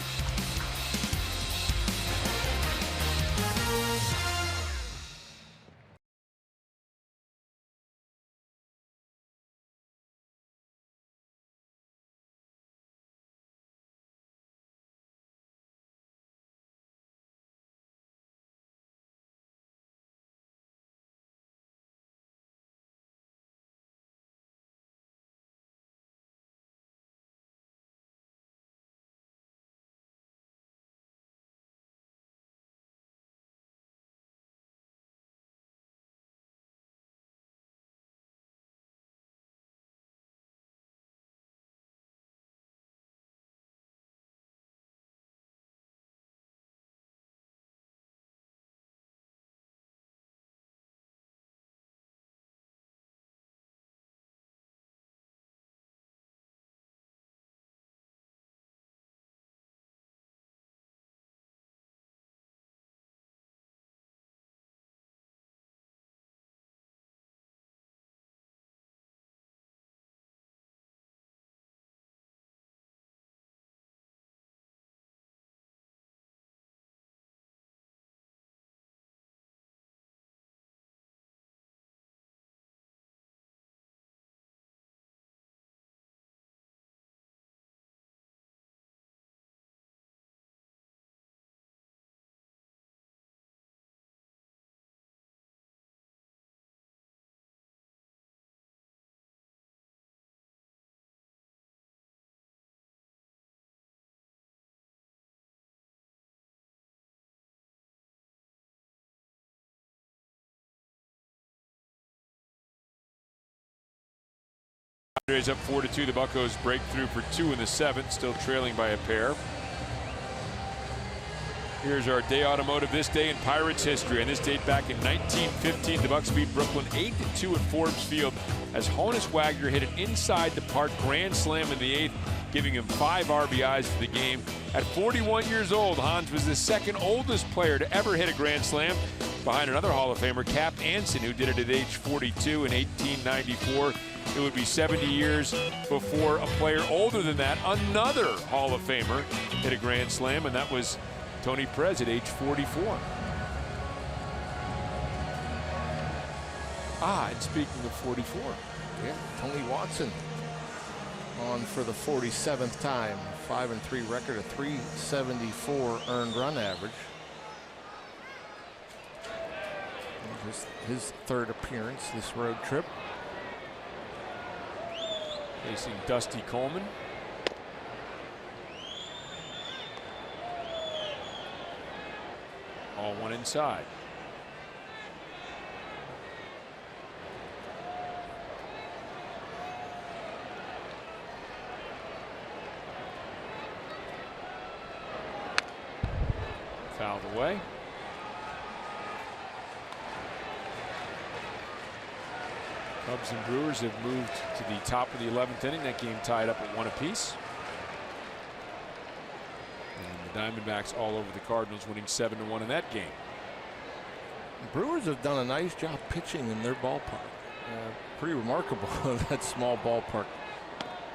Padres up 4-2. The Buccos break through for 2 in the 7th, still trailing by a pair. Here's our day automotive this day in Pirates history. On this date back in 1915, the Bucs beat Brooklyn 8-2 at Forbes Field as Honus Wagner hit an inside the park grand slam in the 8th, giving him 5 RBIs for the game. At 41 years old, Hans was the second oldest player to ever hit a grand slam, behind another Hall of Famer, Cap Anson, who did it at age 42 in 1894. It would be 70 years before a player older than that, another Hall of Famer, hit a grand slam, and that was Tony Perez at age 44. And speaking of 44, yeah, Tony Watson on for the 47th time. 5-3 record, a 374 earned run average. His third appearance this road trip. Facing Dusty Coleman. All one inside. Fouled away. Cubs and Brewers have moved to the top of the 11th inning. That game tied up at 1 apiece. And the Diamondbacks all over the Cardinals, winning 7-1 in that game. The Brewers have done a nice job pitching in their ballpark. Pretty remarkable, that small ballpark,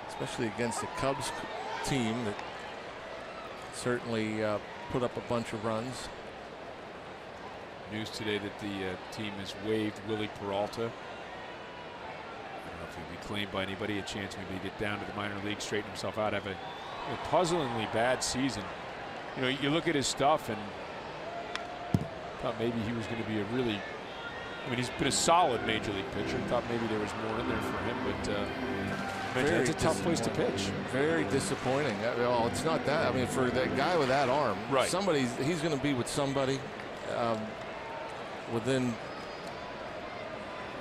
especially against the Cubs team that certainly put up a bunch of runs. News today that the team has waived Willie Peralta. I don't know if he'll be claimed by anybody. A chance maybe to get down to the minor league, straighten himself out, have a puzzlingly bad season. You know, you look at his stuff and thought maybe he was going to be a really, I mean, he's been a solid major league pitcher. Thought maybe there was more in there for him, but it's a tough place to pitch. Very disappointing. Well, it's not that. I mean, for that guy with that arm, right? He's going to be with somebody within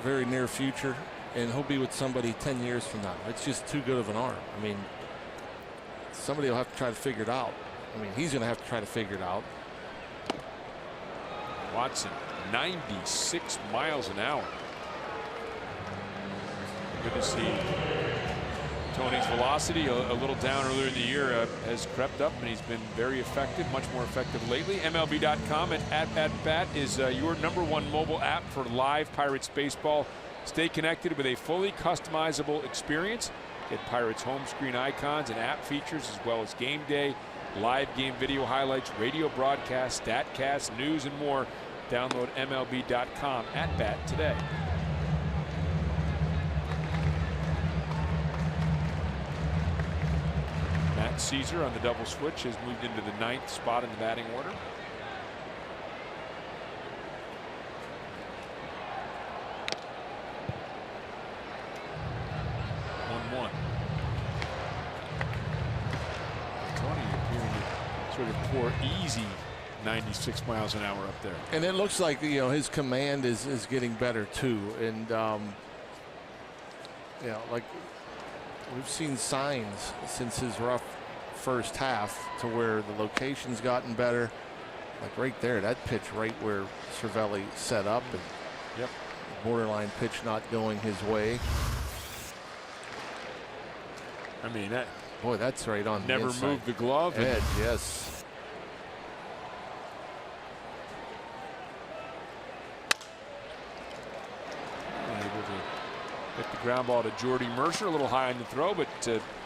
very near future, and he'll be with somebody 10 years from now. It's just too good of an arm. I mean, somebody will have to try to figure it out. I mean, he's going to have to try to figure it out. Watson, 96 miles an hour. Good to see Tony's velocity, a little down earlier in the year, has crept up, and he's been very effective, much more effective lately. MLB.com and @bat is your #1 mobile app for live Pirates baseball. Stay connected with a fully customizable experience. Get Pirates home screen icons and app features, as well as game day, live game video highlights, radio broadcasts, statcasts, news, and more. Download MLB.com @bat today. Matt Caesar on the double switch has moved into the 9th spot in the batting order. Tony appearing to sort of pour easy 96 miles an hour up there. And it looks like, you know, his command is getting better too. And you know, like we've seen signs since his rough first half to where the location's gotten better. Like right there, that pitch right where Cervelli set up, and yep, borderline pitch not going his way. I mean, that, boy, that's right on never the moved the glove edge. Yes. Hit the ground ball to Jordy Mercer, a little high on the throw, but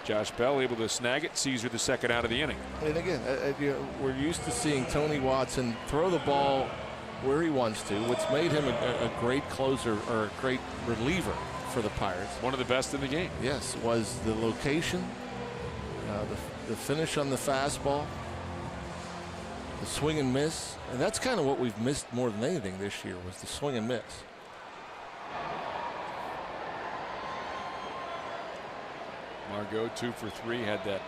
Josh Bell able to snag it. Caesar the second out of the inning. And again, you know, we're used to seeing Tony Watson throw the ball where he wants to, which made him a great closer or a great reliever for the Pirates. One of the best in the game. Yes, was the location, the finish on the fastball, the swing and miss, and that's kind of what we've missed more than anything this year, was the swing and miss. Margo 2 for 3, had that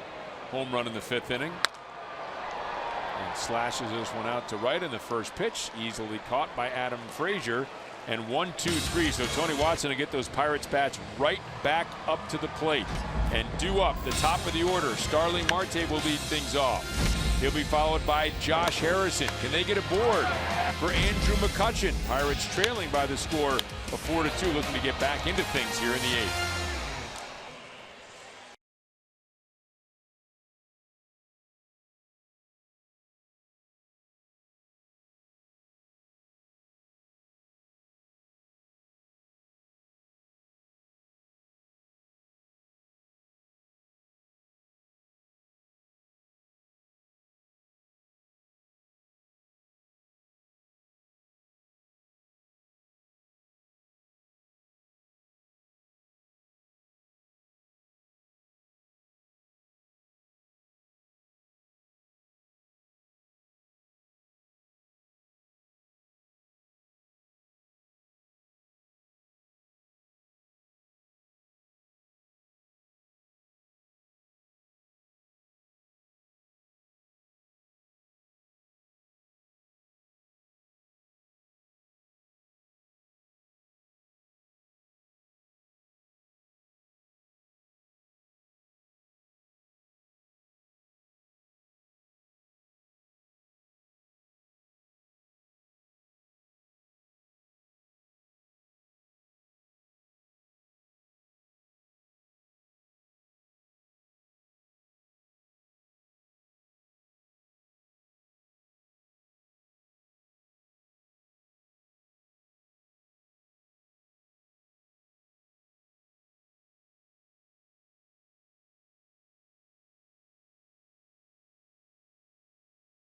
home run in the 5th inning. And slashes this one out to right, in the first pitch, easily caught by Adam Fraser. And 1-2-3. So Tony Watson will get those Pirates bats right back up to the plate. And due up the top of the order, Starling Marte will lead things off. He'll be followed by Josh Harrison. Can they get a board for Andrew McCutchen? Pirates trailing by the score of 4-2, looking to get back into things here in the 8th.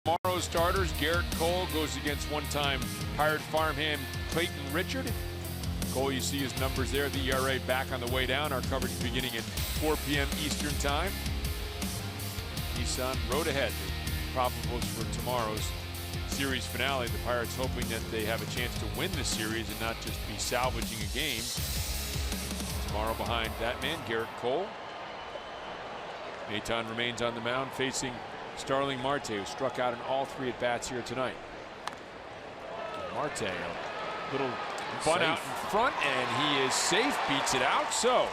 Tomorrow's starters, Garrett Cole goes against one-time Pirate farmhand Clayton Richard. Cole, you see his numbers there. The ERA back on the way down. Our coverage beginning at 4 p.m. Eastern Time. Nissan road ahead. Probables for tomorrow's series finale. The Pirates hoping that they have a chance to win the series and not just be salvaging a game. Tomorrow behind that man, Garrett Cole. Maton remains on the mound facing Starling Marte, who struck out in all 3 at-bats here tonight. Marte, a little bunt out in front, and he is safe, beats it out. So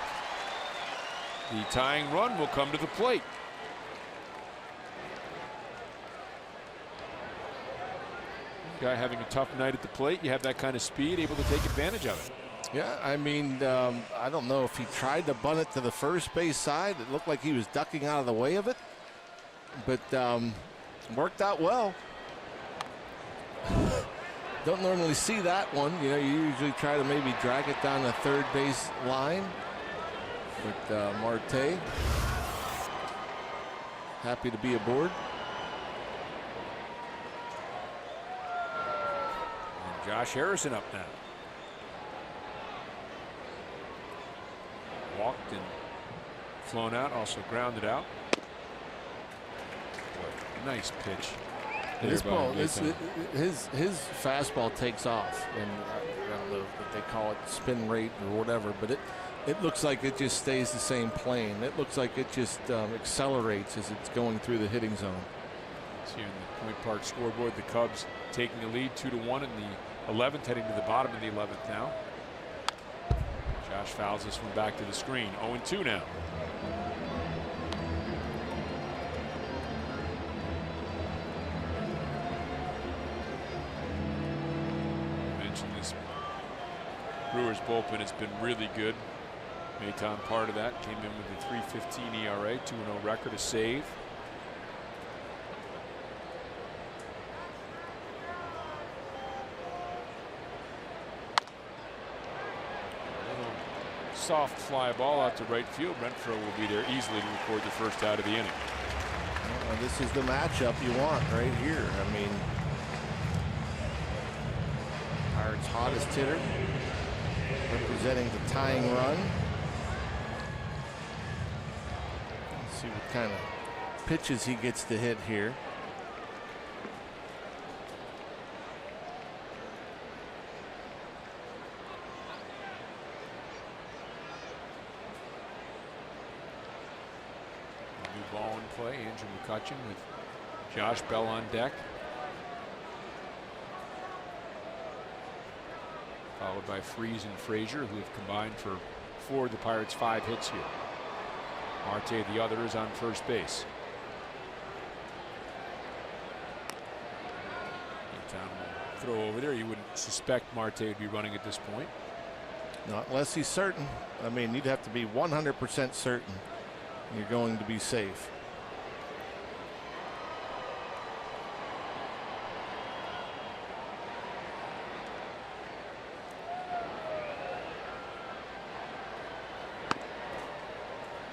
the tying run will come to the plate. Guy having a tough night at the plate, you have that kind of speed, able to take advantage of it. Yeah, I mean, I don't know if he tried to bunt it to the first base side. It looked like he was ducking out of the way of it, but worked out well. Don't normally see that one. You know, you usually try to maybe drag it down the third base line. But Marte, happy to be aboard. And Josh Harrison up now. Walked and flown out, also grounded out. Nice pitch. This ball, his fastball takes off, and I don't know if they call it spin rate or whatever, but it looks like it just stays the same plane. It looks like it just accelerates as it's going through the hitting zone. See on the Point Park scoreboard, the Cubs taking the lead 2-1 in the 11th, heading to the bottom of the 11th now. Josh fouls this one back to the screen. 0-2 now. Brewers bullpen has been really good. Maton part of that, came in with a 3.15 ERA, 2-0 record, a save. A little soft fly ball out to right field. Renfroe will be there easily to record the first out of the inning. Well, this is the matchup you want right here. I mean, Pirates' hottest hitter, representing the tying run. Let's see what kind of pitches he gets to hit here. New ball in play. Andrew McCutchen with Josh Bell on deck. Followed by Freese and Fraser, who have combined for 4 of the Pirates' 5 hits here. Marte, the other, is on first base. Throw over there. You wouldn't suspect Marte would be running at this point. Not unless he's certain. I mean, you'd have to be 100% certain you're going to be safe.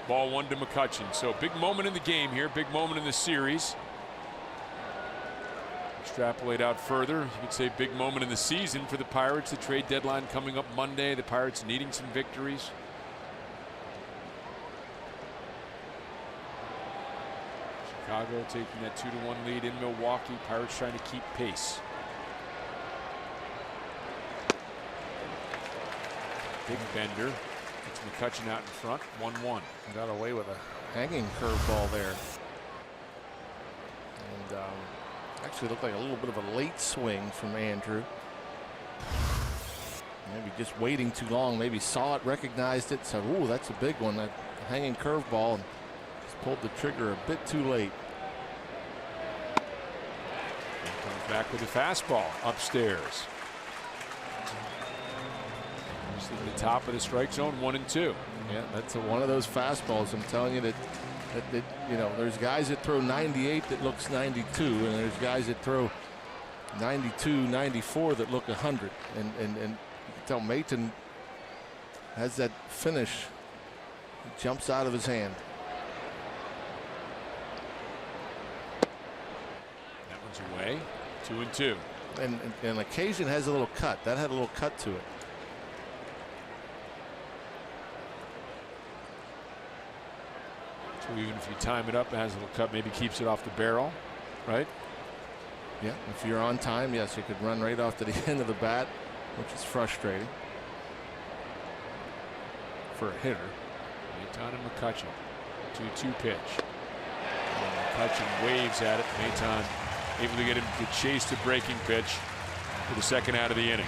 Ball 1 to McCutchen. So big moment in the game here, big moment in the series. Extrapolate out further, you could say big moment in the season for the Pirates. The trade deadline coming up Monday. The Pirates needing some victories. Chicago taking that 2-1 lead in Milwaukee. Pirates trying to keep pace. Big bender. It's McCutchen out in front. 1-1. Got away with a hanging curveball there. And actually looked like a little bit of a late swing from Andrew. Maybe just waiting too long. Maybe saw it, recognized it, said, "Ooh, that's a big one." That hanging curveball, and just pulled the trigger a bit too late. Comes back with a fastball upstairs. Just at the top of the strike zone, 1-2. Yeah, that's one of those fastballs. I'm telling you that you know, there's guys that throw 98 that looks 92, and there's guys that throw 92, 94 that look 100. And you can tell Maton has that finish. It jumps out of his hand. That one away. 2-2. And occasion has a little cut. That had a little cut to it. So even if you time it up, it has a little cut, maybe keeps it off the barrel, right? Yeah, if you're on time, yes, you could run right off to the end of the bat, which is frustrating for a hitter. Maton and McCutchen. 2-2 pitch. And McCutchen waves at it. Maton able to get him to chase the breaking pitch for the second out of the inning.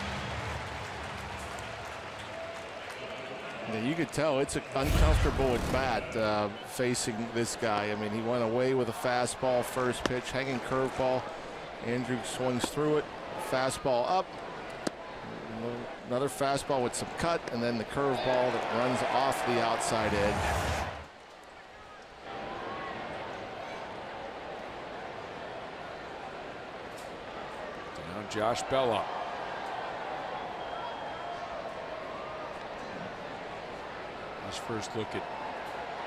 Yeah, you could tell it's uncomfortable at bat facing this guy. I mean, he went away with a fastball first pitch, hanging curveball. Andrew swings through it, fastball up, another fastball with some cut, and then the curveball that runs off the outside edge. Now Josh Bell up. His first look at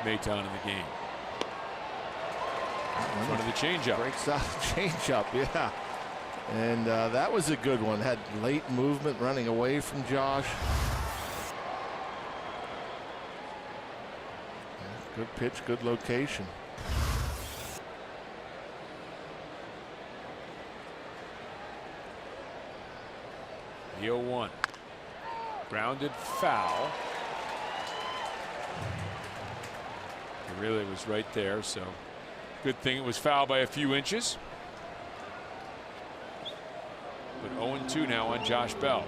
Maton in the game. In front of the changeup. Breaks out the changeup, yeah. And that was a good one. Had late movement running away from Josh. Good pitch, good location. The 0-1. Grounded foul. It really was right there, so good thing it was foul by a few inches. But 0-2 now on Josh Bell.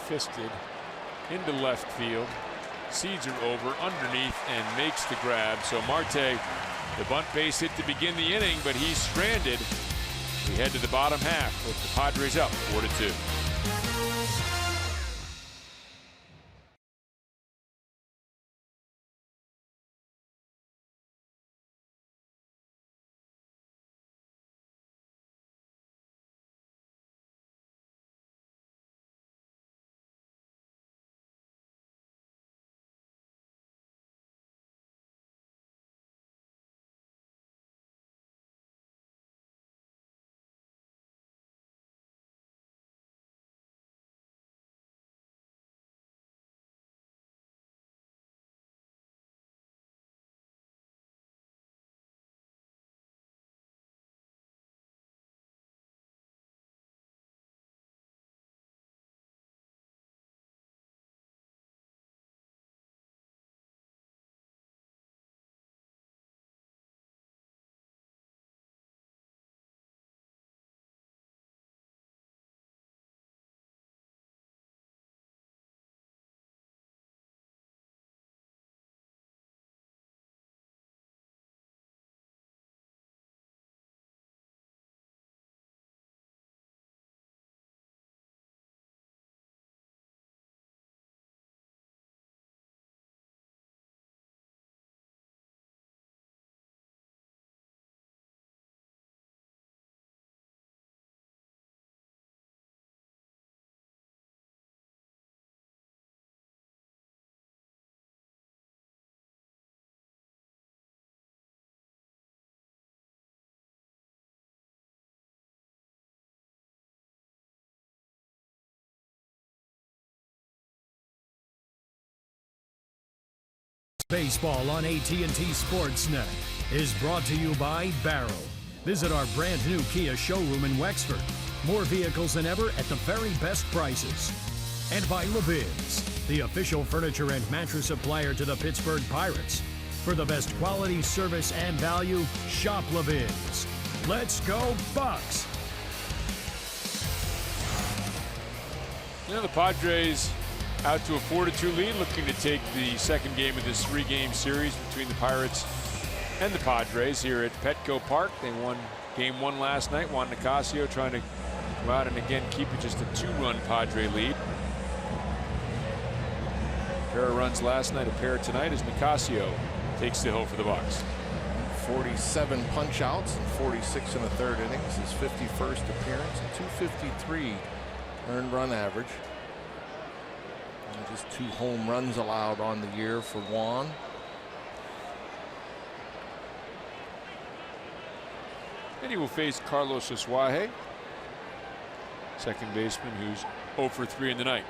Fisted into left field. Seeds are over underneath and makes the grab. So Marte, the bunt base hit to begin the inning, but he's stranded. We head to the bottom half with the Padres up 4-2. Baseball on AT&T Sportsnet is brought to you by Barrow. Visit our brand new Kia showroom in Wexford. More vehicles than ever at the very best prices. And by Levin's, the official furniture and mattress supplier to the Pittsburgh Pirates. For the best quality, service, and value, shop Levin's. Let's go Bucks! You know, the Padres out to a 4-2 lead, looking to take the second game of this 3-game series between the Pirates and the Padres here at Petco Park. They won game 1 last night. Juan Nicasio trying to go out and again keep it just a 2-run Padre lead. Pair of runs last night, a pair tonight as Nicasio takes the hill for the Bucs. 47 punch outs and 46 in the third innings. His 51st appearance and 253 earned run average. And just 2 home runs allowed on the year for Juan. And he will face Carlos Asuaje, second baseman, who's 0 for 3 in the night.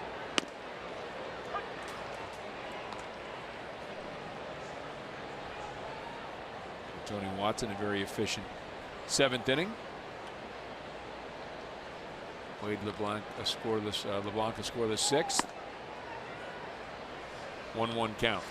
Tony Watson, a very efficient 7th inning. Wade LeBlanc a scoreless 6th. 1-1 count.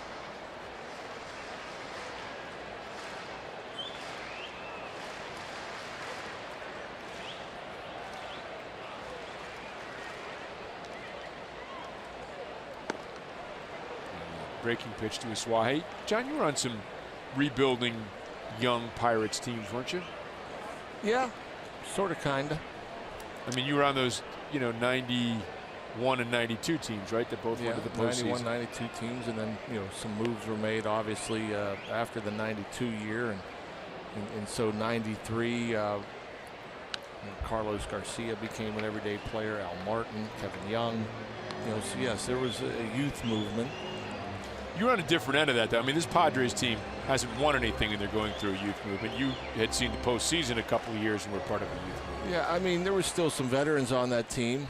Breaking pitch to Asuaje. John, you were on some rebuilding young Pirates teams, weren't you? Yeah, sort of, kind of. I mean, you were on those, 91 and 92 teams, right? That both went to the postseason. 91, 92 teams, and then some moves were made, obviously, after the 92 year, and so 93. Carlos Garcia became an everyday player. Al Martin, Kevin Young. So yes, there was a youth movement. You're on a different end of that, though. I mean, this Padres team hasn't won anything, and they're going through a youth movement. You had seen the postseason a couple of years and were part of a youth movement. Yeah, I mean, there were still some veterans on that team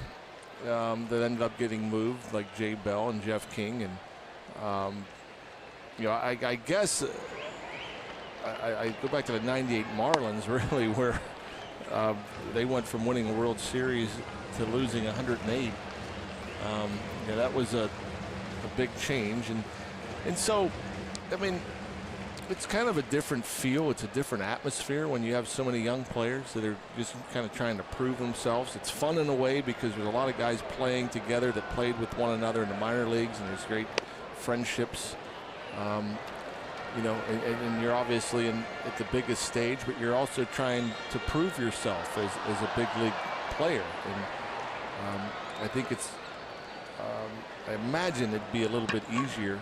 that ended up getting moved, like Jay Bell and Jeff King. And, I guess I go back to the '98 Marlins, really, where they went from winning a World Series to losing 108. That was a big change. And so, I mean, it's kind of a different feel. It's a different atmosphere when you have so many young players that are just kind of trying to prove themselves. It's fun in a way because there's a lot of guys playing together that played with one another in the minor leagues, and there's great friendships. And you're obviously at the biggest stage, but you're also trying to prove yourself as a big league player. And I think it's, I imagine it'd be a little bit easier.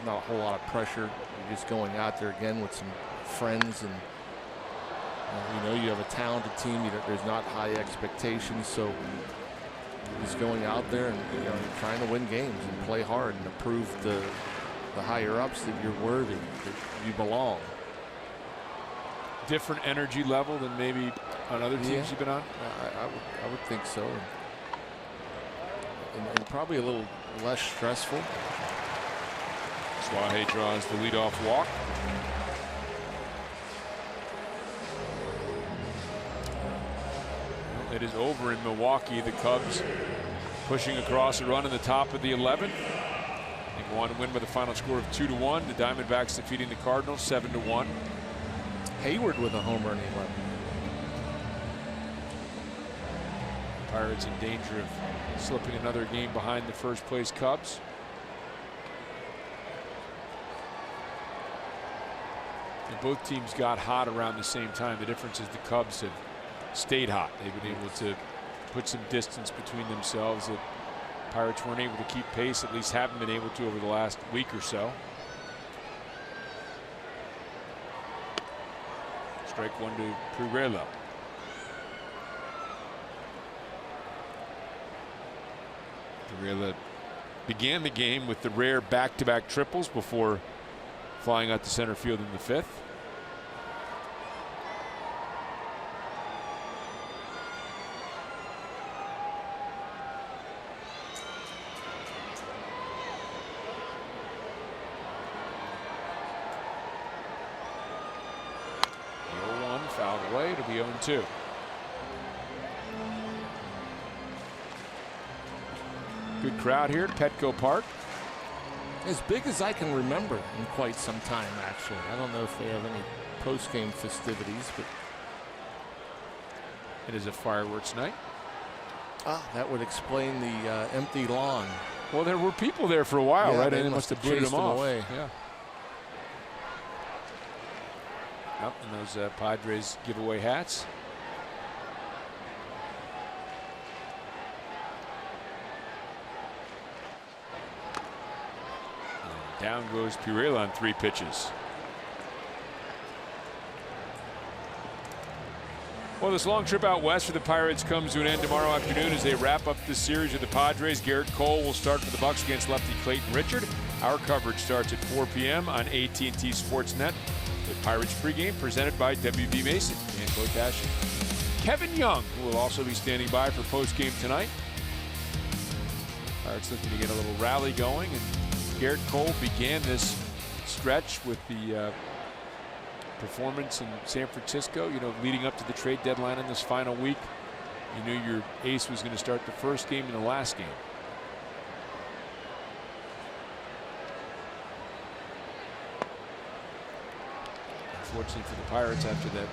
Not a whole lot of pressure. You're just going out there again with some friends, and you have a talented team. There's not high expectations, so just going out there and trying to win games and play hard and to prove the higher ups that you're worthy, that you belong. Different energy level than maybe on other teams you've been on. I would think so, and probably a little less stressful. Asuaje draws the leadoff walk. Well, it is over in Milwaukee. The Cubs pushing across a run in the top of the 11th. They go on to win by the final score of 2-1. The Diamondbacks defeating the Cardinals 7-1. Hayward with a homer in the 11th. Pirates in danger of slipping another game behind the first place Cubs. And both teams got hot around the same time. The difference is the Cubs have stayed hot. They've been able to put some distance between themselves that Pirates weren't able to keep pace, at least haven't been able to over the last week or so. Strike one to Pirela. Pirela began the game with the rare back-to-back triples before flying out to center field in the 5th. The 0-1 fouled away to be 0-2. Good crowd here at Petco Park. As big as I can remember in quite some time, actually. I don't know if they have any post-game festivities, but it is a fireworks night. That would explain the empty lawn. Well, there were people there for a while, right? They And must have booted them off. away. Yeah. Yep, and those Padres giveaway hats. Down goes Pirela on 3 pitches. Well, this long trip out west for the Pirates comes to an end tomorrow afternoon as they wrap up this series with the Padres. Garrett Cole will start for the Bucks against lefty Clayton Richard. Our coverage starts at 4 p.m. on AT&T Sportsnet. The Pirates pregame presented by WB Mason and Coach Ashley. Kevin Young, who will also be standing by for postgame tonight. Pirates looking to get a little rally going, and Garrett Cole began this stretch with the performance in San Francisco, you know, leading up to the trade deadline in this final week. You knew your ace was going to start the first game and the last game. Unfortunately for the Pirates, after that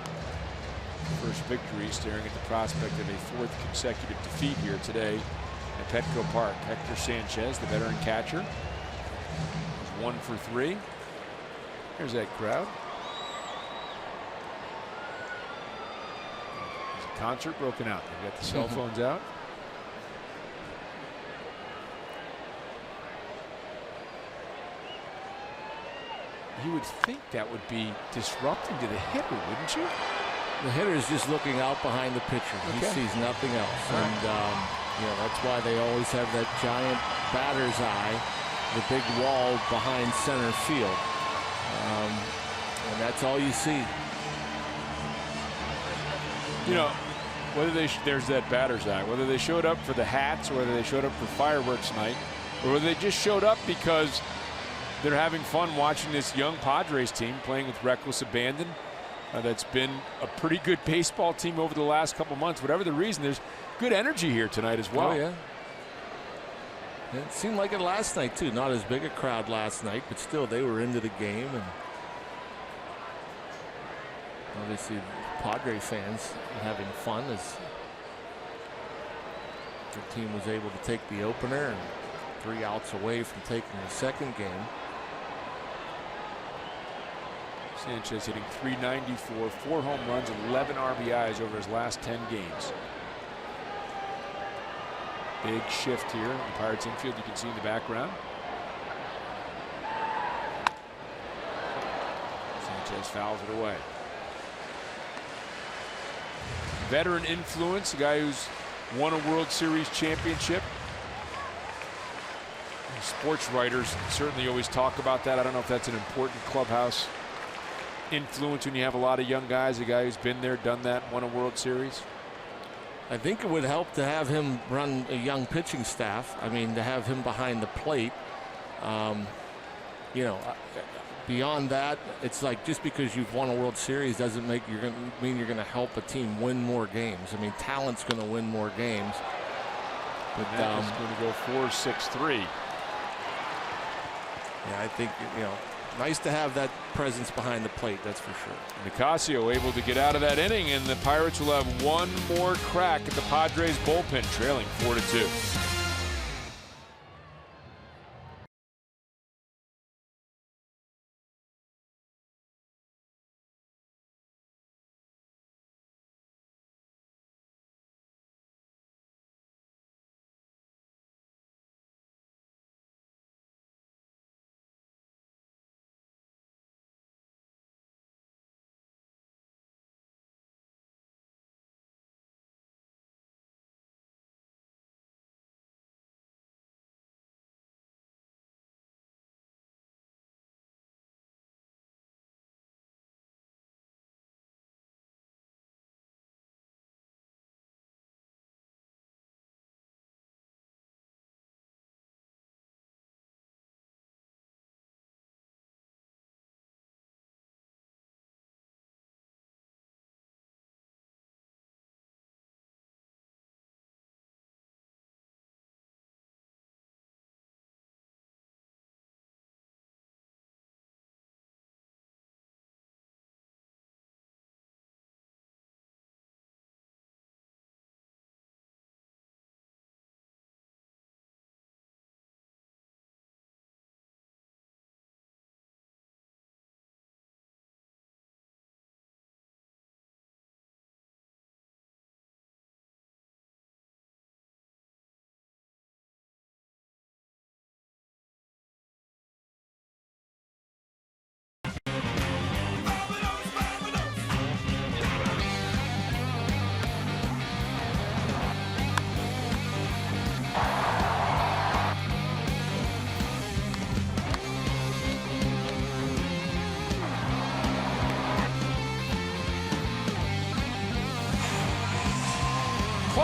first victory, staring at the prospect of a 4th consecutive defeat here today at Petco Park. Hector Sanchez, the veteran catcher, was 1 for 3. There's that crowd. Concert broken out. They've got the cell phones out. You would think that would be disrupting to the hitter, wouldn't you? The hitter is just looking out behind the pitcher. He sees nothing else. Right. And you know, that's why they always have that giant batter's eye, the big wall behind center field. And that's all you see. You know, whether there's that batter's eye, whether they showed up for the hats or whether they showed up for fireworks night, or whether they just showed up because they're having fun watching this young Padres team playing with reckless abandon. That's been a pretty good baseball team over the last couple months. Whatever the reason, there's good energy here tonight as well. Oh, yeah. It seemed like it last night, too. Not as big a crowd last night, but still, they were into the game. And obviously, Padre fans having fun as their team was able to take the opener and 3 outs away from taking the second game. Sanchez hitting .394, 4 home runs, 11 RBIs over his last 10 games. Big shift here in the Pirates infield, you can see in the background. Sanchez fouls it away. Veteran influence, a guy who's won a World Series championship. Sports writers certainly always talk about that. I don't know if that's an important clubhouse influence when you have a lot of young guys, a guy who's been there, done that, won a World Series. I think it would help to have him run a young pitching staff. I mean, to have him behind the plate. You know, beyond that, it's like just because you've won a World Series doesn't mean you're going to help a team win more games. I mean, talent's going to win more games. But that is going to go 4-6-3. Yeah, I think, you know, nice to have that presence behind the plate, that's for sure. Nicasio able to get out of that inning, and the Pirates will have one more crack at the Padres bullpen, trailing 4-2.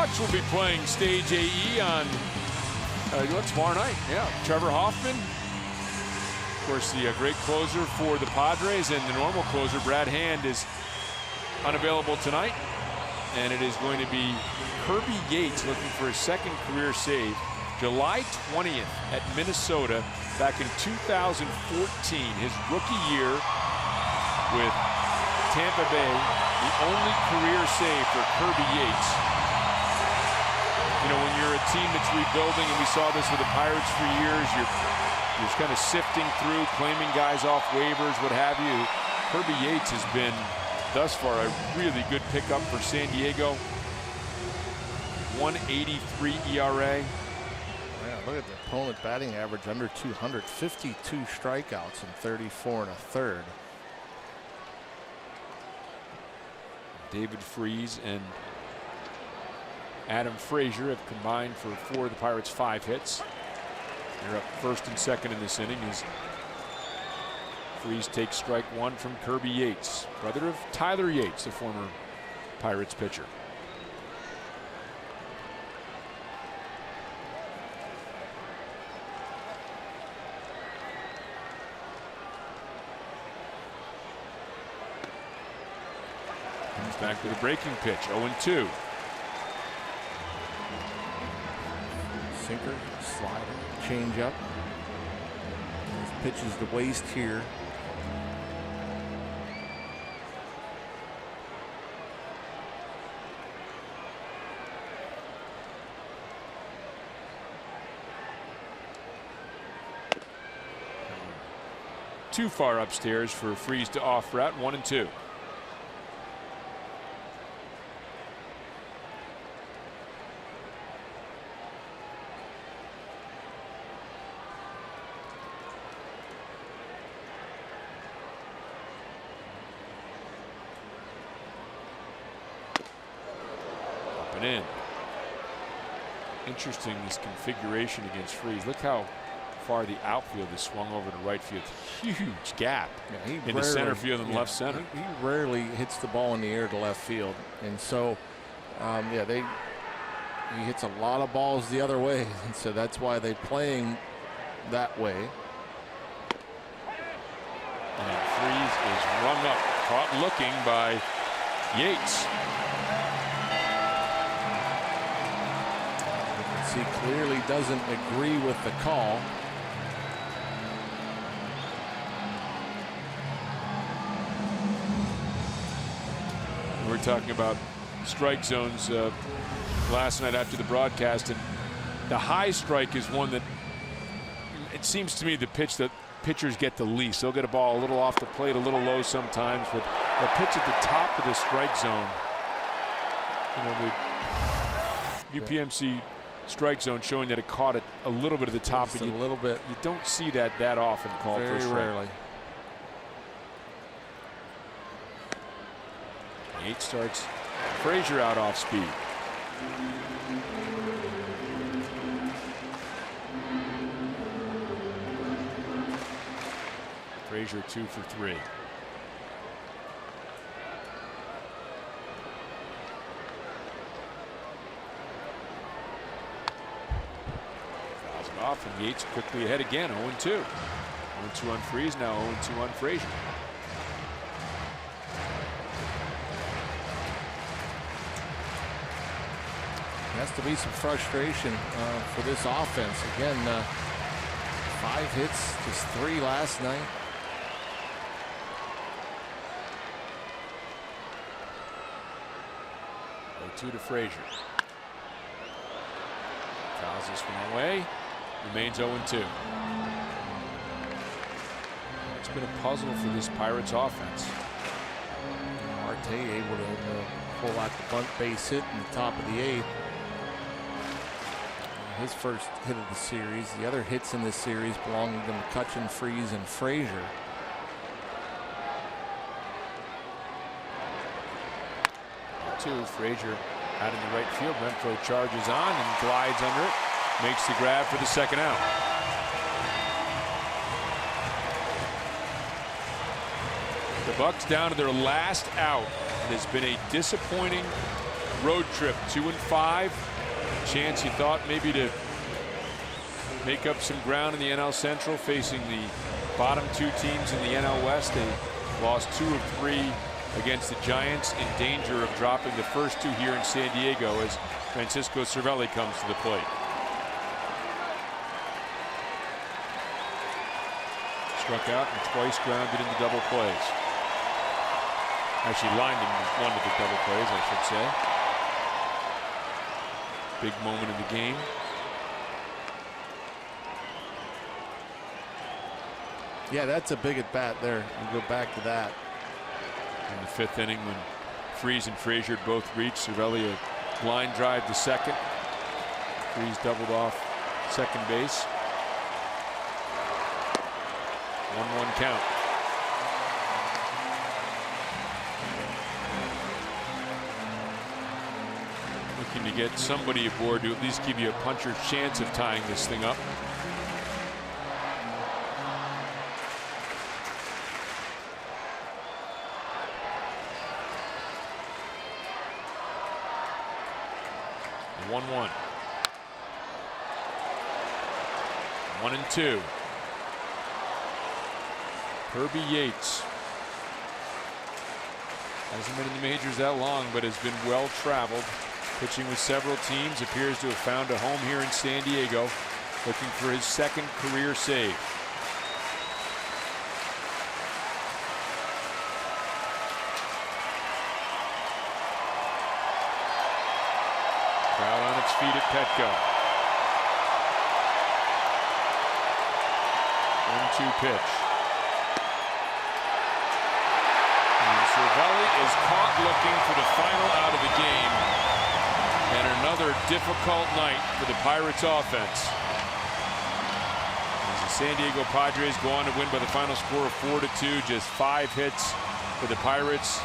Bucks will be playing Stage AE on tomorrow night. Yeah, Trevor Hoffman. Of course, the great closer for the Padres, and the normal closer, Brad Hand, is unavailable tonight. And it is going to be Kirby Yates looking for his second career save. July 20th at Minnesota back in 2014, his rookie year with Tampa Bay, the only career save for Kirby Yates. You know, when you're a team that's rebuilding, and we saw this with the Pirates for years, you're just kind of sifting through, claiming guys off waivers, what have you. Kirby Yates has been, thus far, a really good pickup for San Diego. 1.83 ERA. Yeah, look at the opponent batting average under 200, 52 strikeouts and 34 1/3. David Freese and Adam Fraser have combined for 4 of the Pirates' 5 hits. They're up first and second in this inning as Freese takes strike 1 from Kirby Yates, brother of Tyler Yates, the former Pirates pitcher. Comes back with a breaking pitch, 0-2. Sinker, slider, change up. His pitches to waste here. Too far upstairs for Freese to off route, 1-2. In. Interesting, this configuration against Freese. Look how far the outfield is swung over to right field. Huge gap in the center field and left center. He rarely hits the ball in the air to left field, and so he hits a lot of balls the other way, and so that's why they're playing that way. And Freese is rung up, caught looking by Yates. He clearly doesn't agree with the call. We were talking about strike zones last night after the broadcast, and the high strike is one that it seems to me the pitch that pitchers get the least. They'll get a ball a little off the plate, a little low sometimes, but the pitch at the top of the strike zone, you know, the UPMC strike zone showing that it caught it a little bit at the top. Just a little bit. You don't see that often called for a strike. Very rarely. Yates starts Fraser out off speed. Fraser 2 for 3. Off, and Yates quickly ahead again, 0-2. 0-2 on Freese, now 0-2 on Fraser. Has to be some frustration for this offense. Again, 5 hits, just 3 last night. To Fraser. Fouls this one away. Remains 0-2. It's been a puzzle for this Pirates offense. Marte able to pull out the bunt base hit in the top of the 8th. His first hit of the series. The other hits in this series belonging to McCutchen, Freese, and Fraser. Fraser out in the right field. Renfroe charges on and glides under it. Makes the grab for the second out. The Bucks down to their last out. It has been a disappointing road trip, 2-5. Chance, you thought, maybe to make up some ground in the NL Central, facing the bottom two teams in the NL West. They lost 2 of 3 against the Giants, in danger of dropping the first 2 here in San Diego as Francisco Cervelli comes to the plate. Struck out and twice grounded into double plays. Actually lined in one of the double plays, I should say. Big moment in the game. Yeah, that's a big at bat there. You go back to that. In the 5th inning, when Freese and Fraser both reached, Cervelli a line drive to second. Freese doubled off second base. 1-1 count. Looking to get somebody aboard to at least give you a puncher's chance of tying this thing up. The 1-1. 1-2. Kirby Yates hasn't been in the majors that long, but has been well traveled, pitching with several teams. Appears to have found a home here in San Diego, looking for his 2nd career save. Crowd on its feet at Petco. 1-2 pitch. Cervelli is caught looking for the final out of the game, and another difficult night for the Pirates offense. As the San Diego Padres go on to win by the final score of 4-2, just 5 hits for the Pirates.